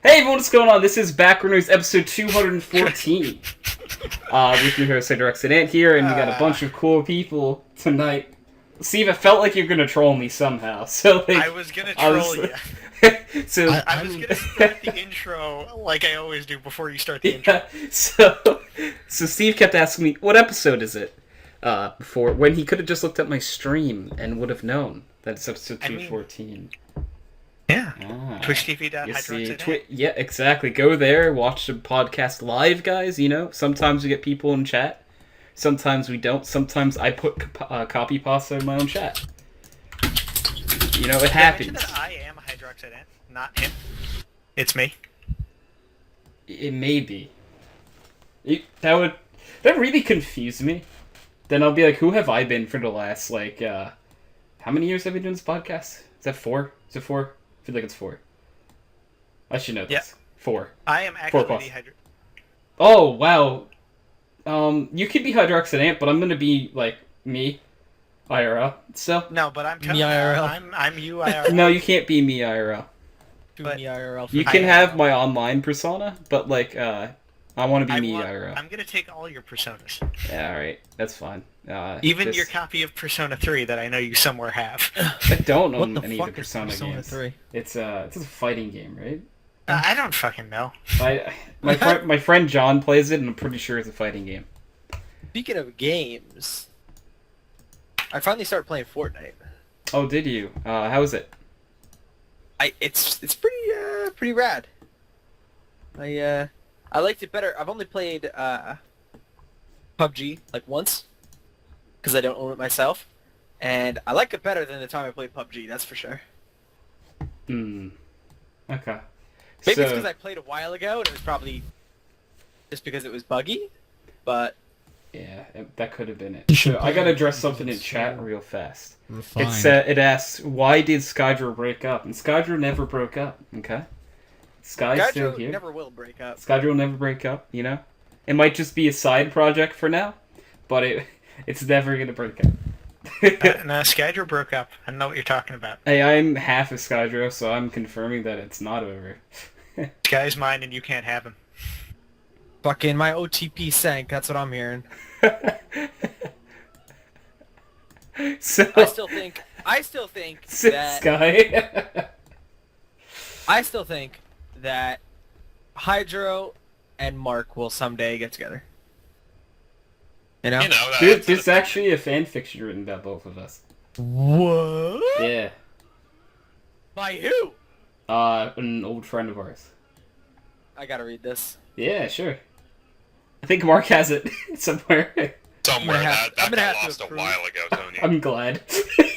Hey everyone, what's going on? This is Backroom News episode 214. With your host HydroxideAnt here, and we got a bunch of cool people tonight. Steve, I felt like you're gonna troll me somehow, so like, I was gonna troll you. So I was gonna start the intro like I always do before you start the intro. yeah, so Steve kept asking me, what episode is it? Before, when he could have just looked at my stream and would have known that it's episode 214. Yeah. Twitch.tv/HydroxideAnt. Yeah, exactly. Go there, watch the podcast live, guys. You know, sometimes we get people in chat. Sometimes we don't. Sometimes I put copy pasta in my own chat. You know, it happens. That I am HydroxideAnt, not him. It's me. It may be. That really confuse me. Then I'll be like, who have I been for the last, like, how many years have I been doing this podcast? Is that 4? Is it 4? I feel like it's 4. I should know this. Yeah. 4. I am actually the Oh, wow. You could be HydroxideAnt, but I'm gonna be, like, me. IRL. So. No, but I'm me IRL. I'm you IRL. No, you can't be me IRL. But me IRL. You can have my online persona, but, like, I want to be me IRL. I'm gonna take all your personas. Yeah, alright. That's fine. Even your copy of Persona 3 that I know you somewhere have. I don't own What the any fuck of the is Persona games. 3? It's a fighting game, right? I don't fucking know. My friend John plays it, and I'm pretty sure it's a fighting game. Speaking of games, I finally started playing Fortnite. Oh, did you? How is it? It's pretty rad. I liked it better. I've only played PUBG like once because I don't own it myself, and I like it better than the time I played PUBG. That's for sure. Okay. Maybe it's because I played a while ago, and it was probably just because it was buggy, but. Yeah, that could have been it. So I gotta address something in chat real fast. It asks, why did Skydro break up? And Skydro never broke up, okay? Sky's still here. Never will break up. Skydro will never break up, you know? It might just be a side project for now, but it's never gonna break up. No, Skydro broke up. I know what you're talking about. Hey, I'm half of Skydro, so I'm confirming that it's not over. Guy's mine and you can't have him. Fucking my OTP sank. That's what I'm hearing. So I still think that Sky. I still think that Hydro and Mark will someday get together. You know? Dude, there's actually a fan fiction written about both of us. What? Yeah. By who? An old friend of ours. I gotta read this. Yeah, sure. I think Mark has it somewhere. Somewhere. That I'm gonna got have to lost a approve. while ago, Tony. I'm glad.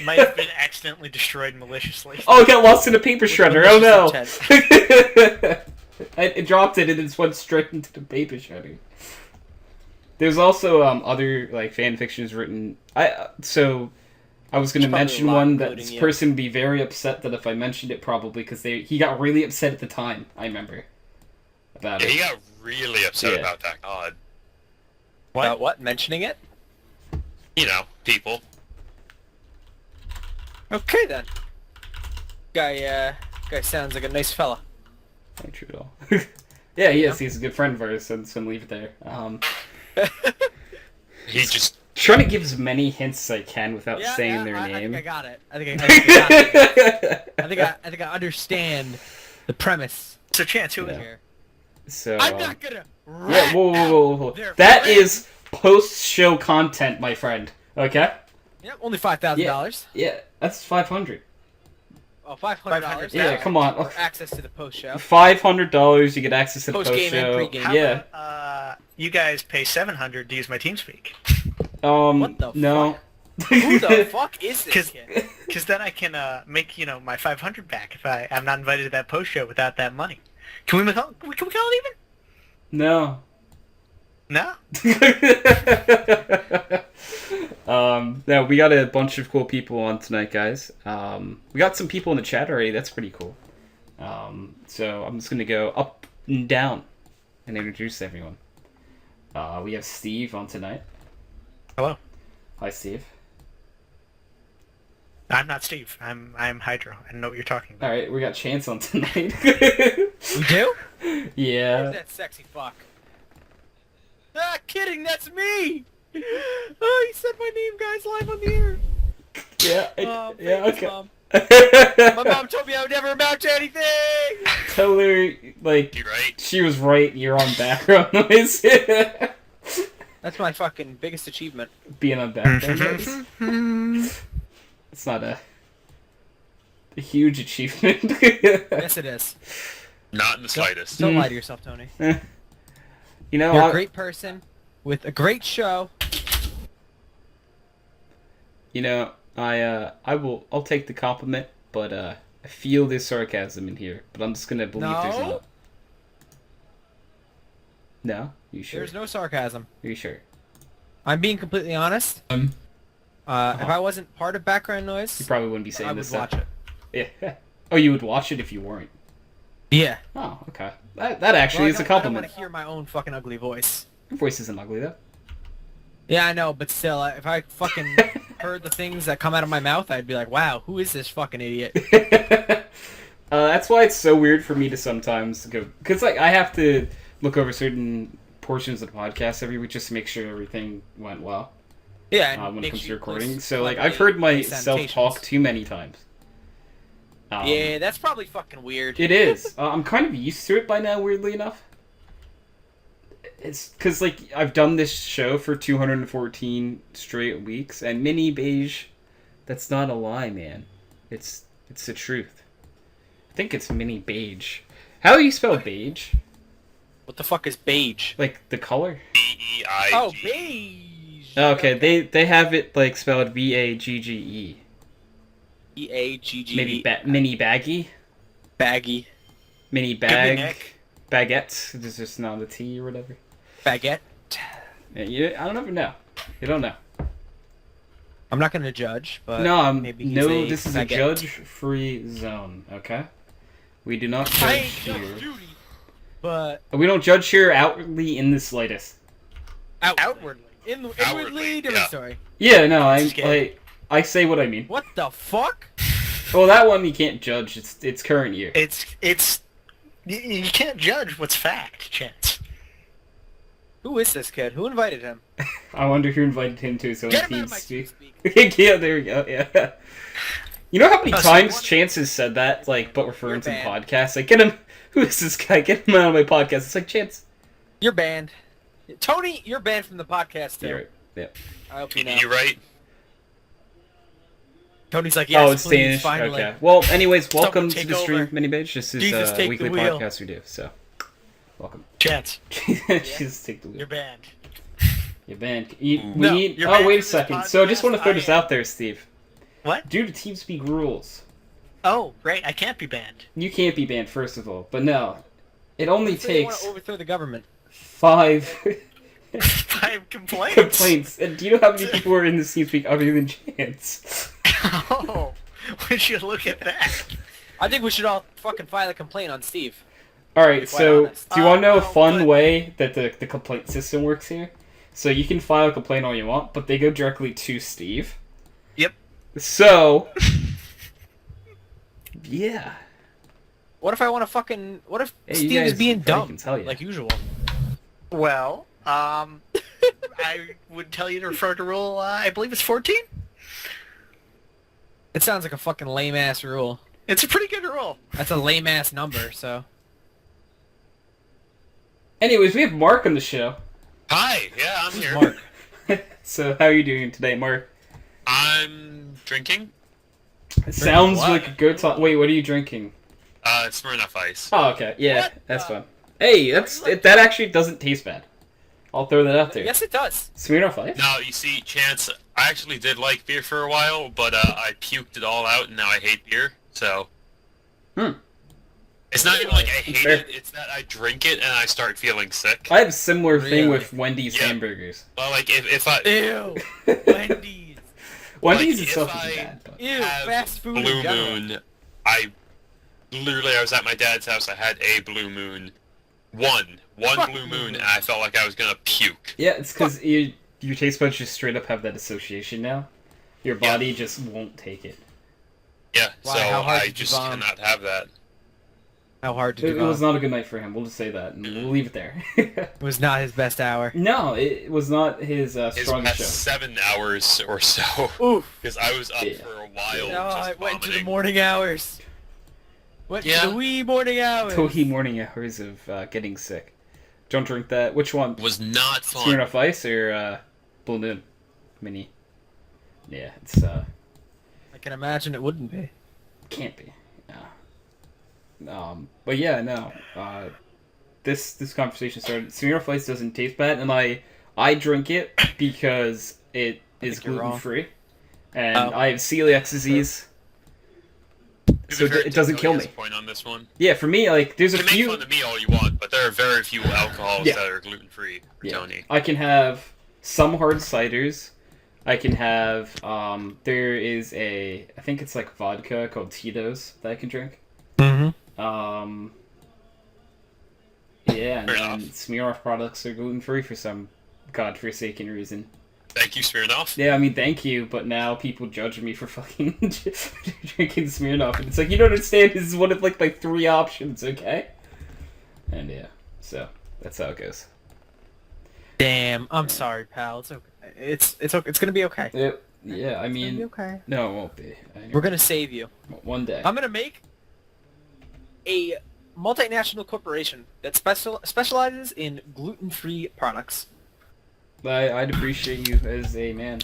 Might have been accidentally destroyed maliciously. Oh, it got lost in a paper shredder. Oh no! Malicious I dropped it and it just went straight into the paper shredder. There's also other like fan fictions written. I was gonna mention one that this person would be very upset that if I mentioned it probably because he got really upset at the time. I remember about Yeah, it. he got really upset Yeah. about that. God. What? About what? Mentioning it? You know, people. Okay then. Guy sounds like a nice fella. Not true at all. Yeah, he is. He's a good friend of ours, so I'm just gonna leave it there. He just... Trying to give as many hints as I can without saying their I name. think I got it. I think I got it. I understand the premise. So, Chance, who is Yeah. here? Here. So I'm not gonna. yeah, whoa. That is post-show content, my friend. Okay? Yep, only $5,000. Yeah, that's 500. Oh, $500. Yeah, come on. Or access to the post show. $500, you get access to the Post-game and post-show. pre-game. How Yeah. about, you guys pay $700 to use my TeamSpeak? What the no. Who the fuck is this kid? Because then I can make my 500 back if I'm not invited to that post show without that money. Can we call it even? No. No. No, we got a bunch of cool people on tonight, guys. We got some people in the chat already. That's pretty cool. So I'm just gonna go up and down and introduce everyone. We have Steve on tonight. Hello. Hi, Steve. I'm not Steve. I'm Hydro. I know what you're talking about. All right, we got Chance on tonight. We do? Yeah. Where's that sexy fuck? Ah, kidding, that's me! Oh, he said my name, guys, live on the air. Yeah. Yeah. Thanks, Okay. Mom. My mom told me I would never amount to anything! Tell her, like, You right? she was right. You're on background noise. That's my fucking biggest achievement. Being on background noise. It's not a huge achievement. Yes, it is. Not in the slightest. Don't lie to yourself, Tony. You know, You're a great person with a great show. You know, I'll take the compliment, but I feel there's sarcasm in here. But I'm just gonna believe there's No. not. No, you sure? There's no sarcasm. Are you sure? I'm being completely honest. If I wasn't part of background noise, You probably wouldn't be saying I would this. watch it. Yeah. Oh, you would watch it if you weren't. Yeah. Oh, okay. That actually is a I don't compliment. want to hear my own fucking ugly voice. Your voice isn't ugly though. Yeah, I know, but still, if I fucking heard the things that come out of my mouth, I'd be like, wow, who is this fucking idiot? That's why it's so weird for me to sometimes go, because like I have to look over certain portions of the podcast every week just to make sure everything went well. Yeah, and When it make comes to sure you recording. place So like cleverly I've heard place myself talk annotations. too many times. Yeah, that's probably fucking weird. It is. I'm kind of used to it by now, weirdly enough. It's because, like, I've done this show for 214 straight weeks, and mini beige, that's not a lie, man. It's the truth. I think it's mini beige. How do you spell beige? What the fuck is beige? Like, the color? B-E-I-G. Oh, beige! Okay, they have it, like, spelled B-A-G-G-E. E-A-G-G-E. Maybe mini baggy? Baggy. Mini Could be bag? Nick. Baguette? There's just not a T or whatever. Baguette. I don't ever know. You don't know. I'm not gonna judge, but No, maybe he's this is a baguette. judge-free zone, okay? We do not I judge ain't Judge here. Judy, but We don't judge here outwardly in the slightest. outwardly. Inwardly, Outwardly, different yeah. story. Yeah, no, Scared. I say what I mean. What the fuck? Well, that one you can't judge. It's current year. It's you can't judge what's fact, Chance. Who is this kid? Who invited him? I wonder who invited him to his own Get him out team of my speak. speak. Yeah, there we go. Yeah. You know how many Oh, so times what- Chance has said that, like, but referring You're to the banned. podcast? Like, get him. Who is this guy? Get him out of my podcast. It's like Chance. You're banned. Tony, you're banned from the podcast too. You're right. Yeah. I hope you know. You right? Tony's like, yes, Oh, it's please, Danish. finally. Okay. Well, anyways, welcome to take the stream, over. Mini Beige. This is Jesus, a take weekly the wheel. podcast we do. So, welcome. Chance, Jesus, take the wheel. you're banned. You're banned. We No, need. you're Oh, banned wait a from this second. So I just want to podcast. throw this out there, Steve. What? Due to TeamSpeak rules, Oh, right. I can't be banned. you can't be banned. First of all, but no, it only So you want takes to overthrow the government. 5 Five complaints. complaints. And do you know how many people are in the TeamSpeak other than Chance? Oh, would you look at that? I think we should all fucking file a complaint on Steve. All right. Be quite So, honest. do you want to know a no, fun but- way that the complaint system works here? So you can file a complaint all you want, but they go directly to Steve. Yep. So, yeah. What if I want to fucking... What if Hey, you Steve is guys- being I dumb, can tell you. like usual? Well, I would tell you to refer to rule. I believe it's 14. It sounds like a fucking lame-ass rule. It's a pretty good rule. That's a lame-ass number, so... Anyways, we have Mark on the show. Hi, yeah, I'm here. Mark. So, how are you doing today, Mark? I'm drinking. It sounds what? like a good time. Wait, what are you drinking? Smirnoff Ice. Oh, okay. Yeah, What that's the- fun. Hey, that actually doesn't taste bad. I'll throw that out there. Yes, it does. Smirnoff Ice? Now, you see, Chance, I actually did like beer for a while, but I puked it all out, and now I hate beer, so... Hmm. It's not even like I hate Fair. it, it's that I drink it and I start feeling sick. I have a similar thing Really? with Wendy's Yeah. hamburgers. Well, like, if I Ew. Wendy's. Wendy's Like, itself if isn't I- bad, but... Ew, have fast food in Blue general. Moon, I was at my dad's house, I had a Blue Moon. One Fuck Blue Blue Moon, Moon. and I felt like I was gonna puke. Yeah, it's because your taste buds just straight up have that association now. Your body just won't take it. Yeah, Why, so how hard I did you just vom? cannot have that. How hard did It you go? was not a good night for him. We'll just say that, and we'll leave it there. It was not his best hour. No, it was not his His strongest past show. 7 hours or so. Oof. Because I was up Yeah. for a while. No, just I went to the vomiting. morning hours. Went Yeah. to the wee morning hours. The wee morning hours of getting sick. Don't drink that. Which one? Was not fun. Smirnoff Ice or Blue Moon Mini? Yeah, it's I can imagine it wouldn't be. can't be. But yeah, no. This conversation started. Smirnoff Ice doesn't taste bad, and I drink it because it is think you're wrong. gluten free, and Oh. I have celiac disease. To be So fair, it doesn't Tony kill has me. a point on this one. Yeah, for me, like there's You a can make few. fun of me all you want, but there are very few alcohols Yeah. that are gluten free for Yeah. Tony. I can have some hard ciders. I can have there is I think it's like vodka called Tito's that I can drink. Mm-hmm. Yeah, and Fair then enough. Smirnoff products are gluten free for some godforsaken reason. Thank you, Smirnoff. Yeah, I mean, thank you, but now people judge me for fucking drinking Smirnoff, and it's like, you don't understand, this is one of, like, my 3 options, okay? And yeah, so, that's how it goes. Damn, I'm sorry, pal. It's okay. It's okay. It's gonna be okay. Yeah, I It's gonna be mean, okay. no, it won't be. We're gonna save you. One day. I'm gonna make a multinational corporation that specializes in gluten-free products. I'd appreciate you as a man.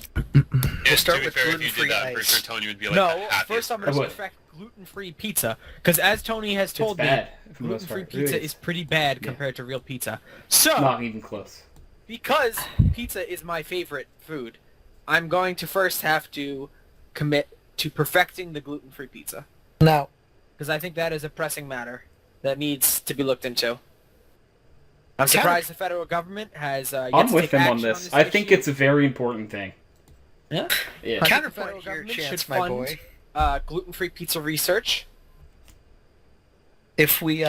Yeah, start to be with fair, if you gluten-free did that, I'm pretty ice. sure Tony would be like No, the happiest first I'm gonna I would. perfect gluten-free pizza, because as Tony has It's told me, bad, for the most gluten-free part. It really pizza is pretty bad Yeah. compared to real pizza. So, Not even close. because pizza is my favorite food, I'm going to first have to commit to perfecting the gluten-free pizza, Now, because I think that is a pressing matter that needs to be looked into. I'm surprised the federal government has yet I'm to with take him on action this. I think issue. it's a very important thing. Yeah. Yeah. I think the counterpoint federal here, government Chance, should my fund boy. gluten-free pizza research. If we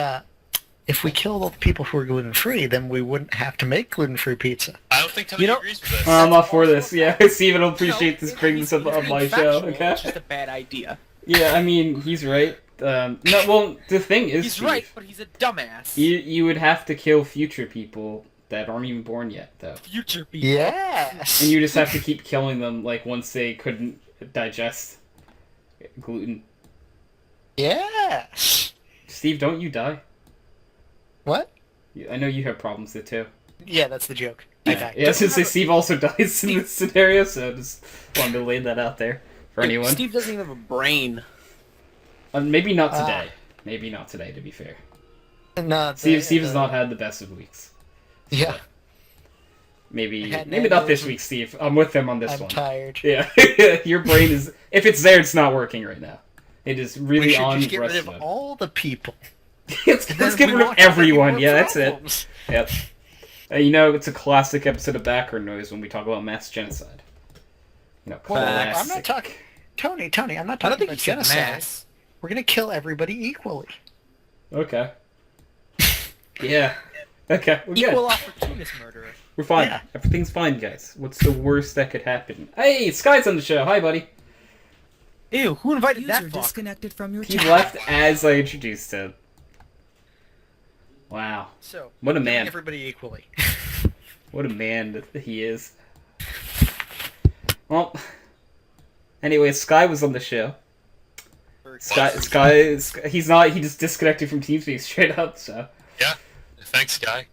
kill all the people who are gluten free, then we wouldn't have to make gluten free pizza. I don't think Tony You know- agrees with this. I'm all for also this. a Yeah, fact. Steven will appreciate this bringing this up on my show. Okay. It's just a bad idea. Yeah, I mean, he's right. No, well, the thing is, He's Steve, right, but he's a dumbass. you would have to kill future people that aren't even born yet, though, Future people. Yes. and you just have to keep killing them, like once they couldn't digest gluten. Yes. Steve, don't you die? What? I know you have problems there too. Yeah, that's the joke. I died. Yeah, since Steve also dies in this scenario, so just wanted to lay that out there for Dude, anyone. Steve doesn't even have a brain. Maybe not today. Maybe not today, to be fair. No, Steve has not had the best of weeks. Yeah, Maybe I had maybe not this aneurysm. week, Steve. I'm with him on this I'm one. tired. Yeah, your brain is. If it's there, it's not working right now. It is really We should on just get rid rest of mode. all the people. let's Then get we rid of won't have any everyone. more Yeah, that's it. problems. Yep. You know, it's a classic episode of Background Noise when we talk about mass genocide. You know, Well, Facts. I'm not talking. Tony, I'm not I don't talking think about he said genocide. mass. We're gonna kill everybody equally. Okay. Yeah. Okay. We're good. Equal opportunist murderer. We're fine. Yeah. Everything's fine, guys. What's the worst that could happen? Hey, Sky's on the show. Hi, buddy. Ew, who invited User that fuck? disconnected from your He channel. left as I introduced him. Wow. So What a killing man. everybody equally. What a man that he is. Well, anyway, Sky was on the show. Sky, he's not, he just disconnected from TeamSpeak straight up, so. Yeah. Thanks, guy.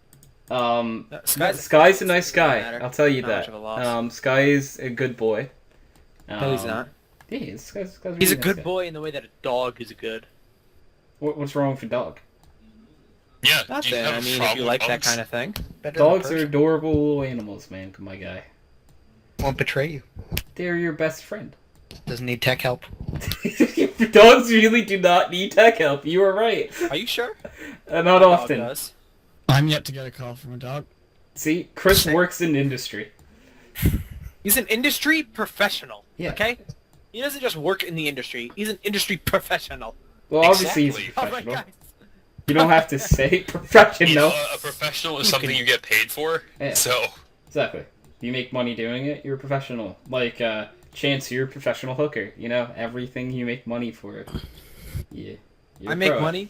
Sky's a nice guy, matter. I'll tell you Not much that. of a loss. Sky is a good boy. No, he's not. Yeah, he is. Sky's really He's a nice good guy. boy in the way that a dog is good. What's wrong with your dog? Yeah. Not do you that. have I a mean, if problem you with like that dogs? kind of thing. Better than a Dogs are person. adorable little animals, man. Come on, guy. Won't betray you. They're your best friend. Doesn't need tech help. Dogs really do not need tech help. You are right. Are you sure? Not My dog often. does. I'm yet to get a call from a dog. See, Chris works in industry. He's an industry professional. Yeah. Okay? He doesn't just work in the industry. He's an industry professional. Well, obviously he's a Exactly. All right, professional. guys. You don't have to say You professional. know, a professional is something you get paid for. Yeah. So, Exactly. If you make money doing it, you're a professional. Like, Chance, you're a professional hooker. You know, everything you make money for. Yeah. You're I a make pro. money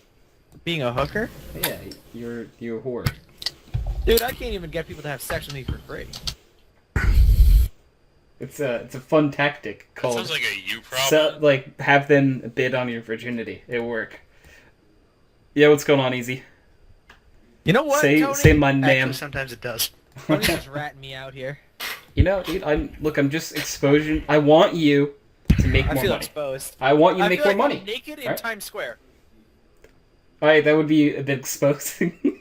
Being a hooker? Yeah, you're a whore. Dude, I can't even get people to have sex with me for free. It's a fun tactic That called sounds like a you problem. like have them bid on your virginity. It'll work. Yeah, what's going on, Easy? You know what, Say Tony? my Actually, name. sometimes it does. Tony's just ratting me out here. You know, dude, I'm just exposing. I want you to make I more feel money. exposed. I want you to I make feel more like money. I'm naked in Alright. Times Square. Alright, that would be a bit exposing.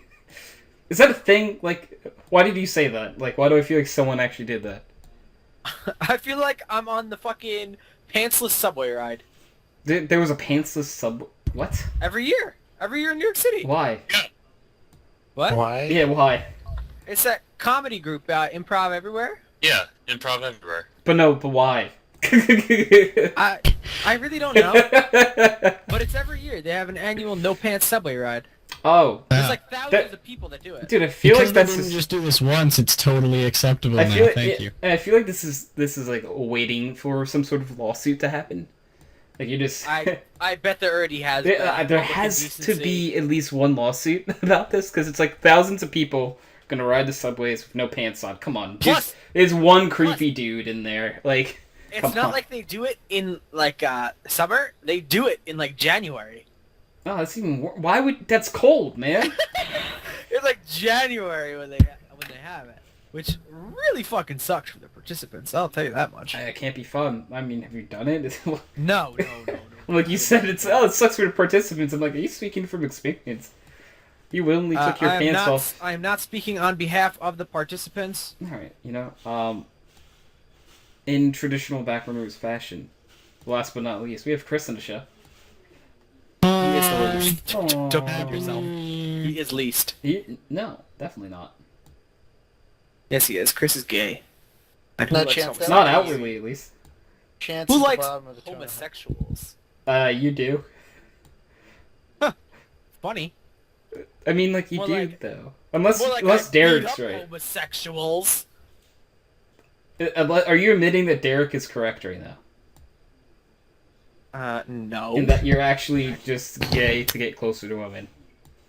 Is that a thing? Like, why did you say that? Like, why do I feel like someone actually did that? I feel like I'm on the fucking pantsless subway ride. There was a pantsless sub. What? Every year in New York City. Why? What? Why? Yeah, why? It's that comedy group, Improv Everywhere. Yeah, improv everywhere. But why? I really don't know, but it's every year. They have an annual no pants subway ride. Oh, There's like thousands That- of people that do it. dude, I feel Because like they that's didn't just. just do this once, it's totally acceptable I now. feel Thank you. and I feel like this is like waiting for some sort of lawsuit to happen. Like you just. I bet there already has. been there public has to indecency. be at least one lawsuit about this because it's like thousands of people gonna ride the subways with no pants on. Come on, Plus- there's one creepy dude in there. Like, It's come not on. like they do it in like summer. They do it in like January. Oh, that's even why would that's cold, man. It's like January when they have it, which really fucking sucks for the participants. I'll tell you that much. It can't be fun. I mean, have you done it? No. Like you said, it sucks for the participants. I'm like, are you speaking from experience? You willingly took your pants off. I am not speaking on behalf of the participants. All right, in traditional Backrunners fashion, last but not least, we have Chris on the show. He is the least. Aw. Don't have yourself. He is least. No, definitely not. Yes, he is. Chris is gay. No chance. That Not would be outwardly, at least. Chance Who at the likes bottom of the toilet. homosexuals? You do. Funny. I mean, like you More do like- though. Unless More like unless I Derek's beat up right. homosexuals. Are you admitting that Derek is correct right now? No. And that you're actually just gay to get closer to women?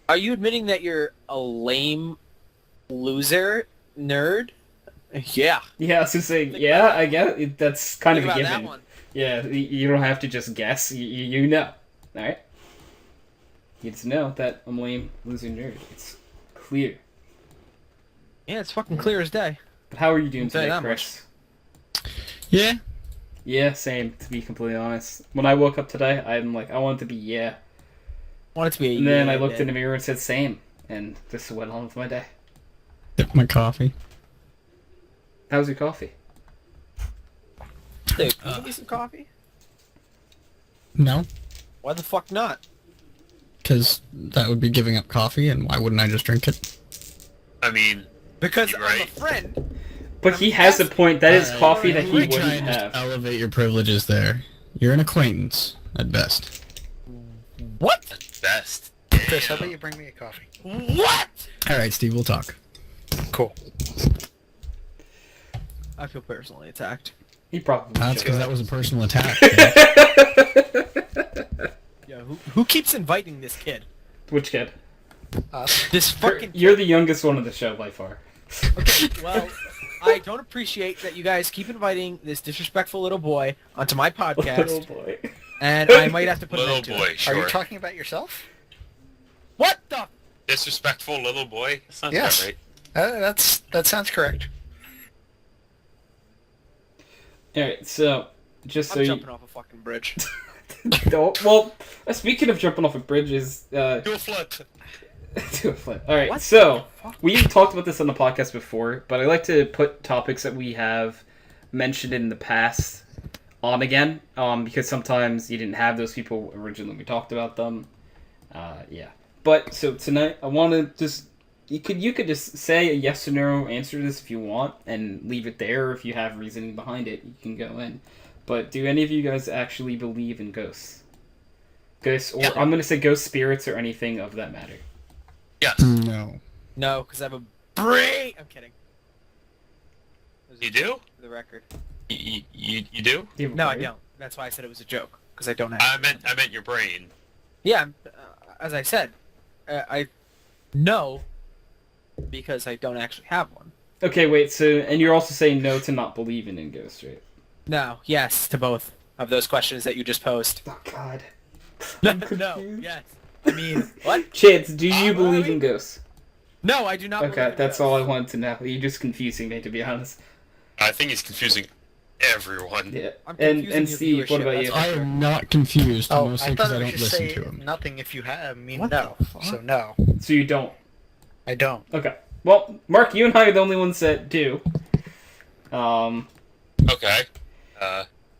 Are you admitting that you're a lame loser nerd? Yeah. Yeah, I was just saying. Think Yeah, about I get it. That's kind Think of a about given. that one. Yeah, you don't have to just guess. You know. All right. You just know that I'm a lame loser nerd. It's clear. Yeah, it's fucking clear as day. But how are you doing I'll tell you today, that Chris? Yeah. Yeah, same. To be completely honest, when I woke up today, I'm like, I want it to be yeah. Want it to be a And then yeah, I looked yeah. in the mirror and said same, and just went on with my day. Sip my coffee. How was your coffee? Dude, can you give me some coffee? No, Why the fuck not? because that would be giving up coffee, and why wouldn't I just drink it? I mean, Because You're I'm a right. friend. But he has a point. That is Alright, coffee that he we're wouldn't trying to have. elevate your privileges there. You're an acquaintance, at best. What? at best. Chris, how about you bring me a coffee? What? Alright, Steve, we'll talk. Cool. I feel personally attacked. He probably That's should. because that was a personal attack. Yeah, who keeps inviting this kid? Which kid? Us. This fucking You're the youngest one of the show by far. Okay, well, I don't appreciate that you guys keep inviting this disrespectful little boy onto my Oh podcast, boy. and I might have to put an Little end to boy, it. Are you sure. talking about yourself? What the? Disrespectful little boy? Sounds Yes. about right. That sounds correct. Alright, so just so I'm you jumping off a fucking bridge. don't. Well, speaking of jumping off of bridges, Do a flip. do a flip. All right, What so the fuck? we've talked about this on the podcast before, but I like to put topics that we have mentioned in the past on again, because sometimes you didn't have those people originally when we talked about them. Yeah, but so tonight I want to just you could just say a yes or no answer to this if you want, and leave it there. If you have reasoning behind it, you can go in. But do any of you guys actually believe in ghosts? Ghosts, or Yeah. I'm gonna say ghost spirits or anything of that matter. Yes. No. No, because I have a brain. I'm kidding. You do? For the record. You do? Do you have a No, I brain? don't. That's why I said it was a joke. Because I don't have. I meant your brain. Yeah, as I said, I no, because I don't actually have one. Okay, wait. So, and you're also saying no to not believing in ghosts, right? No, yes to both of those questions that you just posed. Oh God. No, I'm confused. yes. I mean, what? Chance, do you What? believe in ghosts? No, I do not. Okay, believe in that's ghosts. all I wanted to know. You're just confusing me, to be honest. I think he's confusing everyone. Yeah. I'm And confusing your Steve, what viewership, about you? that's I am not confused, Oh, mostly I because thought I I don't should listen say to him. nothing if you have. I mean, What no. the fuck? So no, So you don't. I don't. Okay. Well, Mark, you and I are the only ones that do. Okay.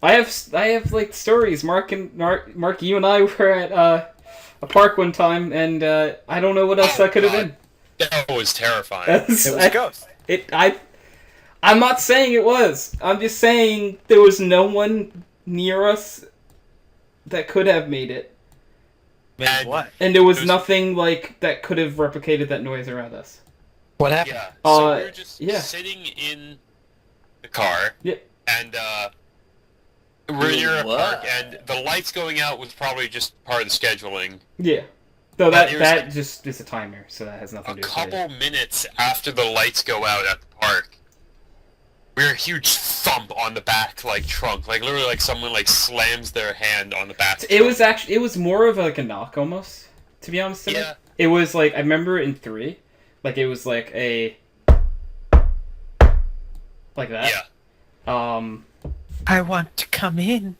I have like stories. Mark, you and I were at a park one time, and I don't know what else that could have been. That was terrifying. It was a ghost. I'm not saying it was. I'm just saying there was no one near us that could have made it, Maybe And- what? and there was There's- nothing like that could have replicated that noise around us. What happened? Yeah. So we were just yeah. sitting in the car. Yeah. And we're near a What? park, and the lights going out was probably just part of the scheduling. Yeah. Though And it was that like- just is a timer, so that has nothing A to do with it. couple minutes after the lights go out at the park, we hear a huge thump on the back, like, trunk. Like, literally, like, someone, like, slams their hand on the back. It was actually, it was more of like a knock almost, to be honest. Yeah. It was like, I remember in 3, like it was like a, like that. Yeah. I want to come in.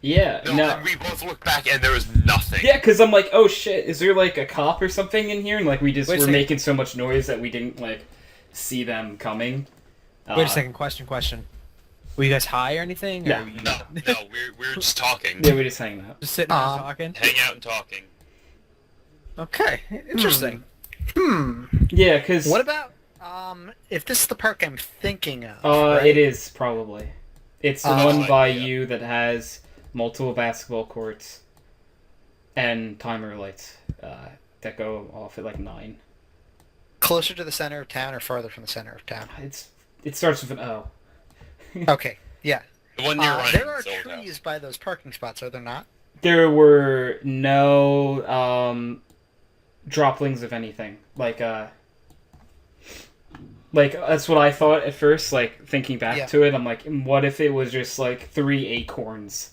Yeah, No, no. and we both looked back, and there was nothing. Yeah, because I'm like, oh shit, is there like a cop or something in here? And like we just Wait a were second. making so much noise that we didn't like see them coming. Wait a second. Question. Were you guys high or anything? No. Or were you No, we're just talking. Yeah, we just hanging out. just sitting around Um, talking? Hang out and talking. Okay, interesting. Yeah, because What about if this is the park I'm thinking of? right? it is probably. It's the one like, by yeah. you that has multiple basketball courts and timer lights that go off at like 9. Closer to the center of town or farther from the center of town? It starts with an O. Okay, yeah. The one near Ryan's There are old house. trees by those parking spots, are there not? There were no droplings of anything. Like that's what I thought at first. Like thinking back Yeah. to it, I'm like, what if it was just like 3 acorns?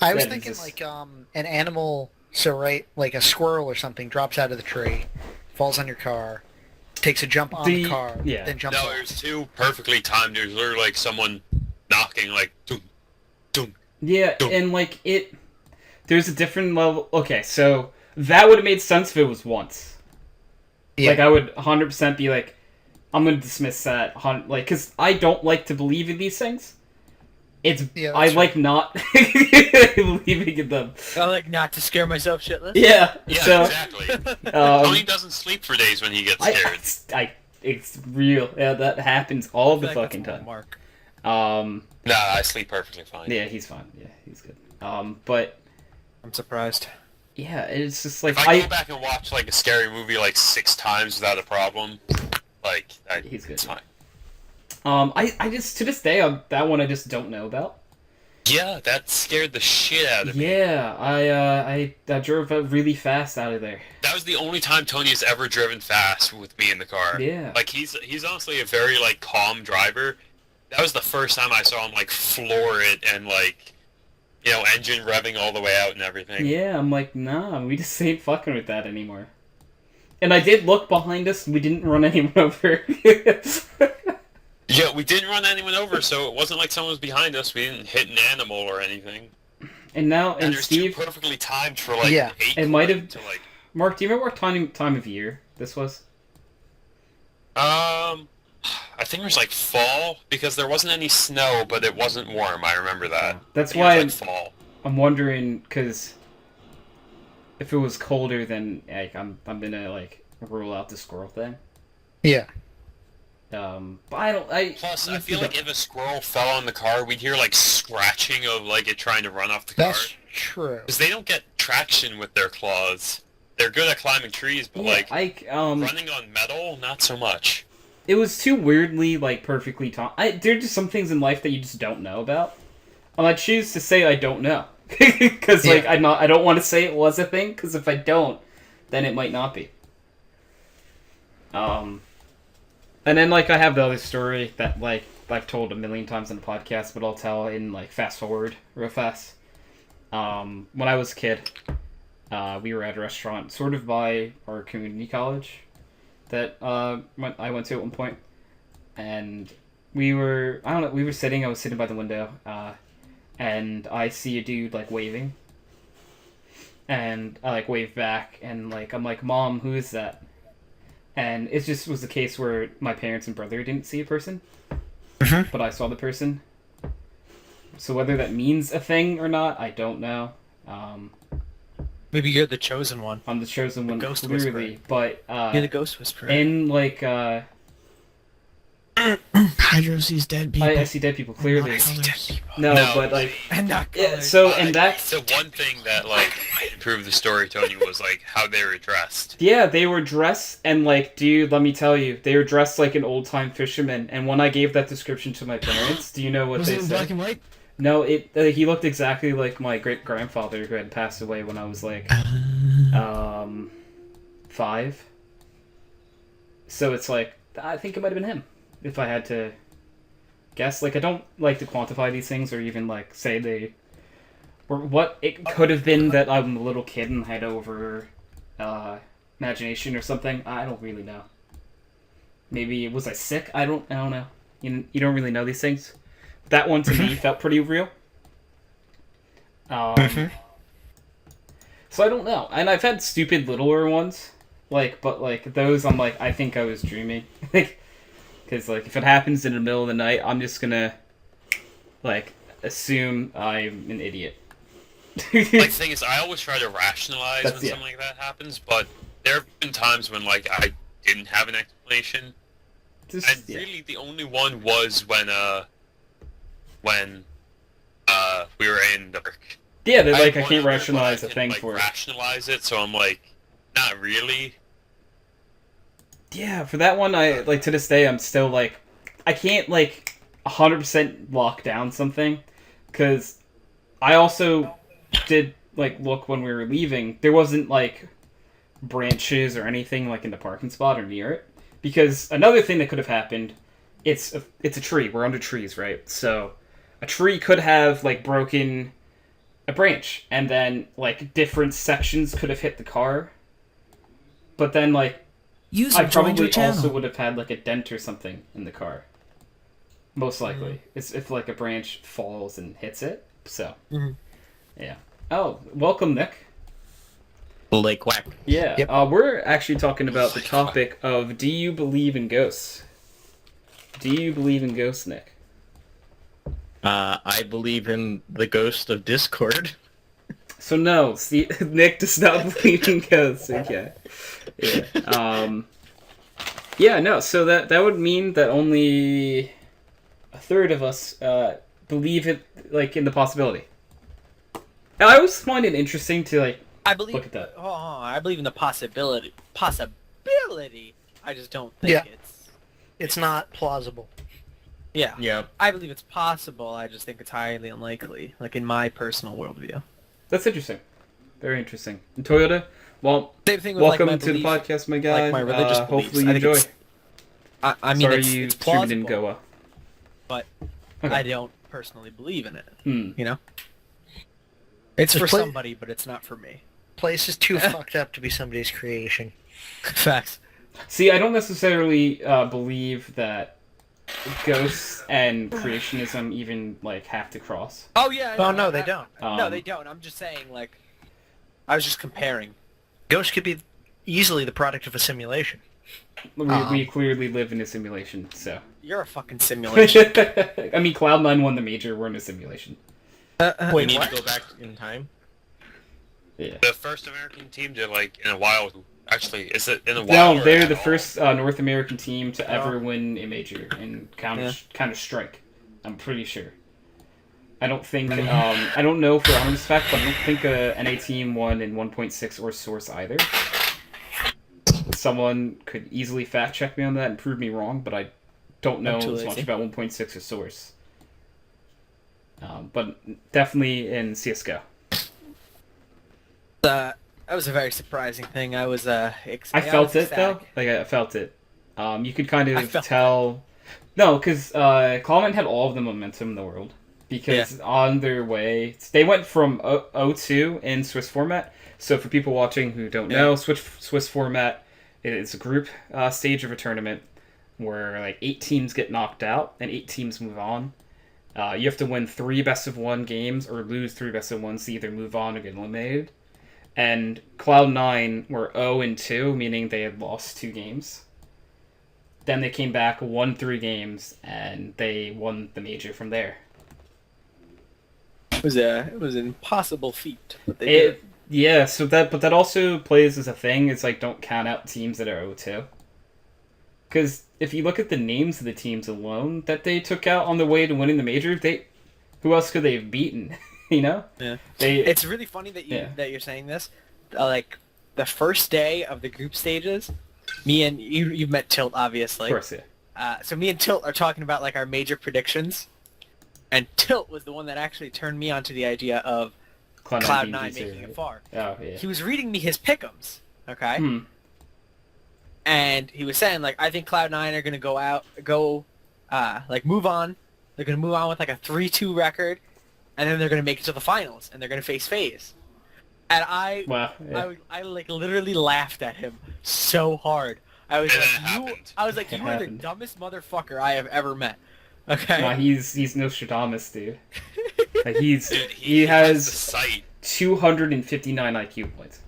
I was That thinking is- like an animal, so right, like a squirrel or something drops out of the tree, falls on your car, takes a jump on the car, yeah. then jumps No, off. there's two perfectly timed. There's literally like someone knocking, like, doom, doom. Yeah, Don't- and like there's a different level. Okay, so that would have made sense if it was once. Yeah. Like I would 100% be like, I'm gonna dismiss that. Like, because I don't like to believe in these things. Yeah, I that's like not believing in them. I like not to scare myself shitless. Yeah. Yeah, so exactly. Tony um, doesn't sleep for days when he gets scared. it's real. Yeah, that happens all the I feel like fucking that's time. Mark. Nah, I sleep perfectly fine. Yeah, he's fine. Yeah, he's good. But I'm surprised. yeah, it's just like If I go back and watch like a scary movie like 6 times without a problem, like He's good. it's fine. I just to this day that one I just don't know about. Yeah, that scared the shit out of me. Yeah, I drove really fast out of there. That was the only time Tony has ever driven fast with me in the car. Yeah. Like he's honestly a very like calm driver. That was the first time I saw him like floor it and like, you know, engine revving all the way out and everything. Yeah, I'm like, nah, we just ain't fucking with that anymore. And I did look behind us, and we didn't run anyone over. Yeah, we didn't run anyone over, so it wasn't like someone was behind us. We didn't hit an animal or anything. And now, And and there's Steve, two perfectly timed for like Yeah. 8 It might have- to like. Mark, do you remember what time of year this was? I think it was like fall because there wasn't any snow, but it wasn't warm. I remember that. That's I think why it was, like, fall. I'm wondering, because if it was colder, then like I'm gonna like rule out the squirrel thing. Yeah. But I don't. Plus, I feel like if a squirrel fell on the car, we'd hear like scratching of like it trying to run off the car. That's true. Because they don't get traction with their claws. They're good at climbing trees, but like running on metal, not so much. It was too weirdly like perfectly timed. There are just some things in life that you just don't know about. And I choose to say I don't know because like I don't want to say it was a thing because if I don't, then it might not be. And then like I have the other story that like I've told a million times on the podcast, but I'll tell in like fast forward real fast. When I was a kid, we were at a restaurant sort of by our community college that I went to at one point, and we were sitting. I was sitting by the window, and I see a dude like waving, and I like wave back, and like I'm like, "Mom, who is that?" And it just was the case where my parents and brother didn't see a person, but I saw the person. So whether that means a thing or not, I don't know. Maybe you're the chosen one. I'm the chosen one, ghost clearly, but You're the ghost whisperer. in like Hydro sees dead people. I see dead people clearly. Not colors. No, No. but like And not yeah, colors. so and that's the one thing that like improved the story, Tony, was like how they were dressed. yeah, they were dressed and like, dude, let me tell you, they were dressed like an old time fisherman. And when I gave that description to my parents, do you know what Was they it in said? black and white? No, he looked exactly like my great grandfather who had passed away when I was like 5. So it's like I think it might have been him if I had to guess. Like I don't like to quantify these things or even like say they or what it could have been that I'm a little kid and had over imagination or something. I don't really know. Maybe was I sick? I don't know. You don't really know these things. That one to me felt pretty real. So I don't know. And I've had stupid littler ones, but those I'm like, I think I was dreaming. Because if it happens in the middle of the night, I'm just gonna assume I'm an idiot. Like the thing is, I always try to rationalize when Yeah. something like that happens, but there have been times when like I didn't have an explanation, and really the only one was when we were in the park. Yeah, they're I I can't rationalize a thing for it. Rationalize it, so I'm like, not really. Yeah, for that one, I to this day, I'm still I can't 100% lock down something, because I also did look when we were leaving. There wasn't branches or anything in the parking spot or near it, because another thing that could have happened, it's a tree. We're under trees, right? So a tree could have broken a branch, and then different sections could have hit the car. But then User I joined your probably channel. also would have had a dent or something in the car. Most likely. It's if a branch falls and hits it. So yeah. Oh, welcome, Nick. Lake Whack. Yeah. Yep. We're actually talking about the topic of, do you believe in ghosts? Do you believe in ghosts, Nick? I believe in the ghost of Discord. So no, see, Nick does not believe in ghosts. Okay. Yeah. Yeah. No. So that would mean that only a third of us believe it, in the possibility. And I always find it interesting to I believe. look at that. Oh, I believe in the possibility. Possibility. I just don't think Yeah. it's. It's not plausible. Yeah. Yeah. I believe it's possible. I just think it's highly unlikely. In my personal worldview. That's interesting. Very interesting. And Toyota, well, Same thing with welcome my to the belief, podcast, my guy. my religious beliefs. Hopefully you I think enjoy. I mean, Sorry it's, you it's streamed plausible, in Goa. but Okay. I don't personally believe in it. Hmm. You know, it's Just for play- somebody, but it's not for me. Place is too fucked up to be somebody's creation. Facts. See, I don't necessarily believe that ghosts and creationism even have to cross. Oh yeah. Oh no, they don't. No, they don't. I'm just saying, I was just comparing. Ghosts could be easily the product of a simulation. We clearly live in a simulation, so. You're a fucking simulation. I mean, Cloud9 won the major. We're in a simulation. We need to go back in time. Yeah. The first American team to in a while. Actually, is it in a while? No, or they're at the all? first North American team to ever win a major in Counter Strike. I'm pretty sure. I don't think. I don't know for 100% fact, but I don't think a NA team won in 1.6 or Source either. Someone could easily fact check me on that and prove me wrong, but I don't know too as much lazy. about 1.6 or Source. But definitely in CS:GO. That was a very surprising thing. I was I felt it though. I felt it. You could kind I of felt tell. No, because Cloud9 had all of the momentum in the world. Because on their way, they went from 0-2 in Swiss format. So for people watching who don't know, Swiss format is a group stage of a tournament where like 8 teams get knocked out and 8 teams move on. You have to win 3 best-of-1 games or lose 3 best-of-1s to either move on or get eliminated. And Cloud9 were 0-2, meaning they had lost 2 games. Then they came back, won 3 games, and they won the major from there. It was an impossible feat. But they did. Yeah, but that also plays as a thing. It's like, don't count out teams that are 0-2. Because if you look at the names of the teams alone that they took out on the way to winning the major, who else could they have beaten? You know? Yeah. It's really funny that you're saying this. Like the first day of the group stages, me and you've met Tilt, obviously. Of course, yeah. So me and Tilt are talking about like our major predictions, and Tilt was the one that actually turned me onto the idea of Cloud9 making it far. Oh, yeah. He was reading me his pick'ems, okay? Hmm. And he was saying, like, I think Cloud9 are going to move on. They're going to move on with, like, a 3-2 record, and then they're going to make it to the finals, and they're going to face FaZe. And I like, literally laughed at him so hard. I was like, you are the dumbest motherfucker I have ever met. Okay? Nah, he's Nostradamus, dude. Like, he has 259 IQ points.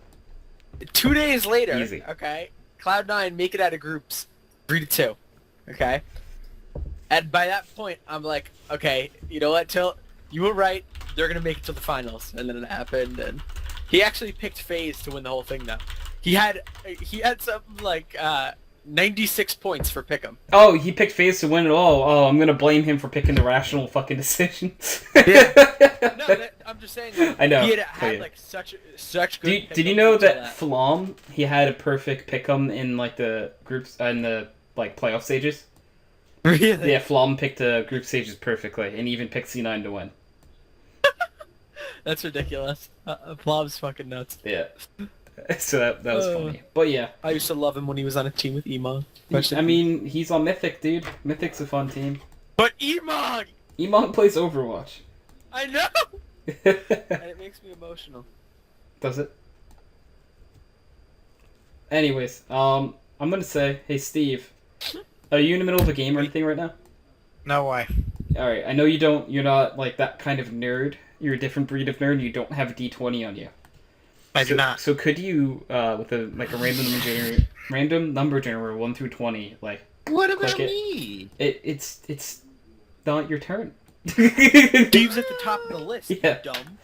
2 days later, Easy. okay, Cloud9 make it out of groups 3-2, okay? And by that point, I'm like, okay, you know what, Tilt? You were right. They're going to make it to the finals. And then it happened, and he actually picked FaZe to win the whole thing, though. He had something like 96 points for pick'em. Oh, he picked FaZe to win it all. Oh, I'm gonna blame him for picking the rational fucking decision. Yeah. No, I'm just saying. Like, I know. He had like such good. Did you know that Flom, he had a perfect pick'em in like the groups in the like playoff stages? Really? Yeah, Flom picked the group stages perfectly, and even picked C9 to win. That's ridiculous. Flom's fucking nuts. Yeah. So that was funny. But yeah. I used to love him when he was on a team with Emon. I mean, he's on Mythic, dude. Mythic's a fun team. But Emon! Emon plays Overwatch. I know! And it makes me emotional. Does it? Anyways, I'm gonna say, hey Steve, are you in the middle of a game or anything right now? No, why? Alright, I know you're not like that kind of nerd. You're a different breed of nerd and you don't have a D20 on you. I do not. So could you, with a random number generator 1 through 20, like What about click it? me? It's not your turn. Steve's at the top of the list, Yeah. you dumb.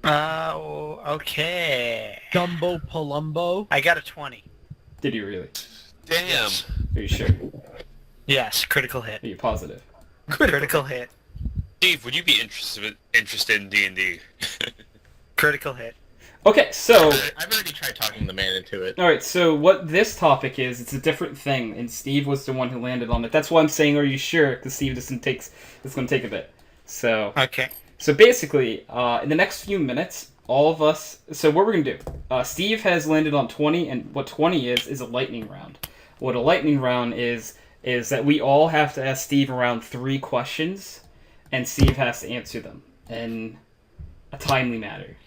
Oh, okay. Gumbo Palumbo. I got a 20. Did you really? Damn. Are you sure? Yes, critical hit. Are you positive? Critical hit. Steve, would you be interested in D&D? Critical hit. Okay, so I've already tried talking the man into it. alright, so what this topic is, it's a different thing, and Steve was the one who landed on it. That's why I'm saying, are you sure? Because Steve it's going to take a bit. So, Okay. so basically, in the next few minutes, all of us, so what we're going to do, Steve has landed on 20, and what 20 is a lightning round. What a lightning round is that we all have to ask Steve around 3 questions, and Steve has to answer them in a timely manner.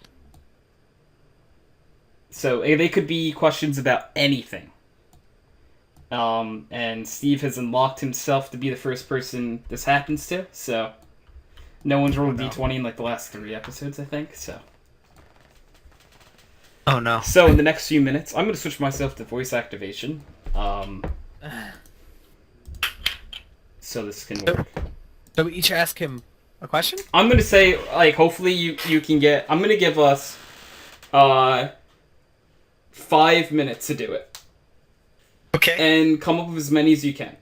So they could be questions about anything. And Steve has unlocked himself to be the first person this happens to, so no one's rolled a D20 in like the last 3 episodes, I think, so. Oh no. So in the next few minutes, I'm going to switch myself to voice activation. So this can work. So we each ask him a question? I'm going to say, like, hopefully you can get... I'm going to give us 5 minutes to do it. Okay. And come up with as many as you can.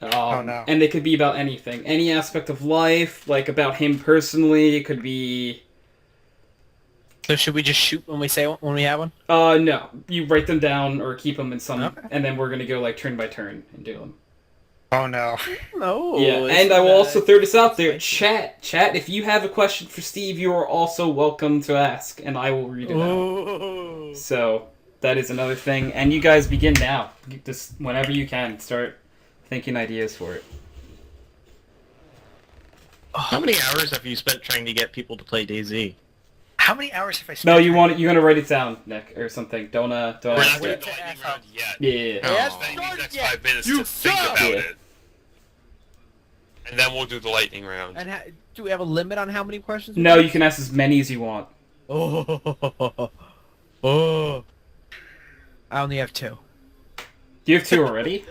Oh no. And they could be about anything. Any aspect of life, like about him personally. It could be... So should we just shoot when we have one? No. You write them down or keep them in some... Okay. And then we're going to go, like, turn by turn and do them. Oh no. No. Yeah, and I will also throw this out there. Chat, if you have a question for Steve, you are also welcome to ask, and I will read it out. So, that is another thing. And you guys begin now. Just whenever you can, start thinking ideas for it. How many hours have you spent trying to get people to play DayZ? How many hours have I spent? No, you're gonna write it down, Nick, or something. Don't We're ask not doing it. the lightning round yet. Yeah. Yes, We're spending these next yeah. 5 minutes You to think suck! about Yeah. it. And then we'll do the lightning round. And do we have a limit on how many questions? we No, do? you can ask as many as you want. Oh. Oh. I only have 2. Do you have 2 already?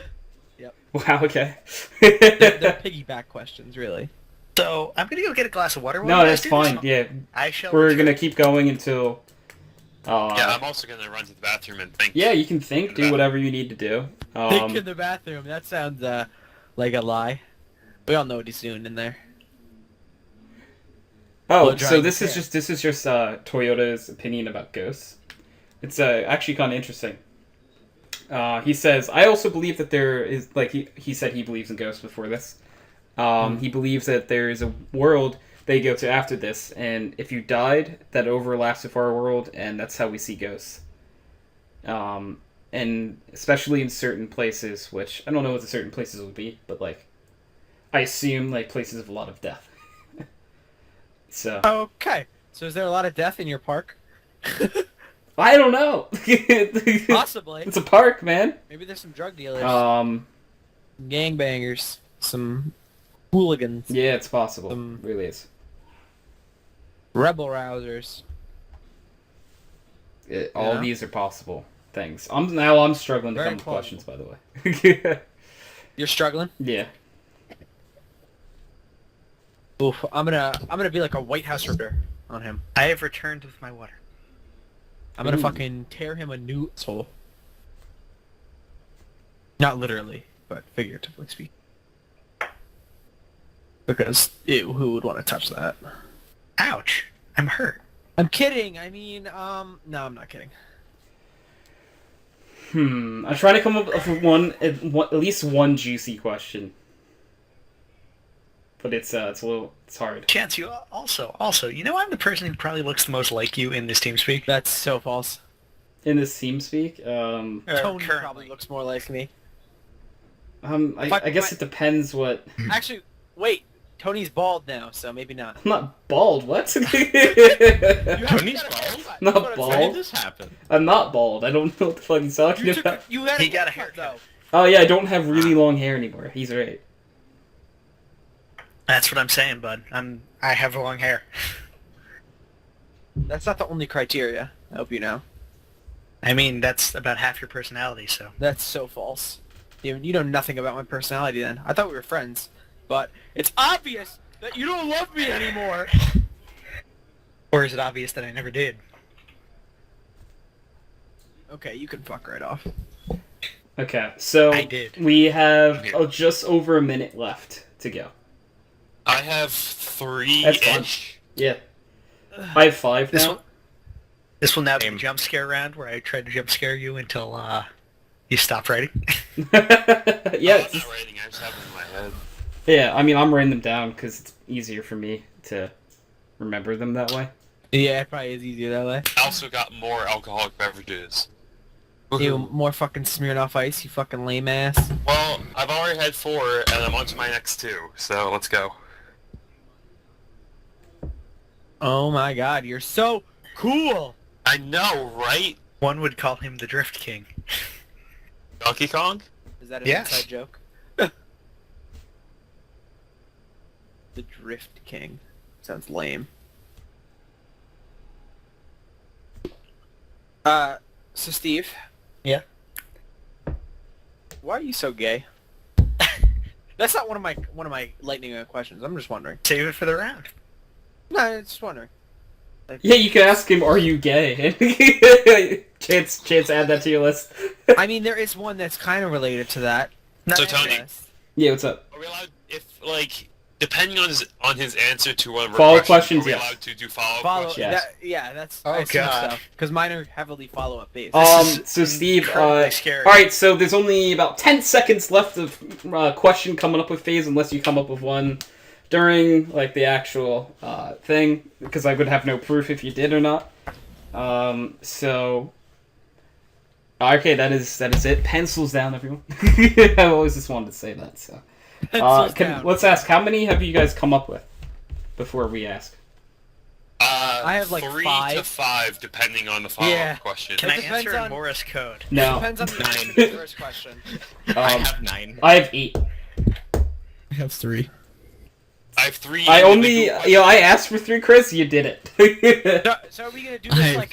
Yep. Wow. Okay. They're piggyback questions, really. So I'm gonna go get a glass of water. While No, you guys that's do fine. this. Yeah, I shall. we're return. gonna keep going until. Yeah, I'm also gonna run to the bathroom and think. Yeah, you can think, do whatever you need to do. Think in the bathroom. That sounds like a lie. We all know what he's doing in there. Oh, blow so drying this his is just Toyota's opinion about ghosts. It's actually kind of interesting. He says, I also believe that there is, like, he said he believes in ghosts before this. He believes that there is a world they go to after this, and if you died, that overlaps with our world, and that's how we see ghosts. And especially in certain places, which I don't know what the certain places would be, but, like, I assume, like, places of a lot of death. So. Okay. So is there a lot of death in your park? I don't know. Possibly. It's a park, man. Maybe there's some drug dealers, gangbangers, some hooligans, Yeah, it's possible. It really is. rebel rousers. All Yeah. these are possible things. I'm struggling to Very come up with questions, by the way. You're struggling? Yeah. Oof, I'm gonna be like a White House Ripper on him. I have returned with my water. I'm gonna Ooh. fucking tear him a new soul. Not literally, but figuratively speaking. Because, ew, who would want to touch that? Ouch! I'm hurt. I'm kidding. I mean, no, I'm not kidding. I'm trying to come up with at least one juicy question. But it's hard. Chance, you also, I'm the person who probably looks the most like you in this TeamSpeak. That's so false. In this TeamSpeak, Tony currently. probably looks more like me. I guess it depends what. Actually, wait. Tony's bald now, so maybe not. I'm not bald. What? Tony's bald? Not When bald. did this happen? I'm not bald. I don't know what the fuck he's talking You about. He got a haircut, haircut. Oh yeah, I don't have really long hair anymore. He's right. That's what I'm saying, bud. I have long hair. That's not the only criteria. I hope you know. I mean, that's about half your personality, so. That's so false. You know nothing about my personality then. I thought we were friends. But it's obvious that you don't love me anymore. Or is it obvious that I never did? Okay, you can fuck right off. Okay, so I did. we have just over a minute left to go. I have 3 That's fine. ish. Yeah. I have 5 This now. will, this will now be a jump scare round where I tried to jump scare you until you stopped writing. Yeah, I'm it's not writing, I just have it in my head. yeah. I mean, I'm writing them down because it's easier for me to remember them that way. Yeah, it probably is easier that way. I also got more alcoholic beverages. You more fucking Smirnoff Ice, you fucking lame ass. Well, I've already had 4, and I'm on to my next 2, so let's go. Oh my god, you're so cool! I know, right? One would call him the Drift King. Donkey Kong? Is that an Yes. inside joke? The Drift King. Sounds lame. So Steve. Yeah? Why are you so gay? That's not one of my lightning questions. I'm just wondering. Save it for the round. No, I'm just wondering. Yeah, you can ask him, "Are you gay?" chance, add that to your list. I mean, there is one that's kind of related to that. So, Tony, Yeah, what's up? are we allowed, if, like, depending on his answer to one of our Follow questions, questions, are we yes. allowed to do follow-up Follow. questions? Yes. That's. Oh, I assume God. so, because mine are heavily follow-up based. So Steve, incredibly scary. alright, so there's only about 10 seconds left of question coming up with phase, unless you come up with one during, like, the actual thing, because I would have no proof if you did or not. So, Okay, that is it. Pencils down, everyone. I always just wanted to say that. So, let's ask, how many have you guys come up with before we ask? I have like 3 5. to 5, depending on the follow-up question. Can I It depends answer in on- Morse code? No. Depends on the answer to the first question. I have 9. I have 8. I have 3. I have 3. I only, individual I asked for 3, Chris. You did it. So are we gonna do this like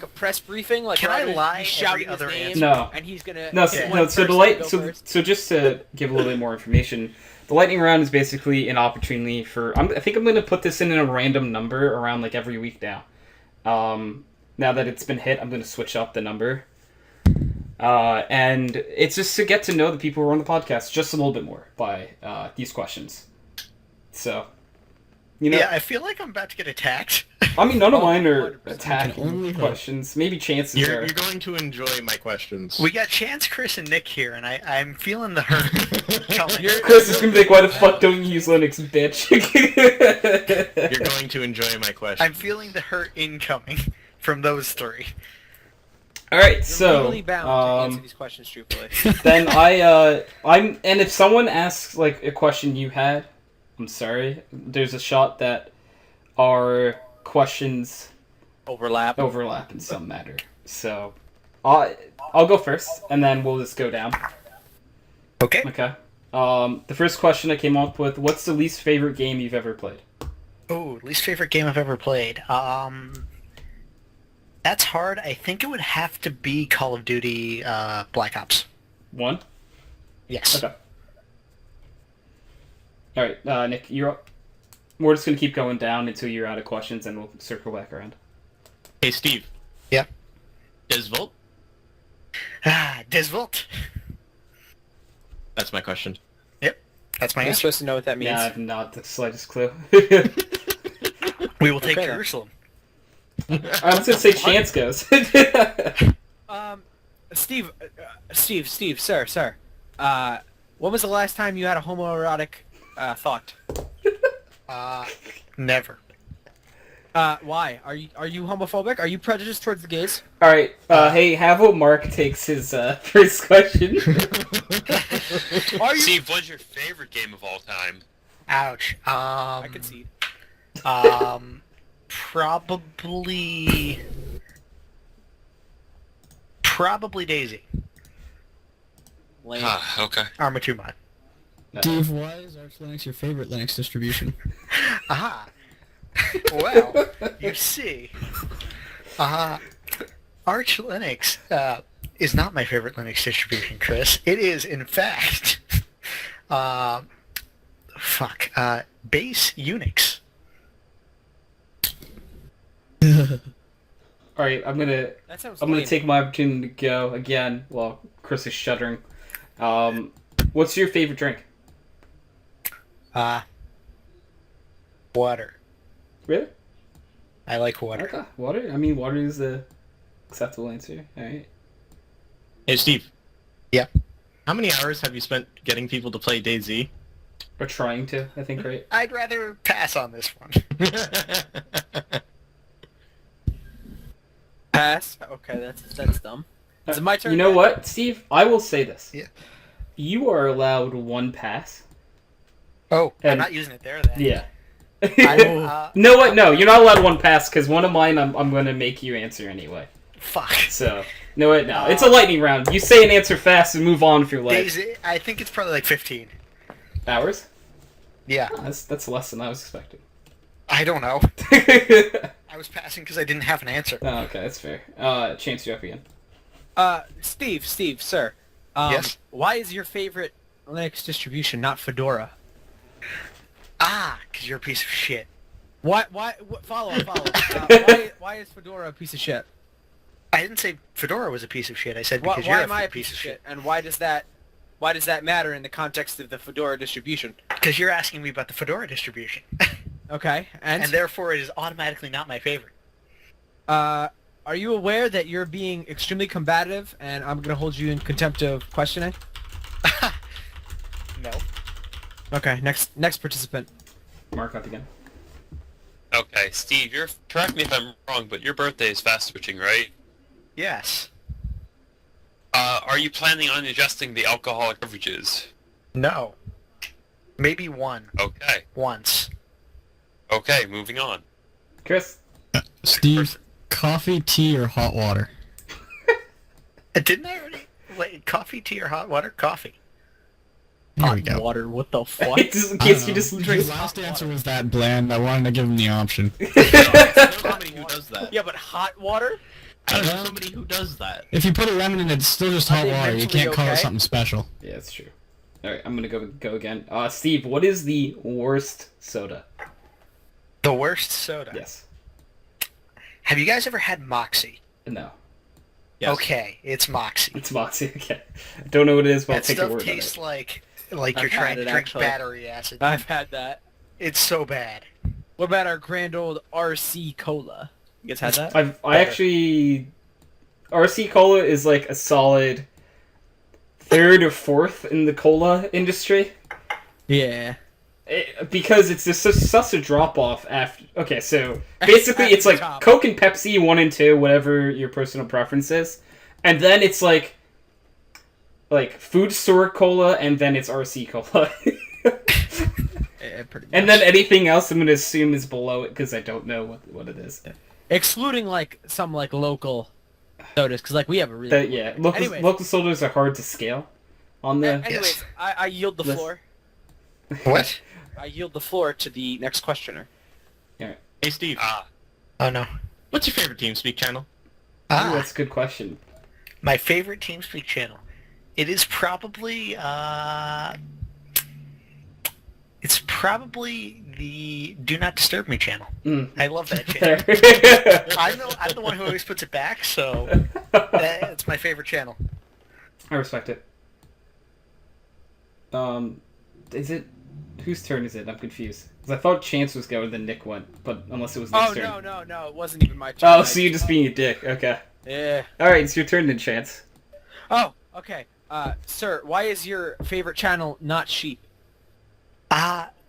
a press briefing? Like Can where I was- lie he's shouting every his other name, answer? No. and he's gonna No, pick so, one no. So person to go first? so just to give a little bit more information, the lightning round is basically an opportunity for. I think I'm going to put this in a random number around like every week now. Now that it's been hit, I'm going to switch up the number. And it's just to get to know the people who are on the podcast just a little bit more by these questions. So, you know, Yeah, I feel like I'm about to get attacked. I mean, none of mine are 100%. attacking only hope. questions. Maybe chances You're are. going to enjoy my questions. We got Chance, Chris, and Nick here, and I'm feeling the hurt coming. Chris is gonna be like, "Why the fuck don't you use Linux, bitch?" You're going to enjoy my questions. I'm feeling the hurt incoming from those 3. All right, You're so legally bound to answer these questions truthfully. then and if someone asks like a question you had, I'm sorry. There's a shot that our questions Overlap. overlap in some matter. So, I'll go first, and then we'll just go down. Okay. Okay. The first question I came up with: what's the least favorite game you've ever played? Oh, least favorite game I've ever played. That's hard. I think it would have to be Call of Duty Black Ops. 1. Yes. Okay. All right, Nick, you're up. We're just gonna keep going down until you're out of questions, and we'll circle back around. Hey, Steve. Yeah. Desvolt? Desvolt. That's my question. That's my You're answer. supposed to know what that means. Yeah, I have not the slightest clue. We will take Okay, then. Jerusalem. I was gonna say Chance goes. Steve, sir. When was the last time you had a homoerotic thought? Never. Why? Are you homophobic? Are you prejudiced towards the gays? All right. Hey, have what Mark takes his first question. Are you? Steve, what's your favorite game of all time? Ouch. I concede. Probably Daisy. Lame. Ah, okay. Arma 2 mod. Steve, why is Arch Linux your favorite Linux distribution? Aha. Well, you see, Arch Linux is not my favorite Linux distribution, Chris. It is, in fact, base Unix. All right, I'm gonna That sounds I'm gonna lame. take my opportunity to go again while Chris is shuddering. What's your favorite drink? Water. Really? I like water. Okay, water. I mean, water is the acceptable answer. All right. Hey, Steve. Yeah. How many hours have you spent getting people to play DayZ? Or trying to, I think, right? I'd rather pass on this one. Pass. Okay, that's dumb. Is it my turn? You know yet? what, Steve? I will say this. Yeah. You are allowed 1 pass. Oh, I'm And- not using it there then. Yeah. I, No, what? No, you're not allowed 1 pass because one of mine I'm going to make you answer anyway. fuck. So, no, wait, no. It's a lightning round. You say an answer fast and move on if you're like Daisy, I think it's probably like 15. hours. Yeah. That's less than I was expecting. I don't know. Oh, I was passing because I didn't have an answer. okay, that's fair. Chance, you up again. Steve, sir. Yes? Why is your favorite Linux distribution not Fedora? Because you're a piece of shit. Why? Follow up. Why is Fedora a piece of shit? I didn't say Fedora was a piece of shit. I said because you're Why am I a piece of shit. And why does that matter in the context of the Fedora distribution? Because you're asking me about the Fedora distribution. Okay, and therefore it is automatically not my favorite. are you aware that you're being extremely combative, and I'm gonna hold you in contempt of questioning? No. Okay, next participant. Mark up again. Okay, Steve, correct me if I'm wrong, but your birthday is fast switching, right? Yes. are you planning on ingesting the alcoholic beverages? No. Maybe one. Okay. Once. Okay, moving on. Chris? Steve, coffee, tea, or hot water? Didn't I already... Wait, coffee, tea, or hot water? Coffee. There we Hot go. water, what the fuck? Just in case you just His drink. last answer was that bland. I wanted to give him the option. There's somebody who does that. Yeah, but hot water? I know somebody who does that. If you put a lemon in it, it's still just Are hot they water. You mentally can't call it okay? something special. Yeah, that's true. Alright, I'm gonna go again. Steve, what is the worst soda? The worst soda. Yes. Have you guys ever had Moxie? No. Yes. Okay, it's Moxie. It's Moxie, okay. I don't know what it is, but I'll That take your stuff word on tastes it. like I've you're trying had to it, drink actually. battery acid. I've had that. It's so bad. What about our grand old RC Cola? You guys had that? I actually... RC Cola is like a solid third or fourth in the cola industry. Yeah. Because it's just such a drop-off after... Okay, so basically After it's the like top. Coke and Pepsi 1 and 2, whatever your personal preference is. And then it's like food store cola, and then it's RC Cola. Yeah, pretty much. And then anything else I'm going to assume is below it, because I don't know what it is. Excluding, like, some, like, local sodas, because, like, we have a really... Yeah, local, Anyways. local sodas are hard to scale on the... Anyways, Yes. I yield the Listen. floor. What? I yield the floor to the next questioner. Hey, Steve. Oh no. What's your favorite TeamSpeak channel? Ooh, that's a good question. My favorite TeamSpeak channel. It is probably it's probably the Do Not Disturb Me channel. Mm. I love that Fair. channel. I'm the one who always puts it back, so it's my favorite channel. I respect it. Is it... Whose turn is it? I'm confused. Because I thought Chance was going, then Nick went. But unless it was Nick's Oh, turn. no, it wasn't even my turn. Oh, so you're just being a dick. Okay. Yeah. Alright, it's your turn then, Chance. Oh, okay. Sir, why is your favorite channel not Sheep?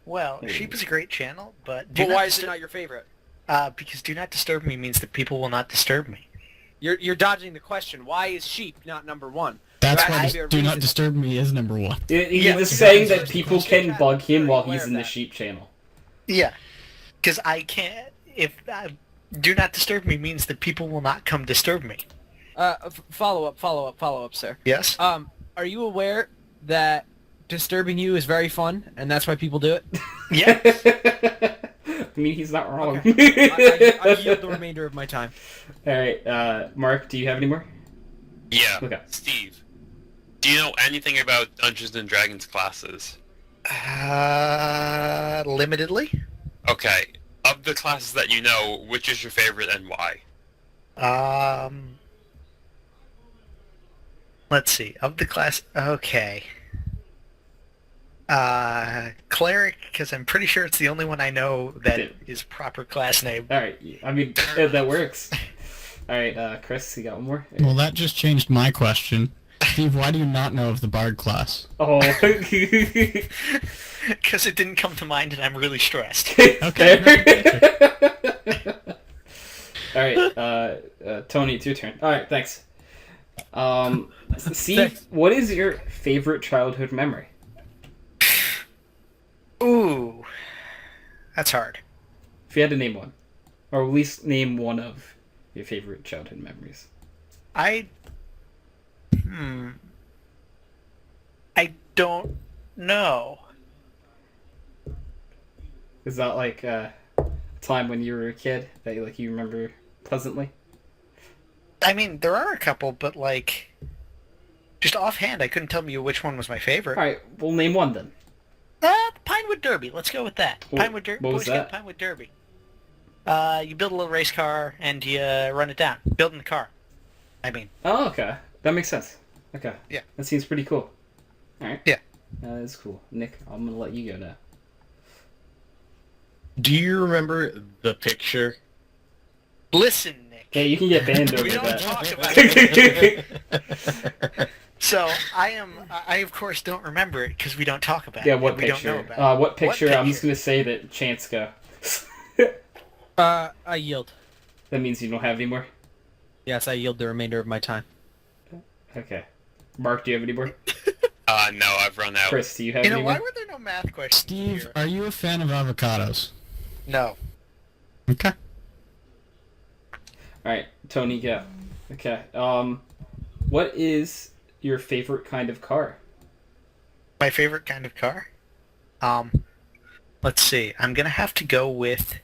Well, Sheep is a great channel, but But why is it not your favorite? because Do Not Disturb Me means that people will not disturb me. You're dodging the question. Why is Sheep not number one? That's There why has to be a Do Not reason. Disturb Me is number one. He's Yeah, just saying that because people sheep can channel bug him is while very he's aware in the of that. sheep channel. Yeah, because I can't. If Do Not Disturb Me means that people will not come disturb me. Follow up, sir. Yes. Are you aware that disturbing you is very fun, and that's why people do it? Yeah. I mean, he's not wrong. I yield the remainder of my time. Alright, Mark, do you have any more? Yeah. Okay. Steve, do you know anything about Dungeons and Dragons classes? Limitedly. Okay. Of the classes that you know, which is your favorite and why? Let's see. Of the class, okay. Cleric, because I'm pretty sure it's the only one I know that is proper class name. Alright, I mean, that works. Alright, Chris, you got one more? Well, that just changed my question. Steve, why do you not know of the Bard class? Oh. Because it didn't come to mind and I'm really stressed. Alright, Tony, it's your turn. Alright, thanks. Steve, what is your favorite childhood memory? Ooh. That's hard. If you had to name one. Or at least name one of your favorite childhood memories. I don't know. Is that like a time when you were a kid that you remember pleasantly? I mean, there are a couple, but like, just offhand, I couldn't tell you which one was my favorite. Alright, we'll name one then. Pinewood Derby. Let's go with that. What- Pinewood Derby. what was Boy Scout that? Pinewood Derby. You build a little race car and you run it down. Building the car. I mean. Oh, okay. That makes sense. Okay. Yeah. That seems pretty cool. Alright. Yeah. That is cool. Nick, I'm gonna let you go now. Do you remember the picture? Listen, Nick. Hey, you can get banned over We don't that. talk about it. So I of course don't remember it because we don't talk about Yeah, it. what and we picture? don't know about it. What picture? I'm just picture? gonna say that Chance go. I yield. That means you don't have any more? Yes, I yield the remainder of my time. Okay. Mark, do you have any more? No, I've run out. Chris, do you have You know, any why more? were there no math questions Steve, here? are you a fan of avocados? No. Okay. Alright, Tony, go. Okay. What is your favorite kind of car? My favorite kind of car? Let's see. I'm gonna have to go with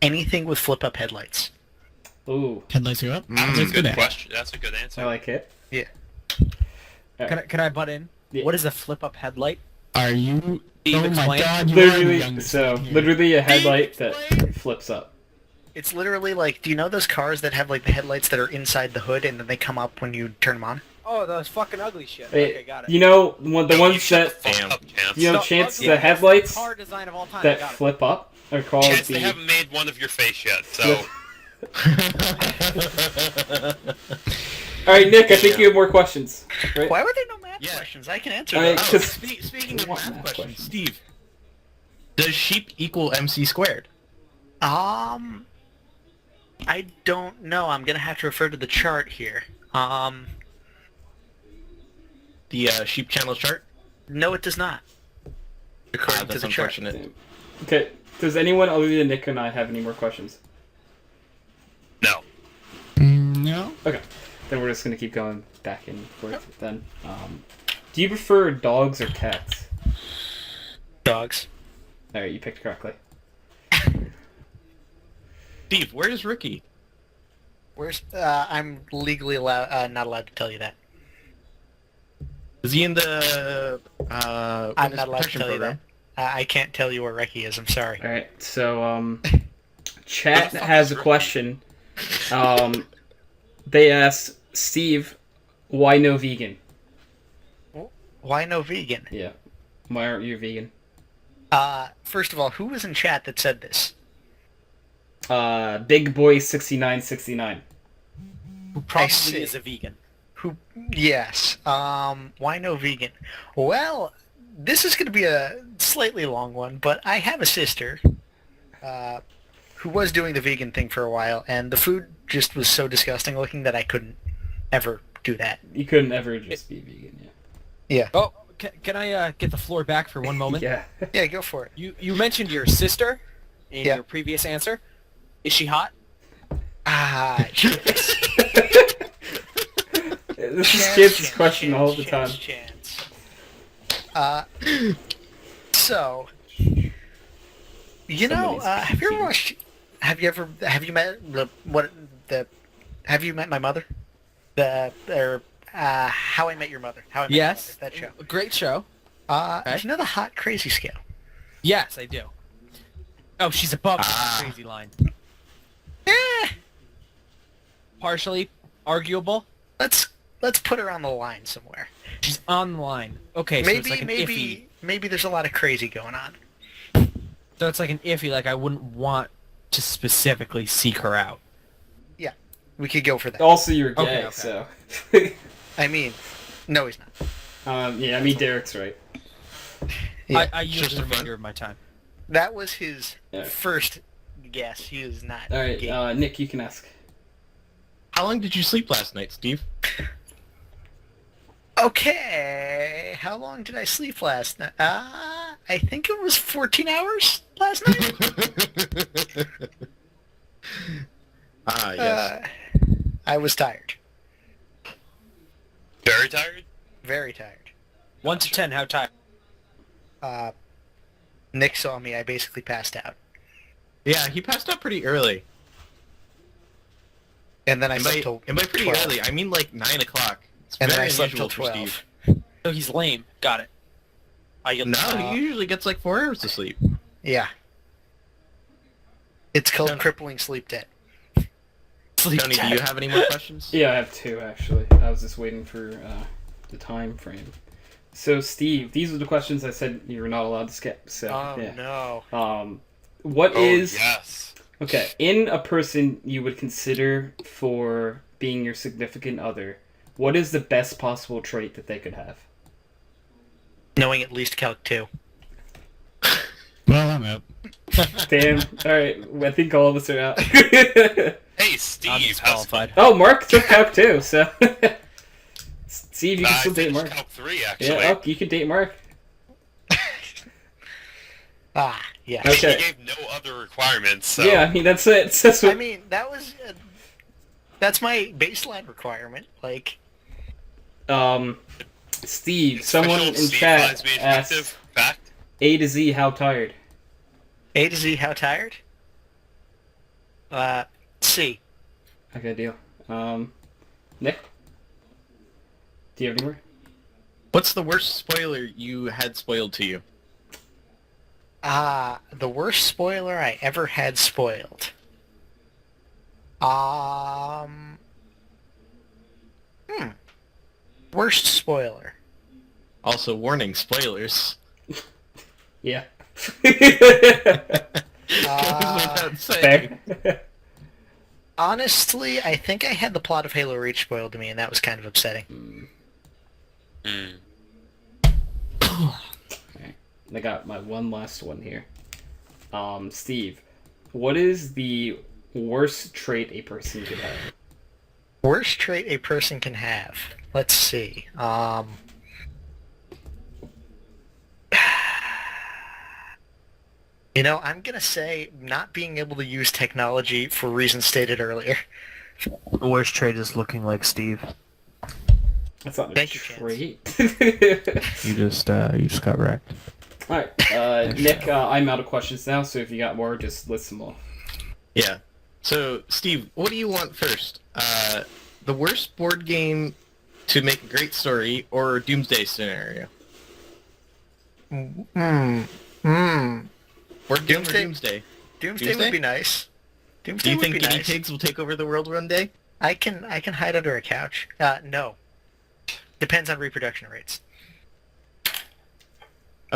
anything with flip-up headlights. Ooh, Headlights go up. That's a Headlights go good down. question. That's a good answer. I like it. Yeah. Can I butt in? Yeah. What is a flip-up headlight? Are you? Steve, oh my explain. God! You are the Literally, youngest so here. literally a headlight that Explain. flips up. It's literally like, do you know those cars that have like the headlights that are inside the hood and then they come up when you turn them on? Oh, those fucking ugly shit. Hey, Okay, got it. You know, the You ones shut that the fuck up, Chance. you know, The Chance, ugly the headlights car design of all time. that got it. flip up are called Chance, they the. haven't made one of your face yet, so... All right, Nick, I think you have more questions. Right? Why were there no math Yeah. questions? I can answer All right, those. 'cause- Speaking of What math math questions, questions? Steve, does sheep equal MC squared? I don't know. I'm gonna have to refer to the chart here. The sheep channel chart? No, it does not. According to That's the chart. unfortunate. Okay. Does anyone other than Nick and I have any more questions? No. No. Okay. Then we're just gonna keep going back and forth. Then, do you prefer dogs or cats? Dogs. All right, you picked correctly. Steve, where is Ricky? Where's? I'm legally not allowed to tell you that. Is he in the I'm witness not allowed to protection tell you that. program? I can't tell you where Reki is. I'm sorry. All right. So, chat What the fuck has is a Ricky? question. They asked Steve, why no vegan? Why no vegan? Yeah. Why aren't you vegan? First of all, who was in chat that said this? Big Boy 6969. Who probably see. is a vegan. Who? Yes. Why no vegan? Well, this is going to be a slightly long one, but I have a sister, who was doing the vegan thing for a while, and the food just was so disgusting looking that I couldn't ever do that. You couldn't ever just be vegan, yeah. Oh, can I get the floor back for one moment? Yeah. Yeah, go for it. You mentioned your sister in Yeah. your previous answer. Is she hot? Chance. This is Kid's question all the time. Chance. So, you know, Somebody's have you ever peeking. watched? Have you met my mother? How I Met Your Mother. How I Met Yes. Your Mother, that show. A great show. Do you know the hot crazy scale? Yes, I do. Oh, she's above Ah. the crazy line. Eh, Partially arguable. let's put her on the line somewhere. She's on the line. Okay, so Maybe it's like an iffy. maybe there's a lot of crazy going on. So it's like an iffy. Like I wouldn't want to specifically seek her out. Yeah, we could go for that. Also, you're gay, Okay, okay. so. I mean, no, he's not. Yeah, I mean, Derek's right. Yeah. I use just the for fun. remainder of my time. That was his Yeah. first guess. He is not All right, gay. Nick, you can ask. How long did you sleep last night, Steve? Okay, how long did I sleep last night? I think it was 14 hours last night. Yes. I was tired. Very tired? Very tired. 1 to 10, how tired? Nick saw me. I basically passed out. Yeah, he passed out pretty early. And then I And slept by, till and by pretty 12. early, I mean like 9 o'clock. It's And then very I slept till unusual for 12. Steve. So he's lame. Got it. No, he usually gets like 4 hours of sleep. Yeah. It's called No. crippling sleep debt. Sleep Tony, do debt. you have any more questions? Yeah, I have two, actually. I was just waiting for the time frame. So, Steve, these are the questions I said you were not allowed to skip. So, yeah. No. What Oh, is... yes. Okay, in a person you would consider for being your significant other, what is the best possible trait that they could have? Knowing at least Calc 2. Well, I'm out. Damn. Alright, I think all of us are out. Hey, I'm Steve, how's it disqualified. Oh, Mark took Calc too, so... Steve, you can still date Mark. Top 3, actually. Yeah, oh, you can date Mark. Yeah. Okay. He gave no other requirements, so... Yeah, I mean, that's it. That's what... I mean, that was... that's my baseline requirement. Like... Steve, Special someone in Steve chat finds me attractive. asked Fact. A to Z, how tired? A to Z, how tired? C. Okay, deal. Nick? Do you have any more? What's the worst spoiler you had spoiled to you? The worst spoiler I ever had spoiled. Worst spoiler. Also, warning, spoilers. Yeah. Without saying. Fair. Honestly, I think I had the plot of Halo Reach spoiled to me, and that was kind of upsetting. Alright, I got my one last one here. Steve, what is the worst trait a person could have? Worst trait a person can have. Let's see. You know, I'm gonna say not being able to use technology for reasons stated earlier. The worst trait is looking like Steve. That's not a Thank you, Chance. trait. You just got wrecked. Alright, Nick, I'm out of questions now, so if you got more, just list them off. Yeah. So, Steve, what do you want first? The worst board game to make a great story, or Doomsday scenario? Board game or Doomsday? Doomsday would be nice. Do Doomsday you would think be guinea nice. pigs will take over the world one day? I can hide under a couch. No. Depends on reproduction rates.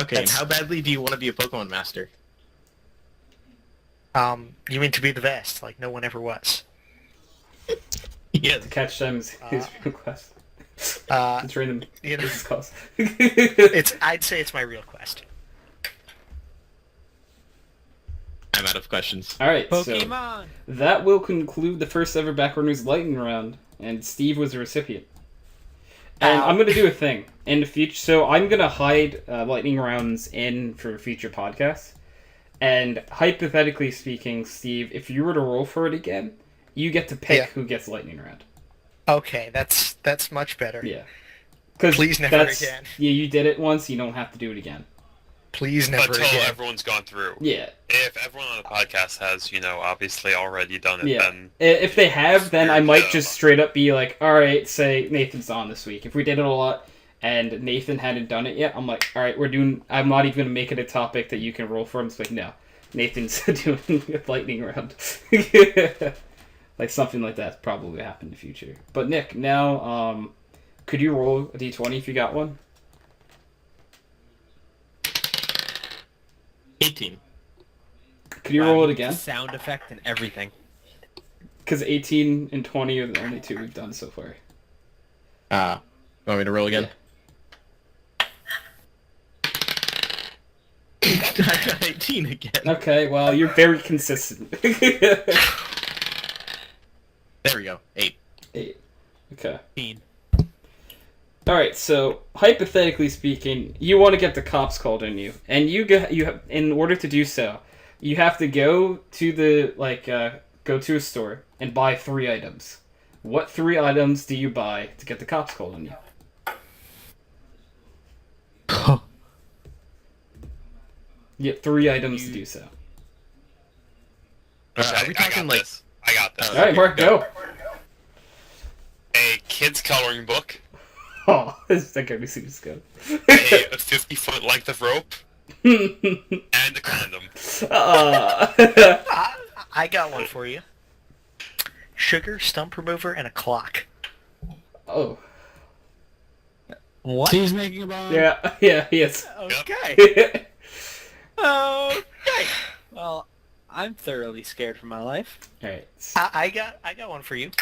Okay, and That's- how badly do you want to be a Pokemon master? You mean to be the best, like no one ever was. Yes. Catch them is his real quest. It's random. You know, This is calls. I'd say it's my real quest. I'm out of questions. Alright, so Pokemon. that will conclude the first ever Backrunners lightning round, and Steve was the recipient. And Ow. I'm gonna do a thing in the future. So I'm gonna hide lightning rounds in for future podcasts. And hypothetically speaking, Steve, if you were to roll for it again, you get to pick Yeah. who gets lightning round. Okay, that's much better. Yeah. 'Cause Please never again. Yeah, you did it once. You don't have to do it again. Please never Until again. everyone's gone through. Yeah. If everyone on the podcast has, obviously already done it, Yeah. then... If they have, then I might Yeah. just straight up be like, alright, say Nathan's on this week. If we did it a lot and Nathan hadn't done it yet, I'm like, alright, I'm not even going to make it a topic that you can roll for. I'm just like, no, Nathan's doing a lightning round. Like something like that probably happen in the future. But Nick, now, could you roll a d20 if you got one? 18. Could you roll it again? Sound effect and everything. Because 18 and 20 are the only two we've done so far. Want me to roll again? I got 18 again. Okay, well, you're very consistent. There we go. 8. 8. Okay. 15. Alright, so hypothetically speaking, you want to get the cops called on you, and you have, in order to do so, you have to go to the go to a store and buy 3 items. What 3 items do you buy to get the cops called on you? You get 3 items to do so. Are we talking like... I got this. Alright, Mark, go. A kid's coloring book, Oh, this is going to be super good. a 50-foot length of rope, and a condom. I got one for you. Sugar, stump remover, and a clock. Oh. What? Steve's making a bomb. Yeah, yes. Okay. Okay. Well, I'm thoroughly scared for my life. Alright. I got one for you.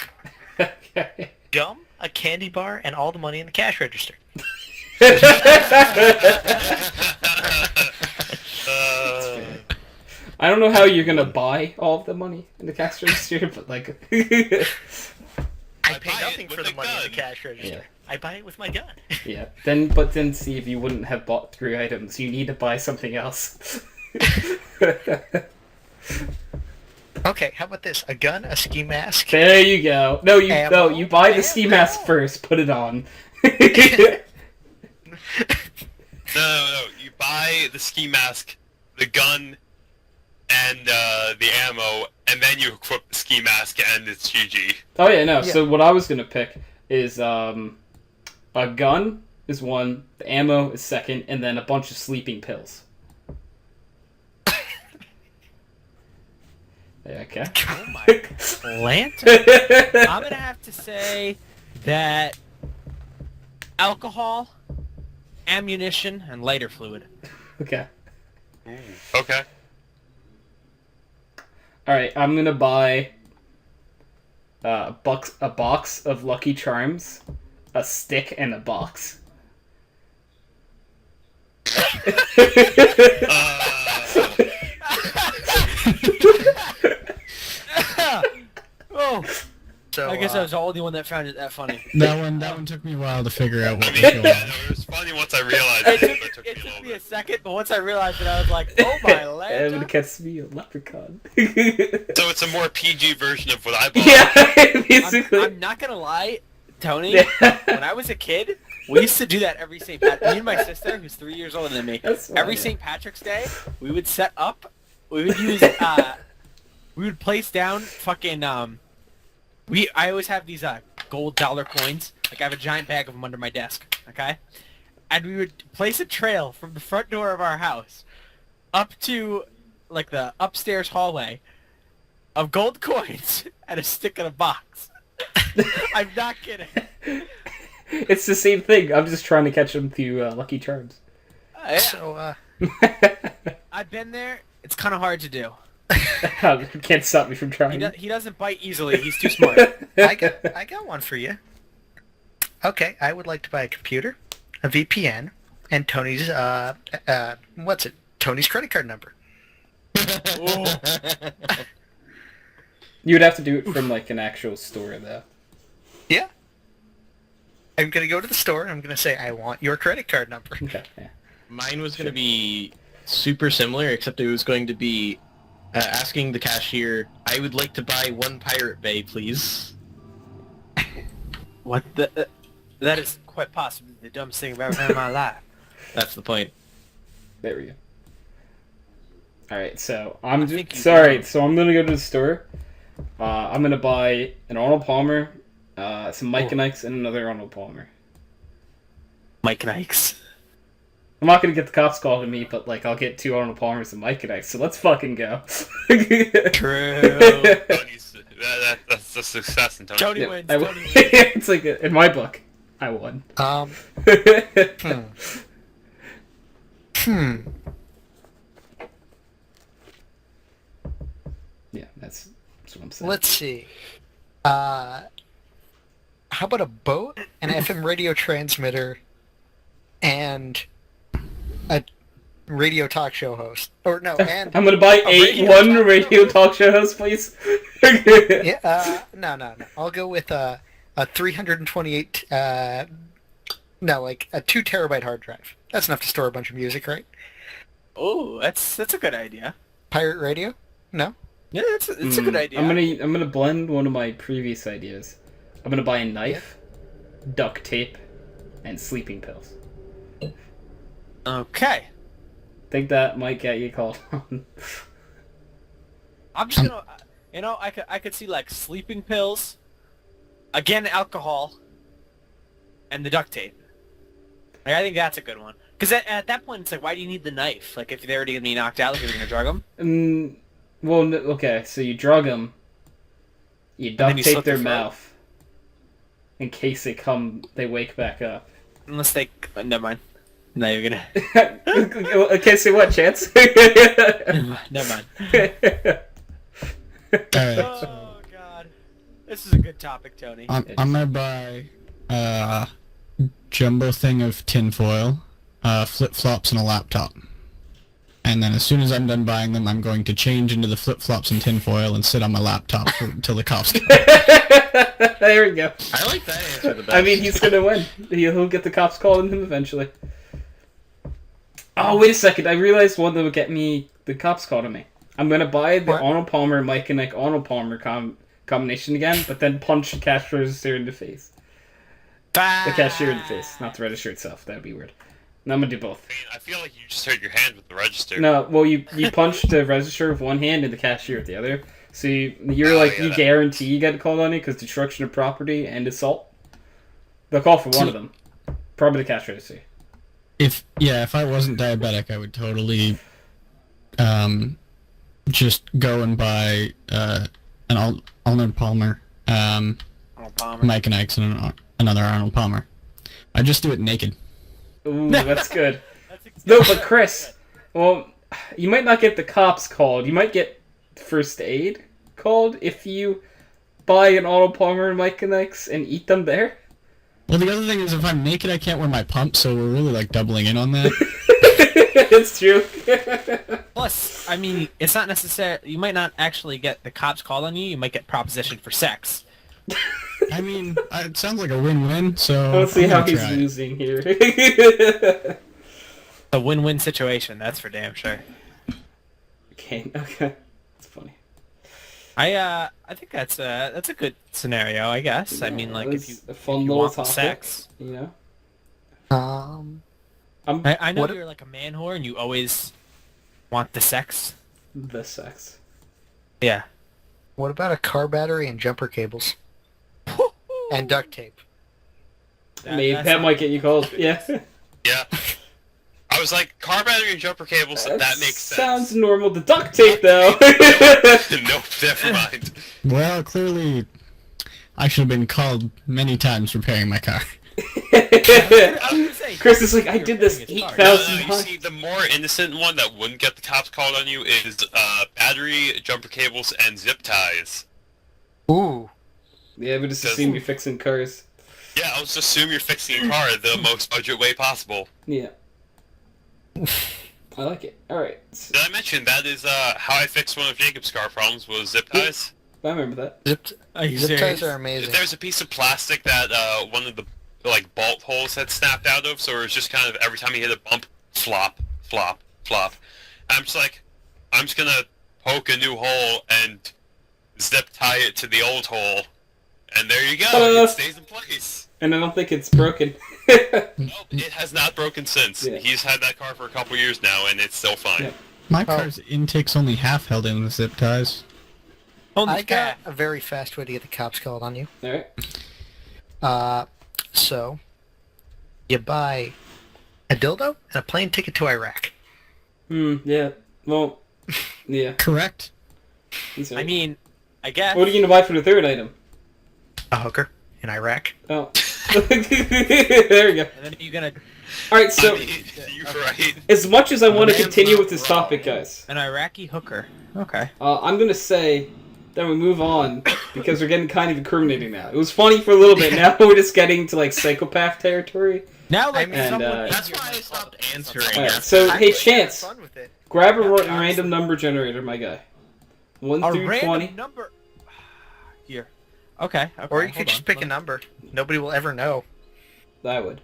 Okay. Gum, a candy bar, and all the money in the cash register. I don't know how you're gonna buy all of the money in the cash register, but like, I buy pay it nothing with for the a money in the gun. cash register. I buy it with my gun. Yeah. Then see if you wouldn't have bought 3 items. You need to buy something else. Okay, how about this? A gun, a ski mask. There you go. No, you buy the ski mask first. Put it on. No. You buy the ski mask, the gun, and the ammo, and then you equip the ski mask, and it's GG. Oh yeah, no. So what I was gonna pick is a gun is 1, the ammo is 2nd, and then a bunch of sleeping pills. Okay. Oh my lantern. I'm gonna have to say that alcohol, ammunition, and lighter fluid. Okay. Okay. All right. I'm gonna buy a box of Lucky Charms, a stick, and a box. Oh, So I guess I was the only one that found it that funny. That one took me a while to figure out I what mean, was going on. it was funny once I realized it, but it took me a little me a bit. second, but once I realized it, I was like, oh my I'm lantern. gonna catch me a leprechaun. So it's a more PG version of what I bought. Yeah, basically. I'm not gonna lie, Tony. When I was a kid, we used to do that every St. Me and my sister, who's 3 years older than me. That's Every fine. St. Patrick's Day, we would set up. We would use. We would place down fucking. I always have these gold dollar coins. Like I have a giant bag of them under my desk. Okay, and we would place a trail from the front door of our house up to like the upstairs hallway of gold coins and a stick in a box. I'm not kidding. It's the same thing. I'm just trying to catch them through Lucky Charms. Yeah. So I've been there. It's kind of hard to do. Can't stop me from trying. He doesn't bite easily. He's too smart. I got one for you. Okay, I would like to buy a computer, a VPN, and Tony's what's it? Tony's credit card number. You would have to do it from like an actual store, though. Yeah. I'm gonna go to the store and I'm gonna say I want your credit card number. Okay. Yeah. Mine was going to be super similar, except it was going to be asking the cashier, I would like to buy 1 Pirate Bay, please. What the? That is quite possibly the dumbest thing I've ever heard in my life. That's the point. There we go. All right, so I'm think just you sorry. know. So I'm gonna go to the store. I'm gonna buy an Arnold Palmer, some Mike and Ike's, and another Arnold Palmer. Mike and Ike's. I'm not gonna get the cops called on me, but like I'll get 2 Arnold Palmers and Mike and Ike's. So let's fucking go. True. Tony's, that's a success in Tony. Tony Yeah, wins. I Tony wins. it's like in my book, I won. Yeah, that's what I'm saying. Let's see. How about a boat, an FM radio transmitter, and a radio talk show host? Or no, and I'm gonna buy one radio host. talk show host, please. Yeah. No. I'll go with a 328. No, like a 2 terabyte hard drive. That's enough to store a bunch of music, right? Oh, that's a good idea. Pirate radio? No. Yeah, it's a good idea. I'm gonna blend one of my previous ideas. I'm gonna buy a knife, duct tape, and sleeping pills. Okay. Think that might get you called on. I'm just gonna, I could see like sleeping pills, again alcohol, and the duct tape. Like, I think that's a good one. Because at that point, it's like, why do you need the knife? Like, if they're already gonna be knocked out, like, you're gonna drug them. Well, okay, so you drug them, you duct you tape slit their their throat? mouth, in case they wake back up. Unless they, never mind. No, you're gonna. Okay, so what, Chance? Never mind. Alright, Oh god, this is a good topic, Tony. I'm gonna buy a jumbo thing of tinfoil, flip-flops, and a laptop. and then as soon as I'm done buying them, I'm going to change into the flip-flops and tinfoil and sit on my laptop until the cops come. There we go. I like that answer the best. I mean, he's gonna win. He'll get the cops calling him eventually. Oh, wait a second. I realized one that would get me the cops calling me. I'm gonna buy the What? Arnold Palmer, Mike and Ike Arnold Palmer combination again, but then punch the cash register in the face. The cashier in the face, not the register itself. That'd be weird. No, I'm gonna do both. I feel like you just hurt your hand with the register. No, well, you punch the register with one hand and the cashier with the other. So you're Oh, like, yeah, you that- guarantee you get called on it because destruction of property and assault. They'll call for one of them. Probably the cash register. If I wasn't diabetic, I would totally just go and buy an Arnold Palmer, Arnold Palmer. Mike and Ike's, and another Arnold Palmer. I just do it naked. Ooh, that's good. No, but Chris, well, you might not get the cops called. You might get first aid called if you buy an Arnold Palmer and Mike and Ike's and eat them there. Well, the other thing is, if I'm naked, I can't wear my pump, so we're really like doubling in on that. It's true. Plus, I mean, it's not necessary. You might not actually get the cops called on you. You might get propositioned for sex. I mean, it sounds like a win-win. So Let's see I'm how gonna he's try it. losing here. A win-win situation, that's for damn sure. Okay, it's funny. I think that's a good scenario, I guess. I mean, like if you, It's a fun if you little want topic, sex. you know. I know What- you're like a man whore and you always want the sex. The sex. Yeah. What about a car battery and jumper cables? And duct tape. Maybe that's that not- might get you called. Yeah. Yeah. I was like, car battery and jumper cables, that makes sense. Sounds normal. The duct tape, though. Nope, never mind. Well, clearly, I should have been called many times repairing my car. Chris is like, I did this No, 8,000 you times. see, the more innocent one that wouldn't get the cops called on you is battery, jumper cables, and zip ties. Ooh. Yeah, but just assume you're fixing cars. Yeah, I'll just assume you're fixing your car the most budget way possible. Yeah. I like it. Alright. Did I mention that is how I fixed one of Jacob's car problems was zip ties? I remember that. Are you Zip serious? ties are amazing. There's a piece of plastic that one of the like bolt holes had snapped out of, so it was just kind of every time you hit a bump, flop, flop, flop. I'm just like, I'm just gonna poke a new hole and zip tie it to the old hole, and there you go. Ta-da! It stays in place. And I don't think it's broken. Nope, it has not broken since. Yeah. He's had that car for a couple years now, and it's still fine. Yeah. My car's intake's only half held in with zip ties. Only I got half. a very fast way to get the cops called on you. Alright. So, you buy a dildo and a plane ticket to Iraq. Yeah. Well, yeah. Correct. That's I right. mean, I guess. What are you gonna buy for the third item? A hooker in Iraq. Oh. There we go. And then you're gonna Alright, so, I mean, you're right. as much as I want to man's continue not with this wrong. topic, guys, an Iraqi hooker. Okay. I'm gonna say that we move on because we're getting kind of incriminating now. It was funny for a little bit. Now we're just getting to like psychopath territory. Now, like, I mean, And, someone that's in That's here why I might stopped call it answering. something. Alright, Yeah. so I hey, was having Chance, fun with it. grab a honestly. random number generator, my guy. 1 A through random 20. number. Here. Okay. Okay. Or you hold could just on. pick a number. Nobody will ever know. I would.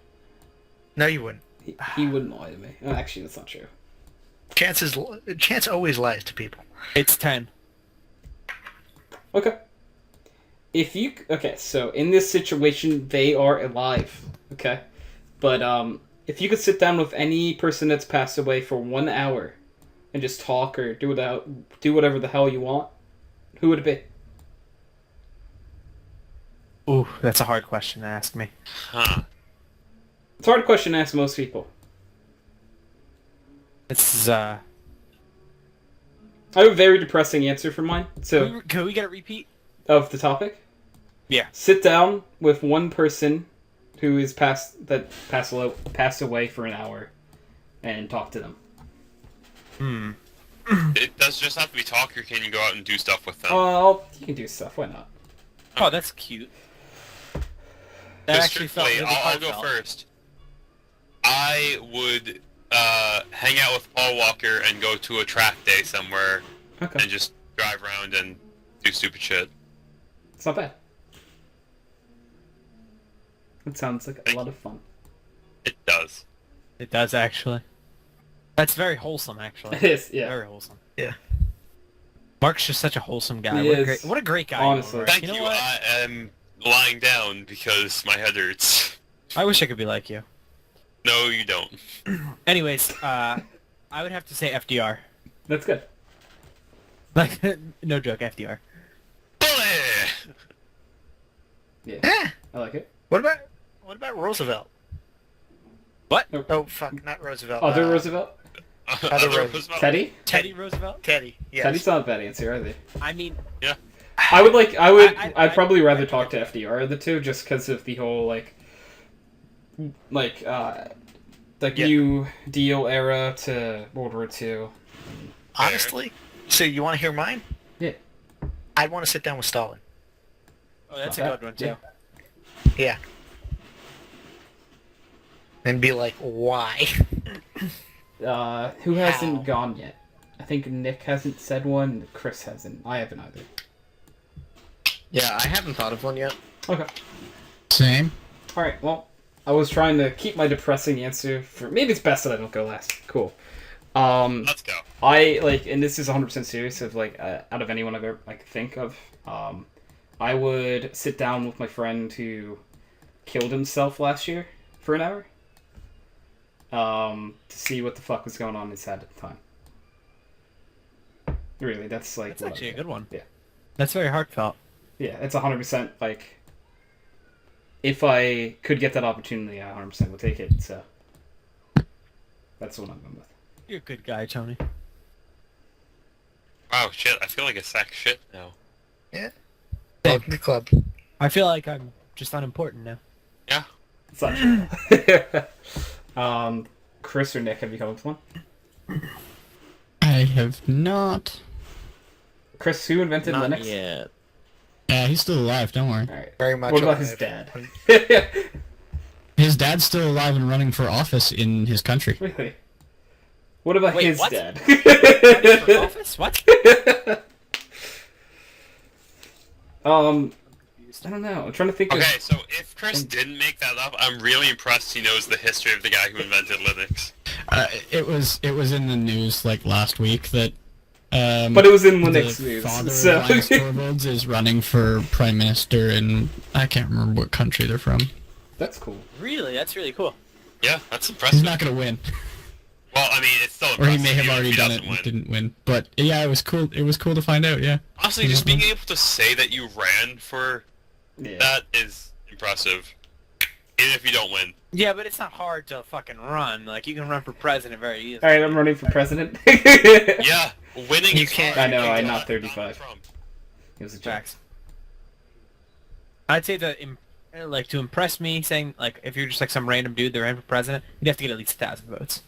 No, you wouldn't. He wouldn't lie to me. Oh, actually, that's not true. Chance always lies to people. It's 10. Okay. Okay, so in this situation, they are alive. Okay, but if you could sit down with any person that's passed away for 1 hour, and just talk or do whatever the hell you want, who would it be? Ooh, that's a hard question to ask me. Huh. It's a hard question to ask most people. This is I have a very depressing answer for mine. So, Can we get a repeat? of the topic, Yeah. sit down with one person who is passed away for an hour, and talk to them. It does just have to be talk, or can you go out and do stuff with them? Oh, you can do stuff. Why not? Oh, that's cute. That Because actually felt truthfully, really I'll go heartfelt. first. I would hang out with Paul Walker and go to a track day somewhere Okay. and just drive around and do stupid shit. It's not bad. It sounds like a lot of fun. It does. It does, actually. That's very wholesome, actually. It is, yeah. Very wholesome. Yeah. Mark's just such a wholesome guy. He is. What a great guy. Honestly. Mark. Thank You you. know what? I am lying down because my head hurts. I wish I could be like you. No, you don't. Anyways, I would have to say FDR. That's good. Like, no joke, FDR. Bully! Yeah. Eh. I like it. What about Roosevelt? What? Oh fuck, not Roosevelt. Other Roosevelt? Other Roosevelt? Teddy? Teddy Roosevelt? Teddy. Yes. Teddy's not a bad answer, are they? I mean, I'd probably rather talk to FDR of the two, just because of the whole, Yeah. New Deal era to World War II. Honestly, so you want to hear mine? Yeah. I'd want to sit down with Stalin. oh, that's a Not good one, bad. too. Yeah. And be like, why? Who hasn't How? gone yet? I think Nick hasn't said one, Chris hasn't. I haven't either. Yeah, I haven't thought of one yet. Okay. Same. Alright, well, I was trying to keep my depressing answer for... Maybe it's best that I don't go last. Cool. Let's go. And this is 100% serious, out of anyone I've ever, think of, I would sit down with my friend who killed himself last year for an hour, to see what the fuck was going on in his head at the time. Really, that's That's actually a good one. Yeah. That's very heartfelt. Yeah, it's 100%, if I could get that opportunity, I 100% would take it, so that's what I'm going with. You're a good guy, Tony. Wow, shit, I feel like a sack of shit now. Yeah. Welcome to the club. I feel like I'm just unimportant now. Yeah. It's not true. Chris or Nick, have you come up with one? I have not. Chris, who invented Not Linux? yet. Yeah, he's still alive, don't worry. Alright. Very much. What about alive. his dad? His dad's still alive and running for office in his country. Really? What about Wait, his what? dad? For office? What? I don't know. I'm trying to think Okay, of... so if Chris didn't make that up, I'm really impressed he knows the history of the guy who invented Linux. It was in the news last week that. But it was in Linux the news, father so... of Linus Torvalds is running for prime minister in I can't remember what country they're from. That's cool. Really? That's really cool. Yeah, that's He's impressive. not gonna win, Well, I mean, it's still or impressive. he may have even if already he done doesn't it win. and didn't win. But yeah, it was cool. It was cool to find out. Yeah. Honestly, just being able to say that you ran for Yeah. that is impressive. Even if you don't win. Yeah, but it's not hard to fucking run. Like, you can run for president very easily. Alright, I'm running for president. Yeah, winning You is can't- hard. I know, You I'm can't not Donald 35. Trump. It was a joke. Facts. I'd say to impress me, saying, if you're just, some random dude that ran for president, you'd have to get at least 1,000 votes.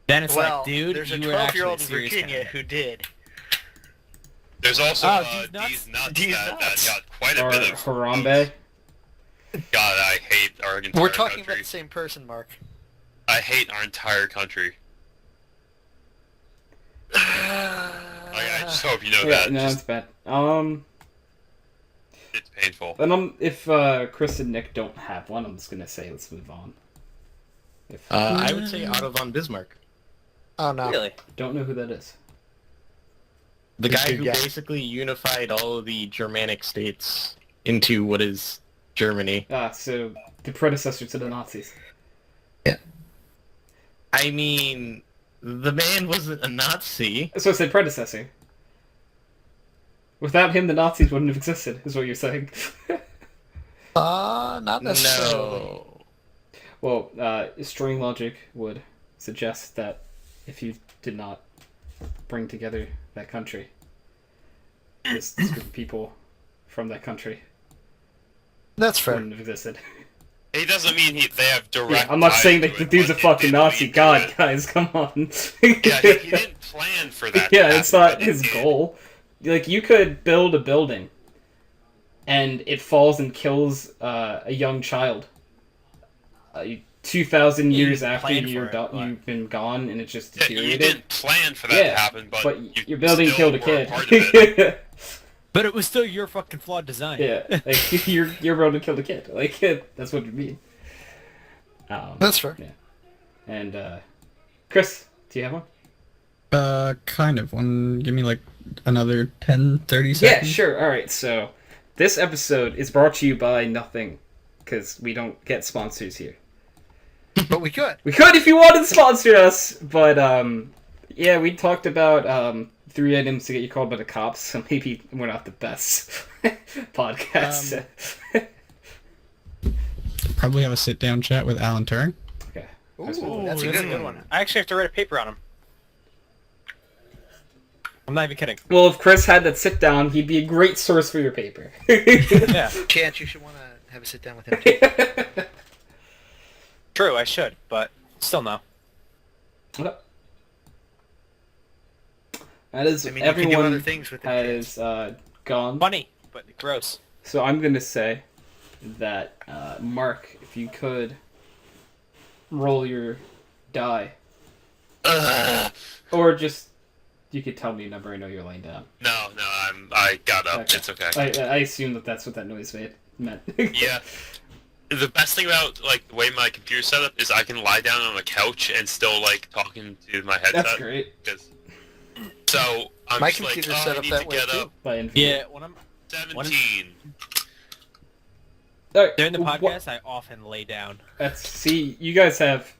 Then it's Well, dude, there's a you were actually 12-year-old in serious Virginia candidate. who did. There's also Oh, These Nuts? These Nuts These that Nuts. got quite a Or bit of Harambe. God, I hate our entire We're talking country. about the same person, Mark. I hate our entire country. I just hope you know Yeah, that. no, Just, it's bad. it's painful. And if Chris and Nick don't have one, I'm just gonna say let's move on. If I would say Otto von Bismarck, Oh no. Really? don't know who that is. the He's guy good who guy. basically unified all of the Germanic states into what is Germany. So the predecessor to the Nazis. I mean, the man wasn't a Nazi. So I said predecessor. Without him, the Nazis wouldn't have existed, is what you're saying. Not necessarily. No. Well, string logic would suggest that if you did not bring together that country, this group of people from that country That's fair. wouldn't have existed. It doesn't mean they have direct. Yeah, I'm not ties saying to that the it, dude's a but it fucking did Nazi. lead to God, it. guys, come on. Yeah, he didn't plan for that. to Yeah, it's happen, not but his it did. goal. You could build a building, and it falls and kills a young child. 2,000 Yeah, you years didn't after plan you're for it, but- you've been gone and it just Yeah, you deteriorated. didn't plan for that Yeah, to happen, but, but you your building still killed a were kid. part of it. But it was still your fucking flawed design. Yeah, like your building killed a kid. Like that's what it mean. That's fair. Yeah. And Chris, do you have one? Kind of. Give me like another 10, 30 Yeah, seconds. sure. All right. So this episode is brought to you by nothing because we don't get sponsors here. But we could. We could if you wanted to sponsor us, but yeah, we talked about 3 items to get you called by the cops, so maybe we're not the best podcast. Probably have a sit-down chat with Alan Turing. Okay. Ooh, That's what- that's a good one. I actually have to write a paper on him. I'm not even kidding. Well, if Chris had that sit down, he'd be a great source for your paper. Yeah. Chance, you should want to have a sit down with him too. True, I should, but still no. Okay. That is I mean, you can do everyone other things with him. has gone. Funny, but gross. So I'm gonna say that Mark, if you could roll your die, or just you could tell me a number. I know you're laying down. No, I got up. Okay. It's okay. I assume that's what that noise meant. Yeah. The best thing about like the way my computer's set up is I can lie down on a couch and still like talking to my headset. That's great. So I'm My just like, computer's oh, set I up need that to way, get too. up. By NVIDIA. Yeah, when I'm 17. All right, during the wha- podcast, I often lay down. See, you guys have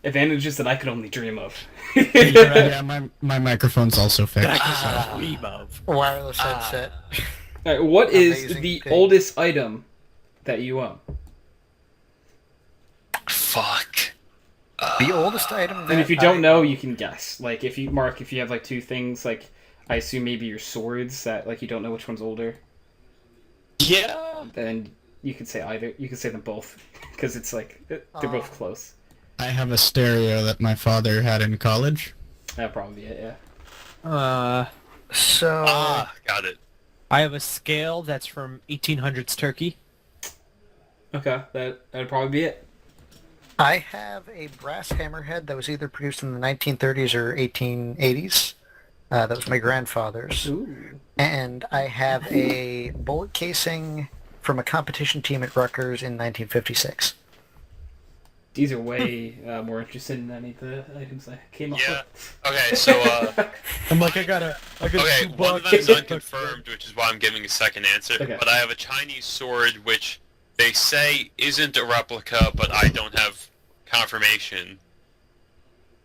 advantages that I could only dream of. Yeah, my microphone's also fixed. Wireless headset. All right, what is Amazing the thing. oldest item that you own? Fuck. The oldest item. And if you don't know, you can guess. Like if you have like 2 things, like I assume maybe your swords that like you don't know which one's older, Yeah. then you could say either. You could say them both because it's like they're both close. I have a stereo that my father had in college. That'd probably be it. Yeah. So Got it. I have a scale that's from 1800s Turkey. Okay, that'd probably be it. I have a brass hammerhead that was either produced in the 1930s or 1880s. That was my grandfather's. Ooh. And I have a bullet casing from a competition team at Rutgers in 1956. These are way more interesting than any of the items I came up Yeah. with. Okay, so I'm like, I got okay, one of them is unconfirmed, which is why I'm giving a second answer. Okay. But I have a Chinese sword which they say isn't a replica, but I don't have confirmation.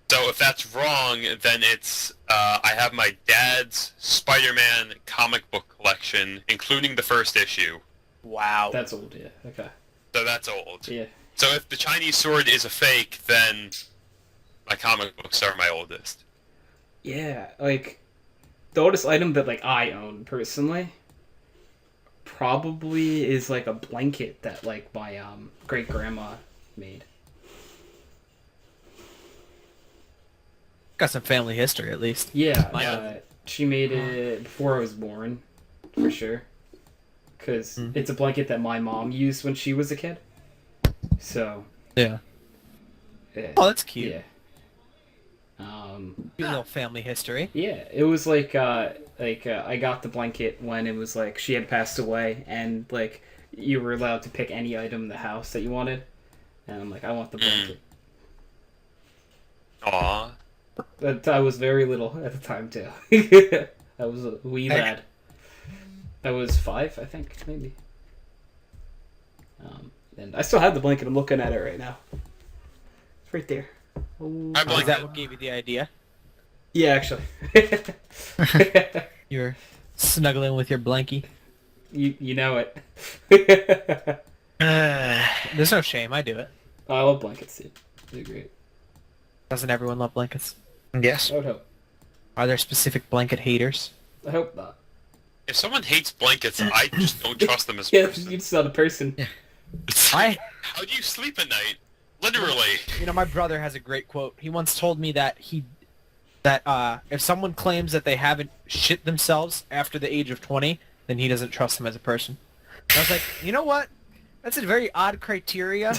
So if that's wrong, then it's I have my dad's Spider-Man comic book collection, including the first issue. Wow. That's old, yeah. Okay. So that's old. Yeah. So if the Chinese sword is a fake, then my comic books are my oldest. Yeah, like the oldest item that like I own personally probably is like a blanket that like my great grandma made. Got some family history, at least. Yeah, Yeah. she made it before I was born, for sure. Because it's a blanket that my mom used when she was a kid. So, Yeah. yeah. Oh, that's cute. Yeah. Cute little family history. Yeah, it was like I got the blanket when it was like she had passed away, and like you were allowed to pick any item in the house that you wanted, and I'm like, I want the blanket. Aww. But I was very little at the time too. I was a wee lad. I was 5, I think, maybe. And I still have the blanket. I'm looking at it right now. It's right there. Oh. I Is blanket. that what gave you the idea? Yeah, actually. You're snuggling with your blankie. you know it. There's no shame. I do it. I love blankets, dude. They're great. Doesn't everyone love blankets? Yes. I would hope. Are there specific blanket haters? I hope not. If someone hates blankets, I just don't trust them as a Yeah, person. you're just not a person. How do you sleep at night? Literally. You know, my brother has a great quote. He once told me that if someone claims that they haven't shit themselves after the age of 20, then he doesn't trust them as a person. And I was like, you know what? That's a very odd criteria.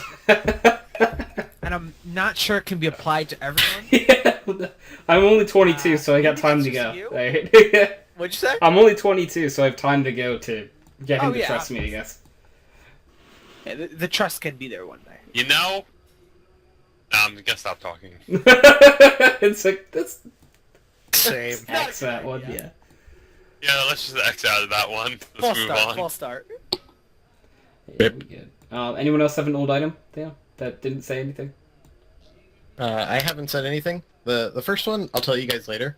not sure it can be applied to everyone. Yeah, I'm only 22, so I got maybe time that's to just go. you? Right? What'd you say? I'm only 22, so I have time to go to get him Oh, to yeah, trust me, I guess. Yeah, the trust can be there one day. You know? I'm gonna stop talking. It's like, that's Same. X that one, yeah. Yeah, let's just X out of that one. Let's False move start. on. False start. Yeah, we good. Anyone else have an old item? Yeah, that didn't say anything? I haven't said anything. The first one, I'll tell you guys later,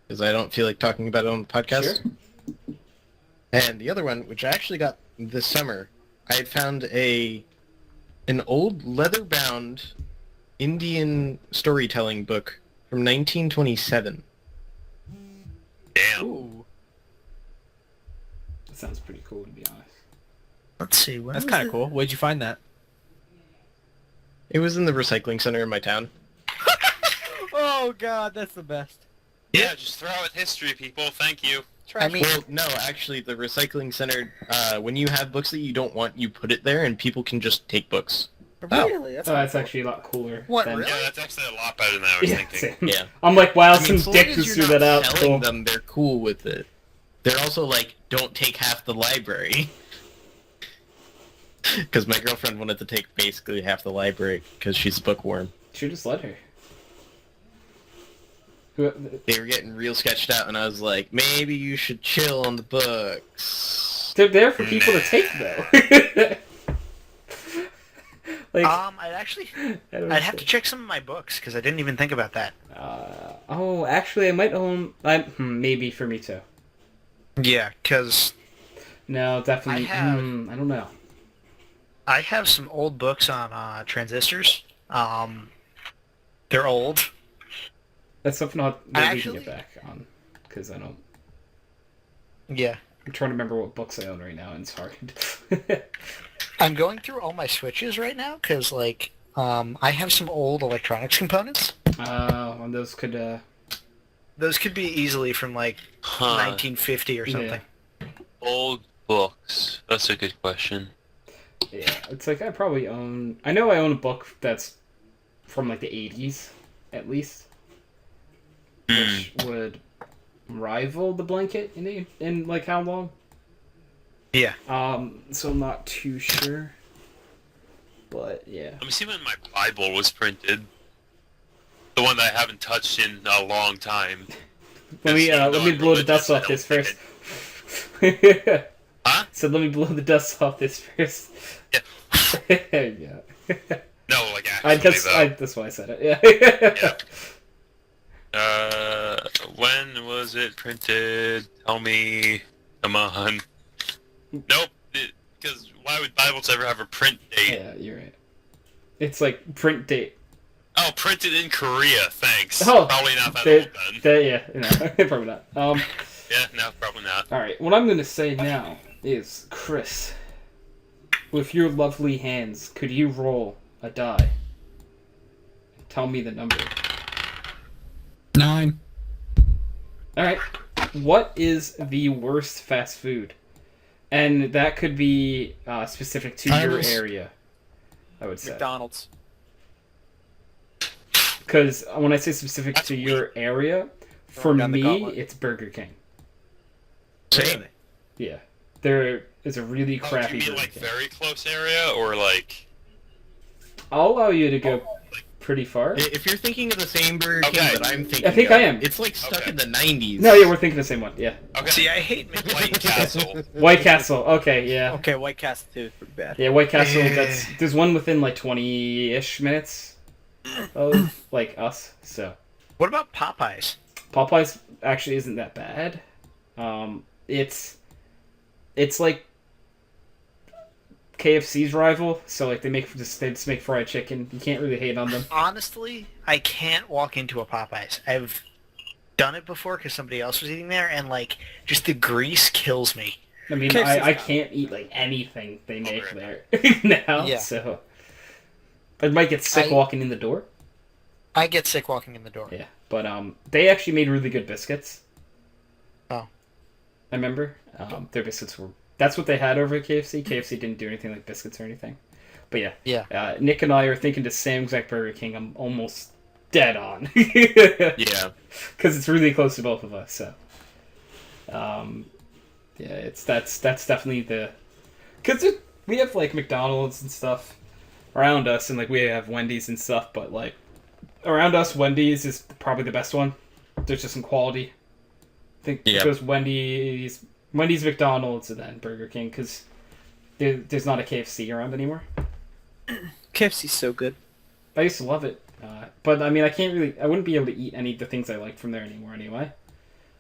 because I don't feel like talking about it on the podcast. Sure. And the other one, which I actually got this summer, I had found an old leather-bound Indian storytelling book from 1927. Damn. Ooh, That sounds pretty cool, to be honest. Let's see. that's kind of cool. Where'd you find that? It was in the recycling center in my town. Oh God, that's the best. Yeah, just throw out history, people. Thank you. I mean, Well, no, actually, the recycling center, when you have books that you don't want, you put it there, and people can just take books. Really? That's Oh, that's actually a lot cooler. What, than... really? Yeah, that's actually a lot better than I was Yeah, thinking. same. Yeah. I'm like, wow, I mean, some so dick long just as threw you're that not out. selling Cool. them, they're cool with it. They're also like, don't take half the library. Because my girlfriend wanted to take basically half the library because she's a bookworm. Should just let her. Who- They were getting real sketched out, and I was like, maybe you should chill on the books. They're there for people to take, though. like, I'd have to check some of my books because I didn't even think about that. oh, actually, I might own. Maybe for me too. Yeah, because No, definitely. I have- I don't know. I have some old books on transistors. They're old. That's something I'll I maybe actually- get back on, because I don't. Yeah. I'm trying to remember what books I own right now, and it's hard. I'm going through all my switches right now because, like, I have some old electronics components. And those could. Those could be easily from, like, 1950 or something. Old books. That's a good question. Yeah, it's like I probably own. I know I own a book that's from like the 80s, at least, which would rival the blanket in like how long? Yeah. So I'm not too sure, but yeah. Let me see when my Bible was printed. The one that I haven't touched in a long time. Let me Though I'm blow the dust religious, I off this don't first. Huh? So let me blow the dust off this first. Yeah. Yeah. No, like actually though. That's why I said it. Yeah. Yeah. When was it printed? Tell me. Come on. Nope. Because why would Bibles ever have a print date? Yeah, you're right. It's like print date. Oh, printed in Korea. Thanks. Oh, Probably not that old then. Yeah, no, probably not. Yeah, no, probably not. All right. What I'm gonna say now is, Chris, with your lovely hands, could you roll a die? Tell me the number. 9. All right. What is the worst fast food? And that could be specific to your Titles. area, I would say. McDonald's. Because when I say specific to your area, for Throwing down the me, gauntlet. it's Burger King. Same. Yeah. There is a really Oh, crappy do you Burger mean like King. very close area or like? I'll allow you to go pretty far. If you're thinking of the same Burger King Okay. that I'm thinking I think of, I am. It's like stuck Okay. in the 90s. No, yeah, we're thinking the same one. Yeah. Okay. See, I hate White Castle. White Castle. Okay, yeah. Okay, White Castle too is pretty bad. Yeah, White Castle. Eh. There's one within like 20-ish minutes of like us. So What about Popeyes? Popeyes actually isn't that bad. It's like KFC's rival. So like they just make fried chicken. You can't really hate on them. Honestly, I can't walk into a Popeyes. I've done it before because somebody else was eating there, and like just the grease kills me. I mean, KFC's I got can't eat like anything they make Okay. there now. Yeah. So I might get sick I- walking in the door. I get sick walking in the door. Yeah, but they actually made really good biscuits. Oh. I remember their biscuits were. That's what they had over at KFC. KFC didn't do anything like biscuits or anything. But yeah. Yeah. Nick and I are thinking the same exact Burger King. I'm almost dead on. Yeah. Because it's really close to both of us. So, yeah, that's definitely the. Because we have like McDonald's and stuff around us, and like we have Wendy's and stuff, but like around us, Wendy's is probably the best one. There's just some quality. I think it goes Wendy's, McDonald's, and then Burger King, because there's not a KFC around anymore. KFC's so good. I used to love it, but I mean, I wouldn't be able to eat any of the things I like from there anymore anyway.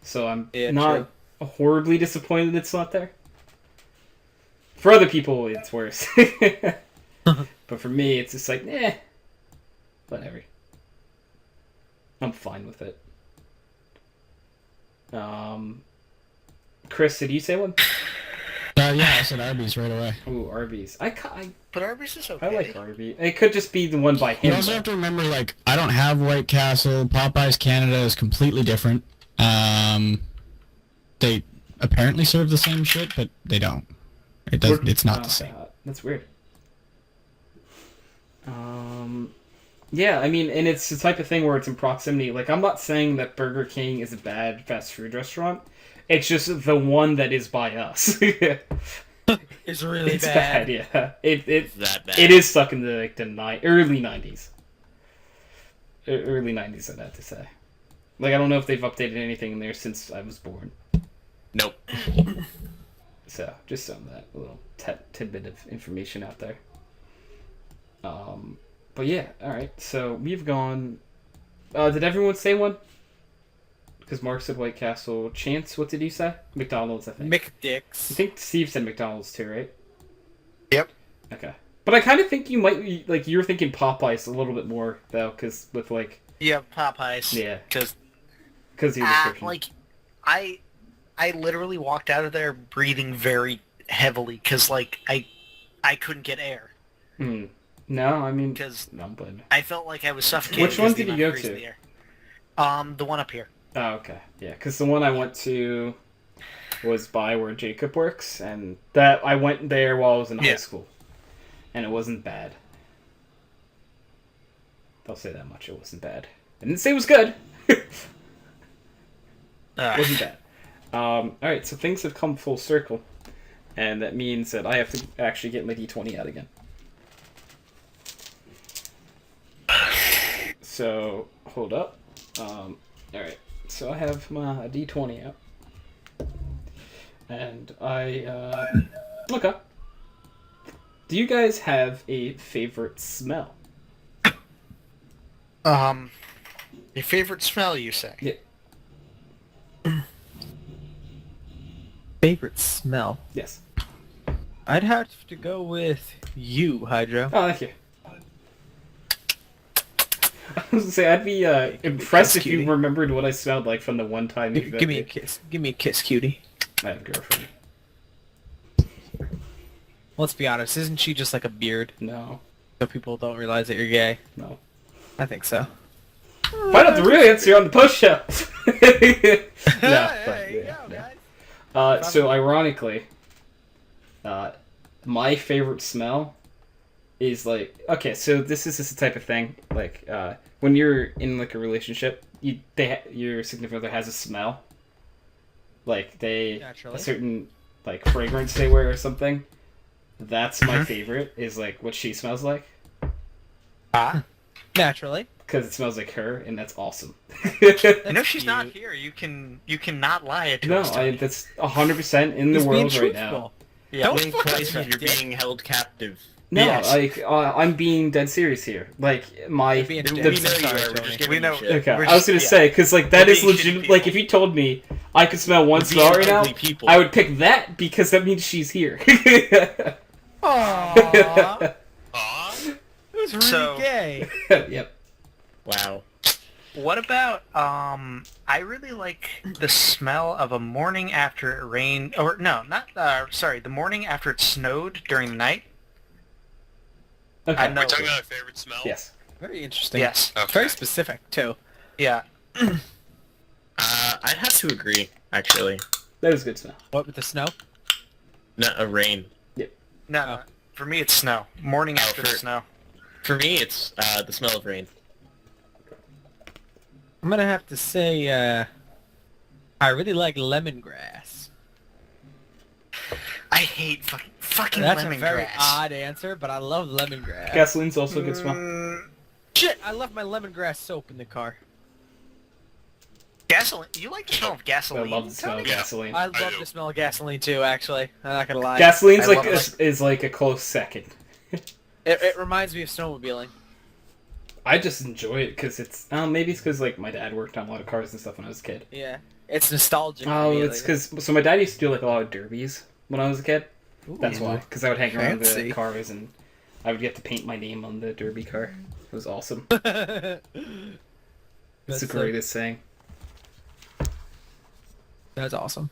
So I'm not horribly disappointed it's not there. For other people, it's worse. But for me, it's just like, whatever. I'm fine with it. Chris, did you say one? Yeah, I said Arby's right away. Ooh, Arby's. But Arby's is okay. I like Arby's. It could just be the one by him. You also have to remember, like, I don't have White Castle. Popeyes Canada is completely different. They apparently serve the same shit, but they don't. It does. It's not the same. That's weird. Yeah, I mean, and it's the type of thing where it's in proximity. Like, I'm not saying that Burger King is a bad fast food restaurant. It's just the one that is by us. It's really It's bad. yeah. It's that bad. It is stuck in the early 90s. Early 90s, I'd have to say. Like, I don't know if they've updated anything in there since I was born. Nope. So, just some of that little tidbit of information out there. But yeah, alright. So, we've gone... did everyone say one? Because Mark said White Castle. Chance, what did you say? McDonald's, I think. McDicks. I think Steve said McDonald's too, right? Yep. Okay. But I kind of think you might be, like, you're thinking Popeyes a little bit more, though, because with, like... Yeah, Popeyes. Yeah. Because Because of your description. like, I literally walked out of there breathing very heavily because, like, I couldn't get air. No, I mean... 'Cause no, but... I felt like I was suffocating. Which one because did the you amount go of to? grease in the air. The one up here. Oh, okay. Yeah, because the one I went to was by where Jacob works, and that I went there while I was in high school, and it wasn't bad. I'll say that much. It wasn't bad. I didn't say it was good. It wasn't bad. Alright, so things have come full circle, and that means that I have to actually get my D20 out again. So, hold up. Alright. So I have my D20 out. And okay. Do you guys have a favorite smell? Your favorite smell, you say? Yeah. Favorite smell? Yes. I'd have to go with you, Hydro. Oh, thank you. I was gonna say, I'd be impressed if you cutie. remembered what I smelled like from the one time you Give me a kiss. Give me a kiss, cutie. I have a girlfriend. Let's be honest, isn't she just like a beard? No. So people don't realize that you're gay? No. I think so. Find out the real answer on the post show! No, but, There you yeah, go, no. guys. So ironically, my favorite smell is like, okay, so this is just the type of thing, like, when you're in like a relationship, your significant other has a smell, like Naturally. a certain like fragrance they wear or something. That's my favorite, is like what she smells like, Naturally. because it smells like her, and that's awesome. I know she's not here. You can not lie it to No, us. Tony. that's 100% in the He's being world right now. truthful. Yeah. Don't Being fucking Christ, trick, you're dick. being held captive. No, Yes. like I'm being dead serious here. Like my Being the- dead We know serious. you Sorry, are. We're Tony. just giving We you know- shit. Okay, We're I was just- gonna yeah. say, because like that We're is being legit. shitty Like people. if you told me I could smell one We're smell being right now, ugly people. I would pick that because that means she's here. Aww. Aw. It was really So- gay. Yep. Wow. What about I really like the smell of a morning after it rained, or no, not sorry, the morning after it snowed during the night. Okay. I know. We're talking about our favorite smell? Yes. Very interesting. Yes. Okay. Very specific, too. Yeah. I'd have to agree, actually. That is good smell. What, with the snow? Not a rain. No. For me, it's snow. Morning after the snow. For me, it's the smell of rain. I'm gonna have to say, I really like lemongrass. I hate fucking That's lemongrass. a very odd answer, but I love lemongrass. Gasoline's also a good smell. Shit, I left my lemongrass soap in the car. Gasoline? You like the smell of I gasoline? love the smell of Tony? gasoline. I love the smell of gasoline too, actually. I'm not gonna lie. Gasoline's I like love is like a close second. It reminds me of snowmobiling. I just enjoy it because it's maybe it's because like my dad worked on a lot of cars and stuff when I was a kid. Yeah, it's nostalgic. Oh, for me, it's because so my dad used to do like a lot of derbies when I was a kid. Ooh. That's why, because I would hang around Fancy. the cars and I would get to paint my name on the derby car. It was awesome. That's It's the greatest thing. That's awesome.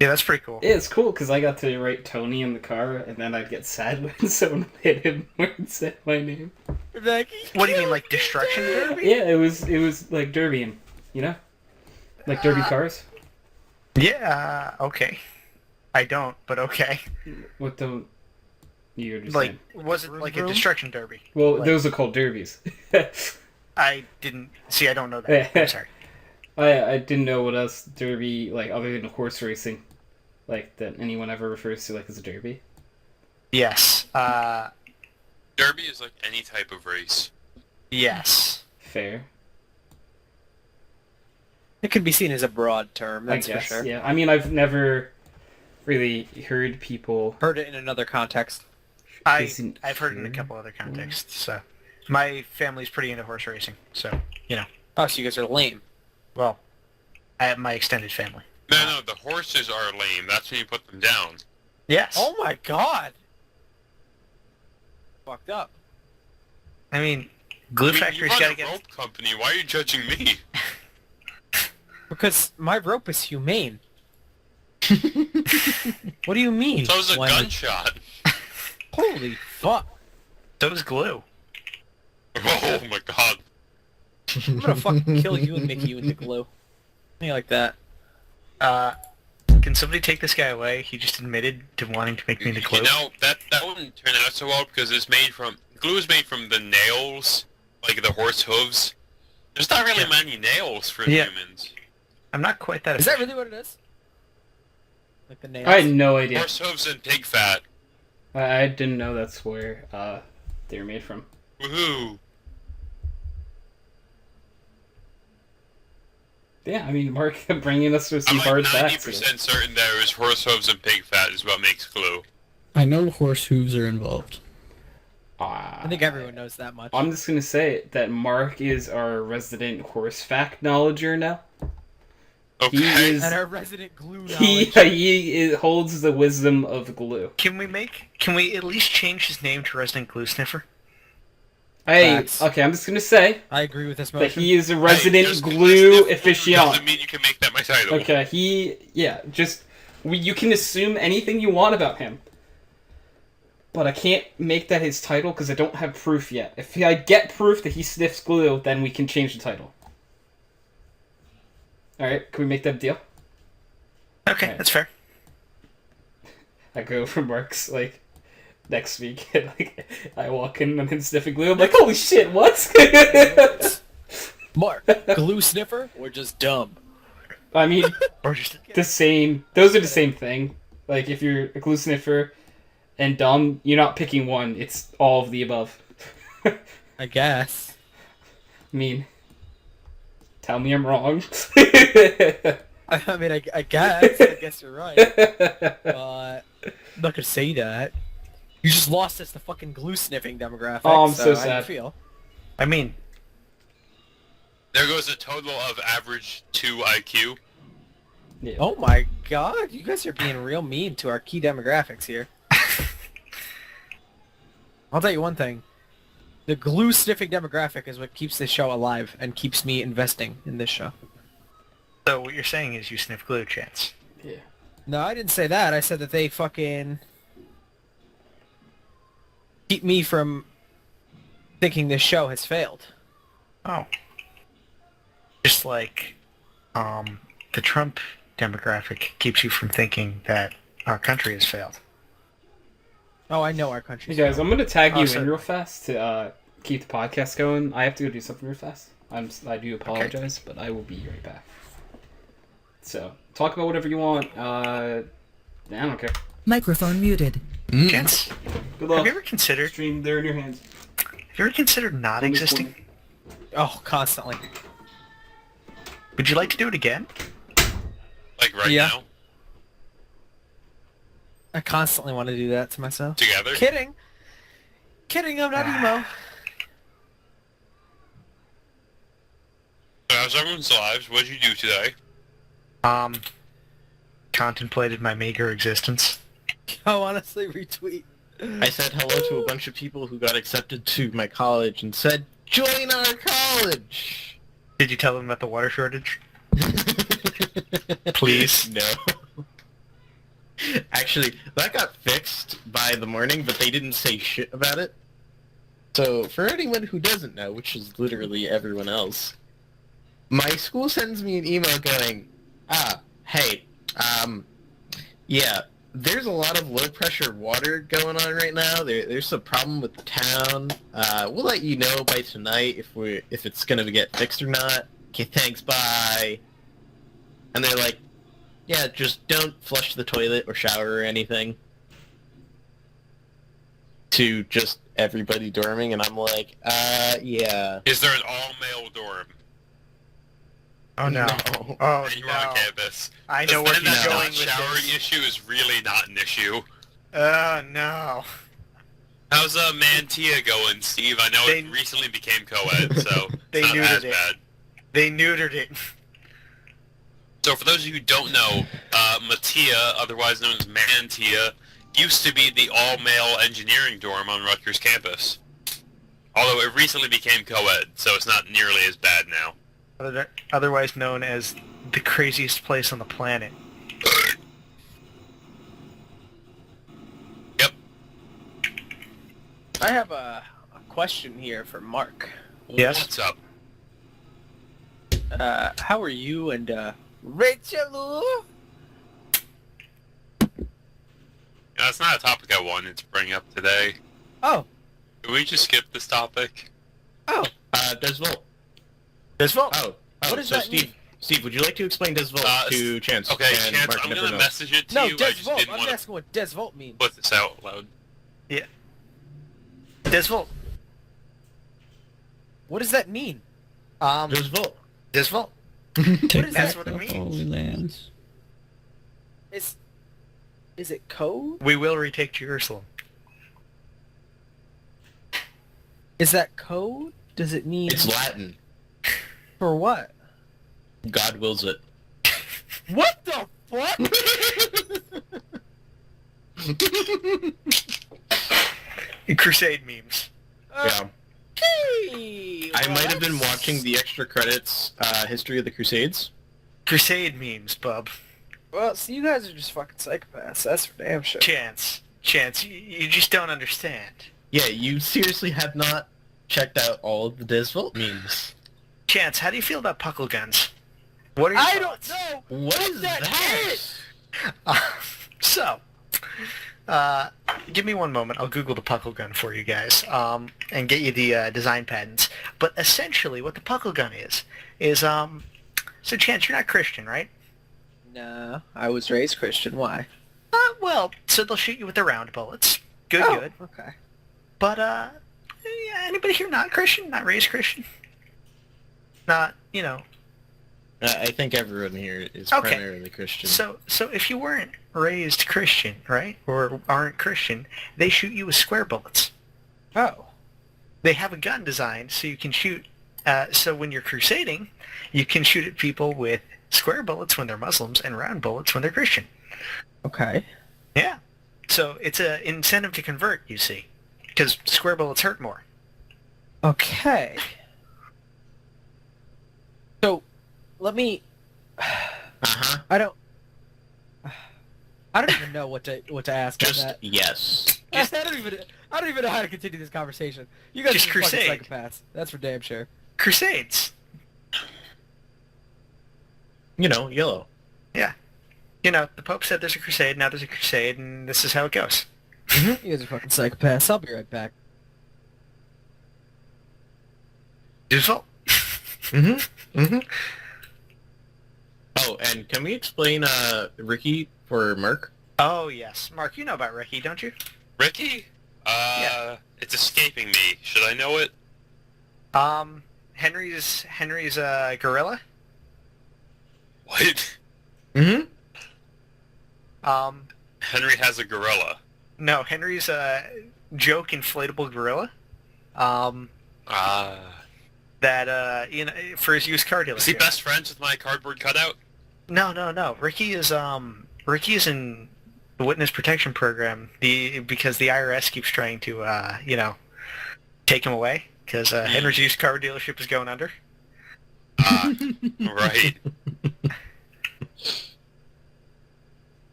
Yeah, that's pretty cool. Yeah, it's cool because I got to write Tony in the car, and then I'd get sad when someone hit him or said my name. What do you mean, like destruction derby? Yeah, it was like derbying, you know, like derby cars. Yeah, okay. I don't, but okay. What don't you Like, understand? was it like a Vroom? destruction derby? Well, like- those are called derbies. I didn't... See, I don't know that. I'm sorry. I didn't know what else derby, like, other than horse racing, like, that anyone ever refers to, like, as a derby. Yes. Derby is like any type of race. Yes. Fair, It could be seen as a broad term, that's I guess. for sure. Yeah, I mean, I've never really heard people... Heard it in another context. Isn't I've heard it in a true. couple other contexts, so... My family's pretty into horse racing, so, you know. Oh, so you guys are lame. Well, I have my extended family. No, the horses are lame. That's when you put them down. Yes. Oh my god! Fucked up. I mean, glue I mean, factory's you gotta run a get... rope company. Why are you judging me? Because my rope is humane. What do you mean? So was a Why- gunshot. Holy fuck. So does glue. Oh my god. I'm gonna fucking kill you and make you into glue. Something like that. Can somebody take this guy away? He just admitted to wanting to make me into glue. You know, that wouldn't turn out so well because it's made from... Glue is made from the nails, like the horse hooves. There's not really many nails for Yeah. humans. I'm not quite that Is that efficient. really what it is? Like the nails? I had no idea. Horse hooves and pig fat. I didn't know that's where they were made from. Woohoo. Yeah, I mean, Mark bringing us with some I'm hard like facts. here. 90% certain that it was horse hooves and pig fat is what makes glue. I know horse hooves are involved. I think everyone knows that much. I'm just gonna say that Mark is our resident horse fact knowledger now. Okay. He is. And our resident glue He knowledge. holds the wisdom of glue. Can we at least change his name to Resident Glue Sniffer? Hey, Facts. okay, I'm just gonna say I agree with this that motion. he is a resident Hey, just glue because aficionado. doesn't mean you can make that my title. Okay, you can assume anything you want about him. But I can't make that his title because I don't have proof yet. If I get proof that he sniffs glue, then we can change the title. Alright, can we make that a deal? Okay, Right. that's fair. I go for Mark's, like, next week, and, like, I walk in and him sniffing glue, I'm like, holy shit, what? Mark, glue sniffer or just dumb? I mean, Or just the same, those are the same thing. Like, if you're a glue sniffer and dumb, you're not picking one, it's all of the above. I guess. I mean, tell me I'm wrong. I mean, I guess. I guess you're right. But I'm not gonna say that. You just lost us the fucking glue sniffing demographic. Oh, I'm so how do you sad. feel? I mean, There goes a total of average 2 IQ. Yeah. Oh my god, you guys are being real mean to our key demographics here. I'll tell you one thing. The glue sniffing demographic is what keeps this show alive and keeps me investing in this show. so what you're saying is you sniff glue, Chance. Yeah. No, I didn't say that. I said that they fucking keep me from thinking this show has failed. Oh. Just like, the Trump demographic keeps you from thinking that our country has failed. Oh, I know our Hey country. guys, I'm gonna tag you so- in real fast to keep the podcast going. I have to go do something real fast. I do apologize, but I will be right back. So talk about whatever you want. I don't care. Microphone muted. Gents, Good have luck. you ever considered? Stream, they're in your hands. Have you ever considered not existing? Oh, constantly. Would you like to do it again? Like right Yeah. now, I constantly want to do that to myself. together. Kidding. Kidding, I'm not emo. So how's everyone's lives? What did you do today? Contemplated my meager existence. Oh, honestly, retweet. I said hello to a bunch of people who got accepted to my college and said, "Join our college." Did you tell them about the water shortage? Please? No. Actually, that got fixed by the morning, but they didn't say shit about it. So, for anyone who doesn't know, which is literally everyone else, my school sends me an email going, hey, yeah, there's a lot of low-pressure water going on right now. There's a problem with the town. We'll let you know by tonight if it's going to get fixed or not. Okay, thanks, bye. And they're like, yeah, just don't flush the toilet or shower or anything. To just everybody dorming, and I'm like, yeah. Is there an all-male dorm? Oh no. No. Oh And you were on no. campus. I know where Then he's that going not with showering this. issue is really not an issue. Oh no. How's Mantia going, Steve? I know They- it recently became co-ed, so They it's not neutered as it. bad. They neutered it. So for those of you who don't know, Mattia, otherwise known as Mantia, used to be the all-male engineering dorm on Rutgers campus. Although it recently became co-ed, so it's not nearly as bad now. Otherwise known as the craziest place on the planet. Yep. I have a question here for Mark. Yes? What's up? How are you and Rachel? That's not a topic I wanted to bring up today. Oh, Can we just skip this topic? Desvolt. Desvolt. Oh. What does so that Steve, mean? Steve, would you like to explain Desvolt to Chance? Okay, and Chance, Mark I'm and gonna everyone else? message it to no, you. I just Desvolt. didn't I'm want to asking what Desvolt means. put this out loud. Desvolt. What does that mean? Desvolt. Desvolt. What is That's that? what it means. Holy lands. Is it code? We will retake Jerusalem. Is that code? Does it mean It's Latin. for what? God wills it. What the fuck? Crusade memes. Yeah. Okay. I well, might have been that's- watching the extra credits, History of the Crusades. Crusade memes, bub. Well, see, you guys are just fucking psychopaths. That's for damn sure. Chance, you just don't understand. Yeah, you seriously have not checked out all of the Desvolt memes. Chance, how do you feel about puckle guns? What are your I don't thoughts? know. What is that? So, give me one moment. I'll Google the puckle gun for you guys, and get you the design patents. But essentially, what the puckle gun is so Chance, you're not Christian, right? No, I was raised Christian. Why? Well, so they'll shoot you with the round bullets. Good, Oh, good. okay. But yeah, anybody here not Christian? Not raised Christian? Not, you know. I think everyone here is Okay. primarily Christian. So if you weren't raised Christian, right, or aren't Christian, they shoot you with square bullets. Oh. They have a gun designed so you can shoot. So when you're crusading, you can shoot at people with square bullets when they're Muslims and round bullets when they're Christian. Okay. Yeah. So it's an incentive to convert, you see, because square bullets hurt more. Okay. So, let me. Uh-huh. I don't even know what to ask on Just that. yes. I don't even know how to continue this conversation. You guys Just are fucking crusade. psychopaths. That's for damn sure. Crusades. You know, yellow. Yeah. You know, the Pope said there's a crusade, now there's a crusade, and this is how it goes. You guys are fucking psychopaths. I'll be right back. Default. Oh, and can we explain Ricky for Mark? Oh yes, Mark, you know about Ricky, don't you? Ricky? Yeah. It's escaping me. Should I know it? Henry's a gorilla. What? Mm-hmm. Henry has a gorilla. No, Henry's a joke inflatable gorilla. That for his used car dealership. Is he best friends with my cardboard cutout? No. Ricky is in the witness protection program. Because the IRS keeps trying to take him away because Henry's used car dealership is going under. Right.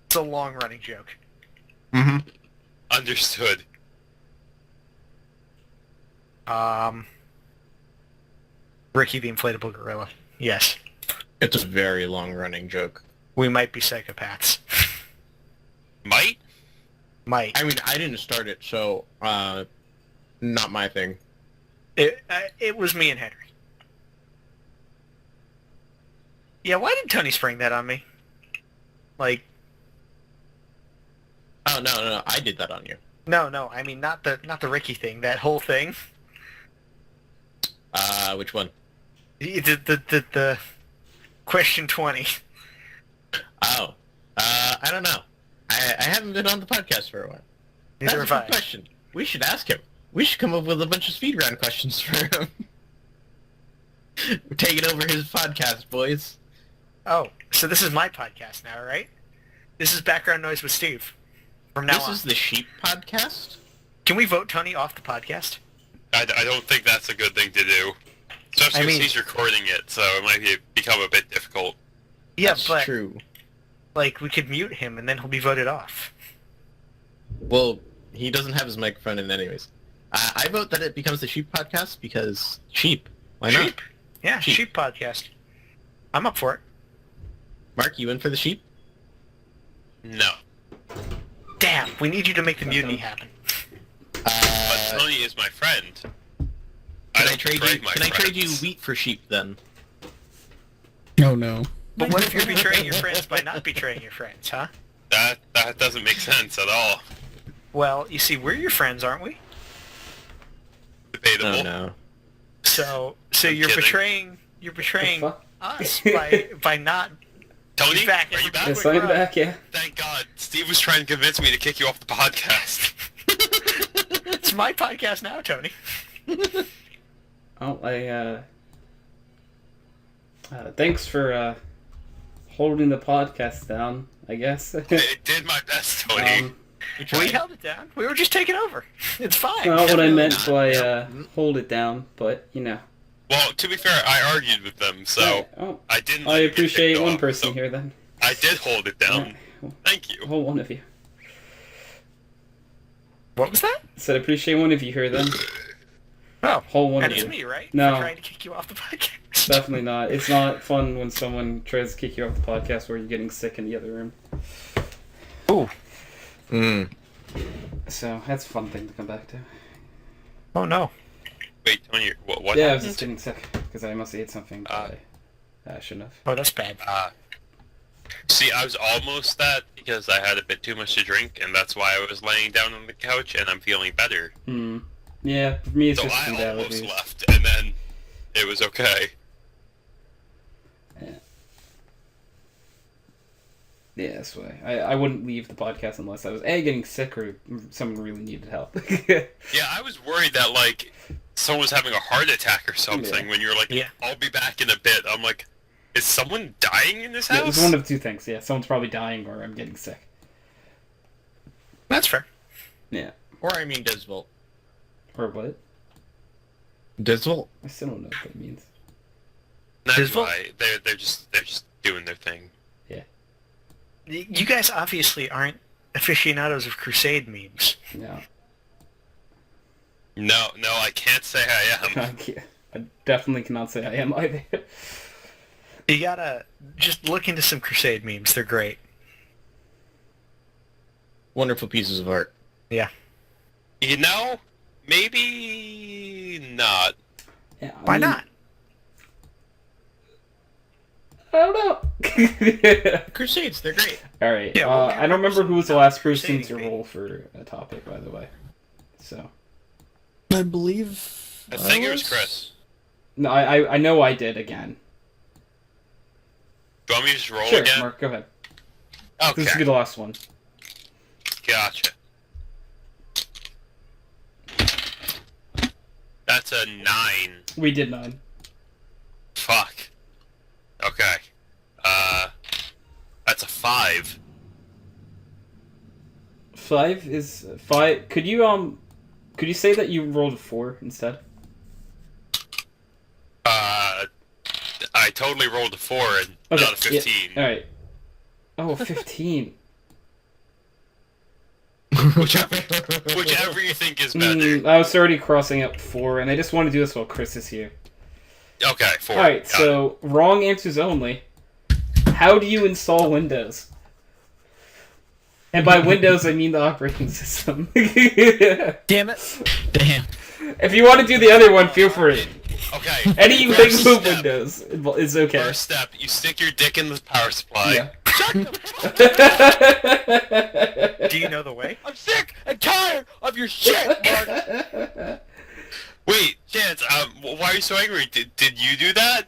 It's a long running joke. Mm-hmm. Understood. Ricky the inflatable gorilla. Yes. It's a very long-running joke. We might be psychopaths. Might? Might. I mean, I didn't start it, so not my thing. It was me and Henry. Yeah, why did Tony spring that on me? Like, Oh no, I did that on you. no, I mean not the Ricky thing. That whole thing. Which one? The question 20. Oh, I don't know. I haven't been on the podcast for a while. Neither That's a have good I. question. We should ask him. We should come up with a bunch of speed round questions for him. We're taking over his podcast, boys. Oh, so this is my podcast now, right? This is background noise with Steve. From now This on. is the Sheep Podcast? Can we vote Tony off the podcast? I don't think that's a good thing to do. Especially I mean- since he's recording it, so it might become a bit difficult. Yeah, That's but true. like we could mute him and then he'll be voted off. Well, he doesn't have his microphone in anyways. I vote that it becomes the Sheep Podcast because sheep. Why not? Sheep. Yeah, Sheep. sheep podcast. I'm up for it. Mark, you in for the sheep? No. Damn, we need you to make the mutiny happen. But Tony is my friend. Can I trade you? trade my Can I trade you friends. wheat for sheep then? Oh no. But what if you're betraying your friends by not betraying your friends, huh? That doesn't make sense at all. Well, you see, we're your friends, aren't we? Debatable. Oh no. So I'm you're kidding. betraying fuck? us by not. Tony, He's back. are you back? Yes, I'm back, yeah. Thank God. Steve was trying to convince me to kick you off the podcast. It's my podcast now, Tony. Oh, thanks for holding the podcast down, I guess. I did my best, Tony. We held it down. We were just taking over. It's fine. Not what I meant not. by hold it down, but you know. Well, to be fair, I argued with them, so Oh, I didn't. I let you get appreciate kicked one off, person so here then. I did hold it down. Thank you. Whole one of you. What was that? Said appreciate one of you here then. Oh, Whole one and of it's you. me, right? No. For trying to kick you off the podcast. Definitely not. It's not fun when someone tries to kick you off the podcast where you're getting sick in the other room. Ooh. Mm. So that's a fun thing to come back to. Oh no. Wait, Tony, what Yeah, I was happened? just getting sick because I must have ate something. But I shouldn't have. Oh, that's bad. See, I was almost that because I had a bit too much to drink, and that's why I was laying down on the couch, and I'm feeling better. Hmm. Yeah, for me it's So just food I almost allergies. left, and then it was okay. Yeah, that's why. I wouldn't leave the podcast unless I was A, getting sick or someone really needed help. Yeah, I was worried that, like, someone was having a heart attack or something Yeah. when you were like, Yeah. I'll be back in a bit. I'm like, is someone dying in this Yeah, house? it's one of two things. Yeah, someone's probably dying or I'm getting sick. That's fair. Yeah. Or I mean Disvolt. Or what? Disvolt? I still don't know what that means. That's Disvolt? why they're just doing their thing. You guys obviously aren't aficionados of Crusade memes. No. No, I can't say I am. I can't. I definitely cannot say I am either. You gotta just look into some Crusade memes. They're great. Wonderful pieces of art. You know, maybe not. Yeah, Why not? I don't know. Crusades, they're great. All right. Yeah, well, we have I don't remember who was the last person to Crusading roll for a topic, by the way. So. I believe. I think it was Chris. No, I know I did again. Do you want me to just roll Sure, again? Mark, go ahead. Okay, This will be the last one. gotcha. That's a 9. We did 9. Fuck. Okay. That's a 5. 5 is 5. Could you say that you rolled a 4 instead? I totally rolled a 4 and not a 15. Yeah. All right. Oh, 15. Whichever you think is better. I was already crossing up 4, and I just want to do this while Chris is here. Okay, 4. Alright, Got so wrong answers only. How do you install Windows? And by Windows, I mean the operating system. Damn it. Damn. If you want to do the other one, feel free. it. Okay. Anything First with step. Windows is okay. First step, you stick your dick in the power supply. Yeah. Do you know the way? I'm sick and tired of your shit, Mark. Wait, Chance, why are you so angry? Did you do that?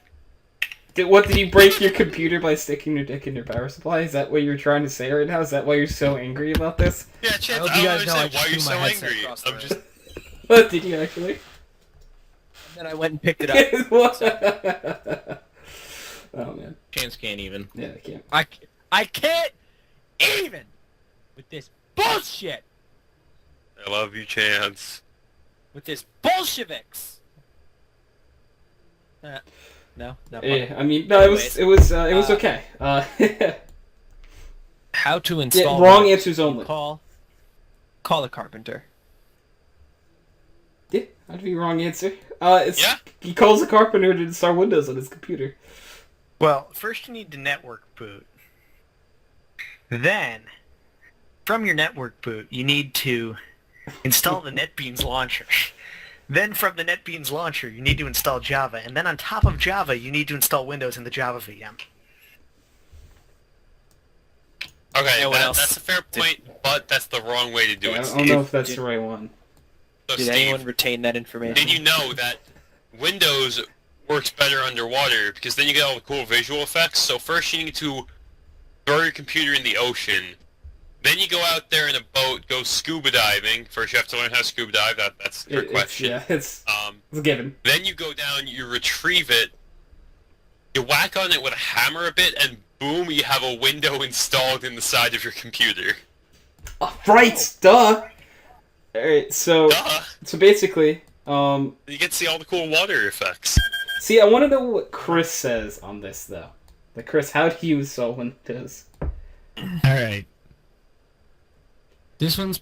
Did you break your computer by sticking your dick in your power supply? Is that what you're trying to say right now? Is that why you're so angry about this? Yeah, Chance, hope I you don't guys know I understand why just you're threw my so headset angry. across the I'm room. just... What, did you actually? And then I went and picked it up. Oh man. Chance can't even. Yeah, I can't. I can't even with this bullshit. I love you, Chance. With this Bolsheviks. No, not funny. Yeah, I mean, no, it was okay. How to install wrong Windows. answers only. Call a carpenter. Yeah, that'd be wrong answer. Yeah. He calls a carpenter to install Windows on his computer. Well, first you need to network boot. Then, from your network boot, you need to install the NetBeans launcher. Then from the NetBeans launcher, you need to install Java. And then on top of Java, you need to install Windows in the Java VM. Okay, Yeah, what else? that's a fair point, but that's the wrong way to do I it, don't Steve. know if that's the right one. So, Did Steve, anyone retain that information? did you know that Windows works better underwater because then you get all the cool visual effects? So first you need to throw your computer in the ocean. Then you go out there in a boat, go scuba diving. First you have to learn how to scuba dive. That's your question. It's a given. Then you go down, you retrieve it, you whack on it with a hammer a bit, and boom, you have a window installed in the side of your computer. Right, duh! Alright, so Duh! basically, You get to see all the cool water effects. see, I want to know what Chris says on this, though. Like, Chris, how do you install Windows? Alright. This one's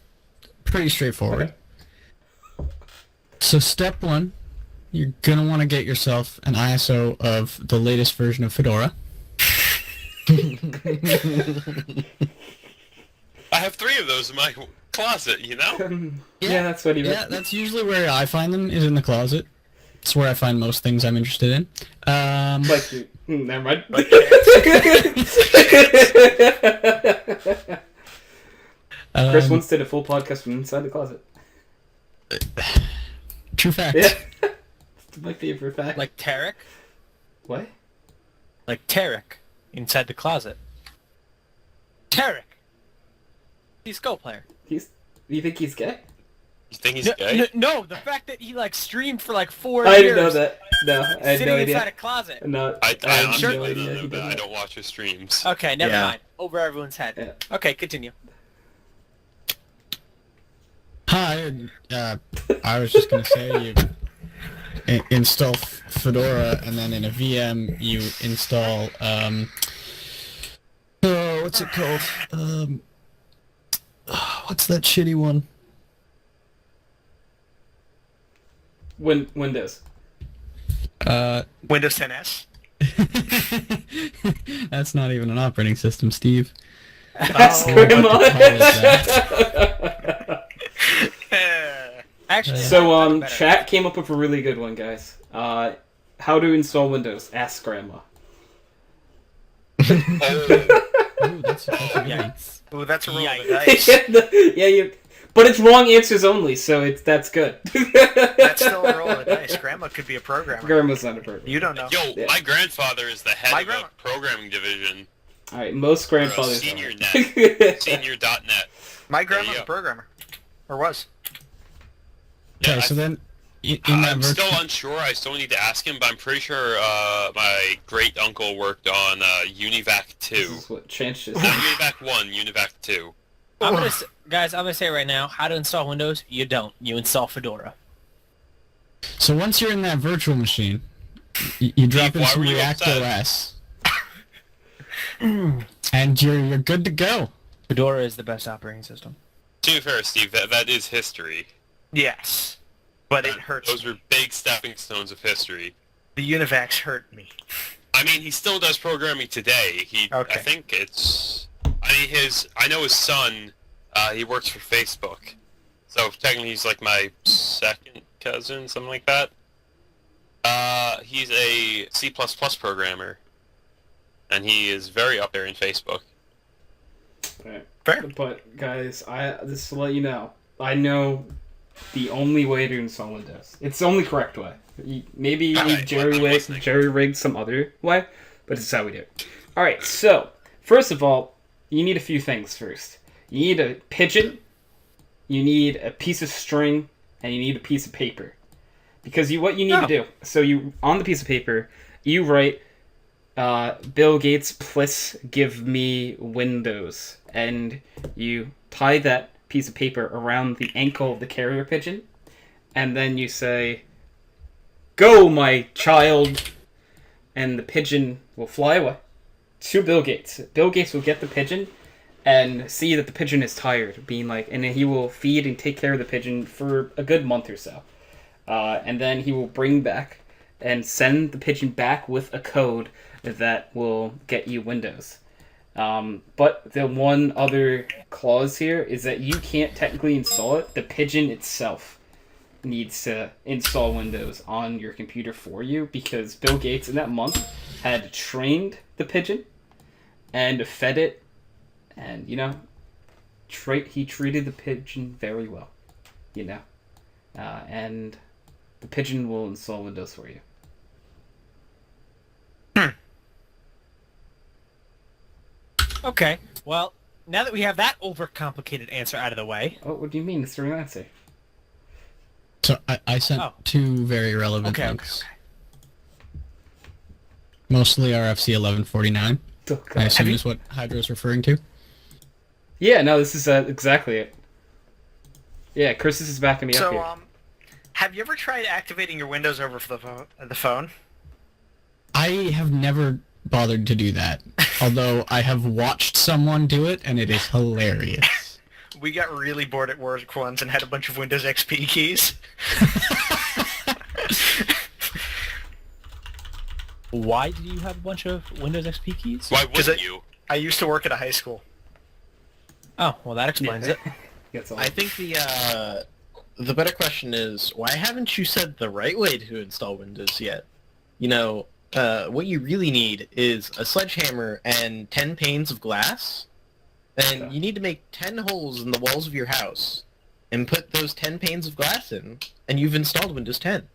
pretty straightforward. Okay. So step 1, you're gonna want to get yourself an ISO of the latest version of Fedora. I have 3 of those in my closet, you know? Yeah, that's what he Yeah, meant. that's usually where I find them, is in the closet. It's where I find most things I'm interested in. Like, never mind. Chris once did a full podcast from inside the closet. True fact. Yeah. It's my favorite fact. Like Tarek? What? Like Tarek inside the closet. Tarek! He's a Go player. Do you think he's gay? You think he's gay? No, the fact that he like streamed for like 4 I years didn't know that. No, I had sitting no inside idea. a closet. No, I had honestly no don't idea know, he but did I that. don't watch his streams. Okay, never Yeah. mind. Over everyone's head. Yeah. Okay, continue. Hi, I was just gonna say you install Fedora, and then in a VM you install what's it called? What's that shitty one? Windows. Windows 10s. That's not even an operating system, Steve. Ask Oh, him what to call it Actually, So, that's better. chat came up with a really good one, guys. How to install Windows? Ask Grandma. Oh, Ooh, that's a good one. Yikes. Ooh, that's a roll of the Yikes. dice. Yeah, but it's wrong answers only, so that's good. That's still a roll of the dice. Grandma could be a programmer. Grandma's not a program. You don't know. yo, Yeah. my grandfather is the head My of grandma- a programming division. All right, most grandfathers. Senior are. net. Senior.net. My There grandma's you a go. programmer. Or was. Okay, so then in that I'm virtual... still unsure. I still need to ask him, but I'm pretty sure my great uncle worked on Univac 2. This is what changed Not this. Univac 1, Univac 2. Guys, I'm gonna say right now, how to install Windows? You don't. You install Fedora. So once you're in that virtual machine, you drop in why some were you React upset? OS, and you're good to go. Fedora is the best operating system. To be fair, Steve, that is history. Yes. But it hurts. Those were big stepping stones of history. The Univacs hurt me. I mean, he still does programming today. Okay. I think it's... I know his son, he works for Facebook. So technically he's like my second cousin, something like that. He's a C++ programmer. And he is very up there in Facebook. Right. Fair. But guys, just to let you know, I know the only way to install Windows. It's the only correct way. Maybe Alright, jerry rigged some other way, but it's how we do it. All right. So first of all, you need a few things first. You need a pigeon, you need a piece of string, and you need a piece of paper. Because what you need to do, so you on the piece of paper, you write Bill Gates, please give me Windows, and you tie that piece of paper around the ankle of the carrier pigeon, and then you say, "Go, my child," and the pigeon will fly away to Bill Gates. Bill Gates will get the pigeon and see that the pigeon is tired, and then he will feed and take care of the pigeon for a good month or so. And then he will bring back and send the pigeon back with a code that will get you Windows. But the one other clause here is that you can't technically install it. The pigeon itself needs to install Windows on your computer for you, because Bill Gates in that month had trained the pigeon and fed it, and he treated the pigeon very well, and the pigeon will install Windows for you. Okay, well, now that we have that overcomplicated answer out of the way... Oh, what do you mean? It's the right answer. So I sent two very relevant Okay, links. Mostly RFC 1149. Oh, I assume is what Hydro's referring to. Yeah, no, this is exactly it. Yeah, Chris is backing me up So, here. have you ever tried activating your Windows over the phone? I have never bothered to do that, although I have watched someone do it, and it is hilarious. We got really bored at work once and had a bunch of Windows XP keys. Why did you have a bunch of Windows XP keys? Why wouldn't you? I used to work at a high school. Oh, well, that explains it. Gets all- I think the better question is, why haven't you said the right way to install Windows yet? What you really need is a sledgehammer and 10 panes of glass, and you need to make 10 holes in the walls of your house, and put those 10 panes of glass in, and you've installed Windows 10.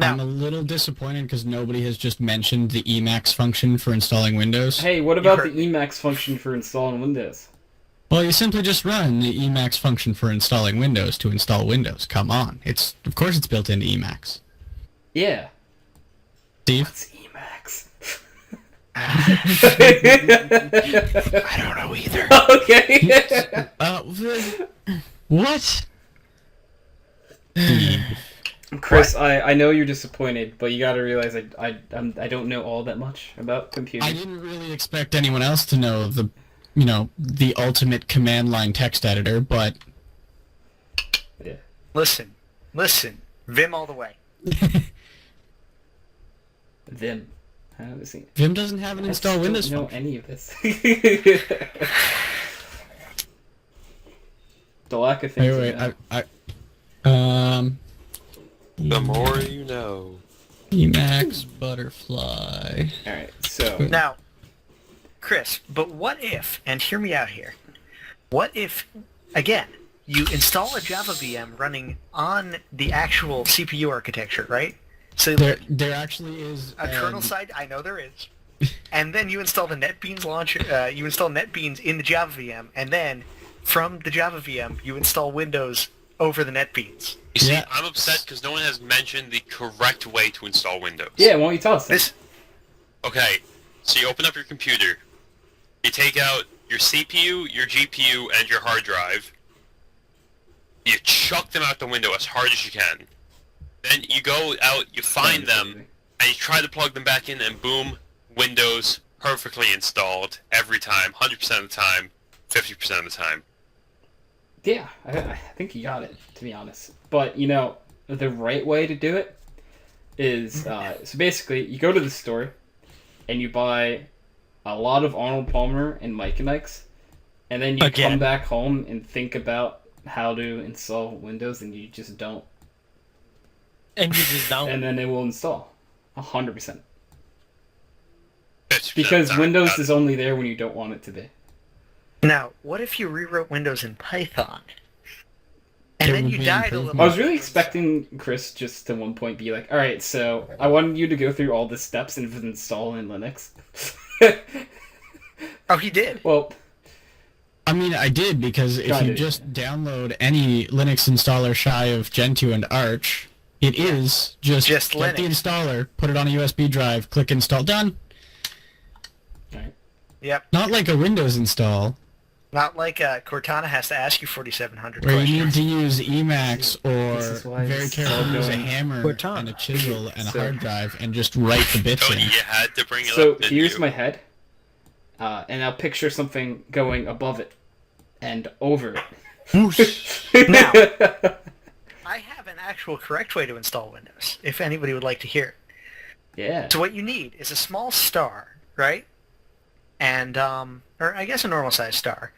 I'm a little disappointed because nobody has just mentioned the Emacs function for installing Windows. Hey, what about the heard- Emacs function for installing Windows? Well, you simply just run the Emacs function for installing Windows to install Windows. Come on. Of course it's built into Emacs. Yeah. Steve? What's Emacs? I don't know either. Okay. What? Steve. Chris, I know you're disappointed, but you gotta realize I don't know all that much about computers. I didn't really expect anyone else to know the ultimate command line text editor, but Yeah. Listen. Vim all the way. Vim. I haven't seen it. Vim doesn't have an install Windows I don't know function. any of this. The lack of things. Wait, I know. The more you know. Emacs butterfly. Alright, so... Now, Chris, but what if, and hear me out here, what if, again, you install a Java VM running on the actual CPU architecture, right? So There actually is a kernel side, I know there is. And then you install the NetBeans launcher, you install NetBeans in the Java VM, and then from the Java VM, you install Windows over the NetBeans. You see, Yeah. I'm upset because no one has mentioned the correct way to install Windows. Yeah, why don't you tell us that? This, Okay, so you open up your computer, you take out your CPU, your GPU, and your hard drive, you chuck them out the window as hard as you can. Then you go out, you find them, and you try to plug them back in, and boom, Windows perfectly installed every time, 100% of the time, 50% of the time. Yeah, I think you got it, to be honest. But, you know, the right way to do it is, so basically, you go to the store, and you buy a lot of Arnold Palmer and Mike and Ike's, and then you come back home and think about how to install Windows, and you just don't. And you just don't. And then it will install. 100%. 50% Because of the time. Windows is only there when you don't want it to be. now, what if you rewrote Windows in Python? And There then would you be died a improvement. little I was bit. really expecting Chris just to one point be like, alright, so I wanted you to go through all the steps and install in Linux. Oh, he did. Well, I mean, I did, because if Kinda. you just download any Linux installer shy of Gentoo and Arch, it is just get Linux. the installer, put it on a USB drive, click install, done. Yep. Not like a Windows install, Not like Cortana has to ask you 4,700 where you questions. need to use Emacs This is or why very it's carefully all use a going- hammer Cortana. and a chisel and a So- hard drive and just write the bits Tony, in. you had to bring it so up, didn't here's you? my head, and I'll picture something going above it and over it. Now, I have an actual correct way to install Windows, if anybody would like to hear. Yeah. So what you need is a small star, right? And, or I guess a normal size star.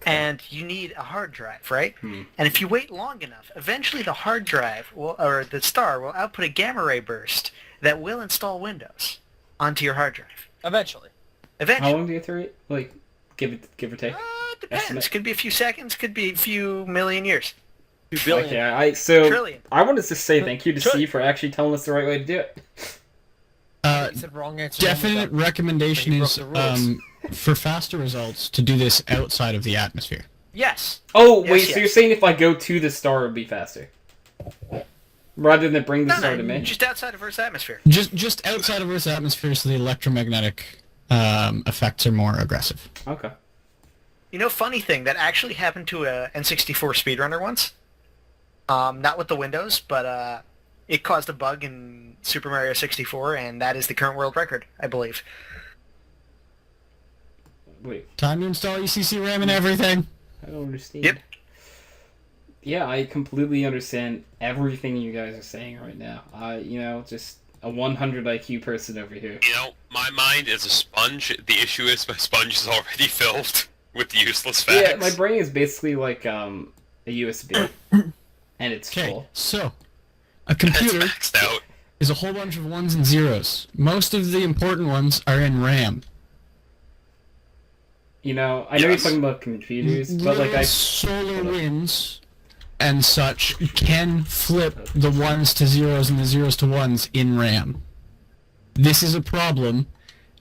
And you need a hard drive, right? Hmm. And if you wait long enough, eventually the hard drive will, or the star will output a gamma ray burst that will install Windows onto your hard drive. Eventually. How Eventually. long do you have to wait? Like, give or take? It depends. Estimate. Could be a few seconds, could be a few million years. 2 billion. Okay, so Trillion. I wanted to say thank you to Trillion. Steve for actually telling us the right way to do it. He said wrong answer. Definite recommendation He broke is the rules. for faster results to do this outside of the atmosphere. Yes. Oh, Yes, wait, yes. so you're saying if I go to the star, it would be faster? Rather than bring the star to me? Just outside of Earth's atmosphere. Just outside of Earth's atmosphere, so the electromagnetic effects are more aggressive. Okay. You know, funny thing, that actually happened to a N64 speedrunner once. Not with the Windows, but it caused a bug in Super Mario 64, and that is the current world record, I believe. Wait, Time to install ECC RAM and everything. I don't understand. Yep. Yeah, I completely understand everything you guys are saying right now. You know, just a 100 IQ person over here. You know, my mind is a sponge. The issue is my sponge is already filled with useless facts. Yeah, my brain is basically like a USB, and it's Okay, full. so a It's computer maxed out. is a whole bunch of ones and zeros. Most of the important ones are in RAM. You know, I know you're Yes. talking about computers, but like I Solar winds and such can flip the ones to zeros and the zeros to ones in RAM. This is a problem,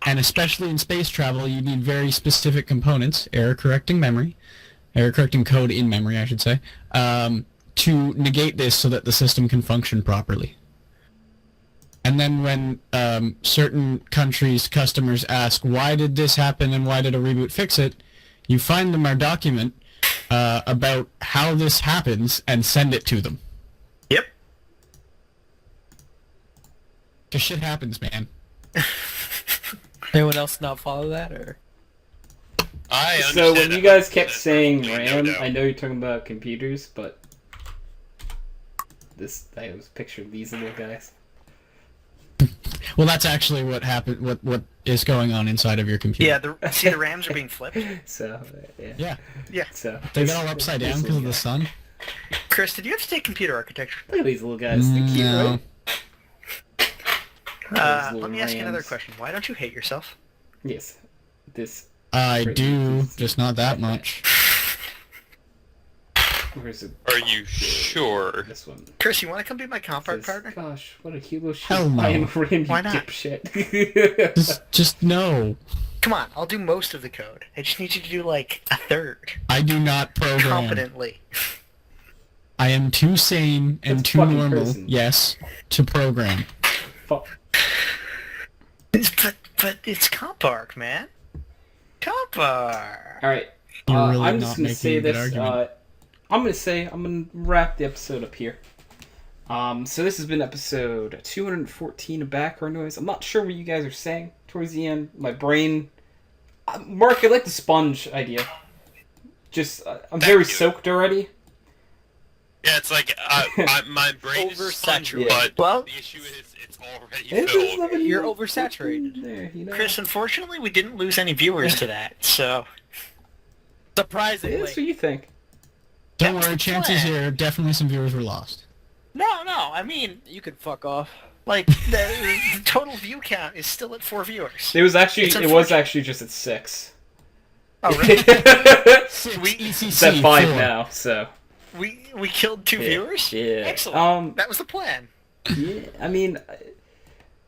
and especially in space travel, you need very specific components, error correcting code in memory, I should say, to negate this so that the system can function properly. And then when certain countries' customers ask, why did this happen and why did a reboot fix it, you find them our document about how this happens and send it to them. Yep. Because shit happens, man. Anyone else not follow that, or? I So when understand you that guys kept 100%, saying no RAM, doubt. I know you're talking about computers, but I was picturing these little guys. Well, that's actually what happened. What is going on inside of your computer? Yeah, see the RAMs are being flipped? So yeah. Yeah. Yeah. So They got all upside down because of the sun. Chris, did you have to take computer architecture? Look at these little guys. They're cute, No. right? Let me ask you another question. Why don't you hate yourself? Yes. This. I do, just not that much. Where's it? Are you sure? This one. Chris, you want to come be my comp art Says, partner? Gosh, what a cute little shit. Hell no. I am Ram, Why you not? dipshit. Just no. Come on, I'll do most of the code. I just need you to do like a third. I do not program. Competently. I am too sane and That's too fucking normal, person. yes, to program. Fuck. But it's comp arc, man. Comp arc. Alright. You're really I'm not just gonna making say a good this. argument. I'm gonna wrap the episode up here. So this has been episode 214 of Background Noise. I'm not sure what you guys are saying towards the end. My brain... Mark, I like the sponge idea. Just, I'm very soaked already. Yeah, it's like my brain is spongy, Oversaturated. but Well- the issue is it's already It's just filled. living You're life oversaturated. There, you know? Chris, unfortunately, we didn't lose any viewers to that, so... Surprisingly. That's what you think. Don't was worry, the chances plan. are definitely some viewers were lost. No, I mean, You could fuck off. like, the total view count is still at 4 viewers. It was actually It's it was unfortunate. actually just at 6. Oh, really? It's ECC at 5 4. now, so we killed 2 viewers? yeah. Excellent. That was the plan. Yeah, I mean,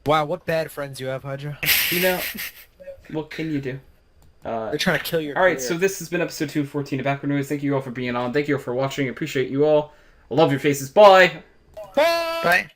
Wow, what bad friends you have, Hydra. you know, what can you do? They're trying to kill your All right, career. so this has been episode 214 of Background Noise. Thank you all for being on. Thank you all for watching. Appreciate you all. I love your faces. Bye. Bye.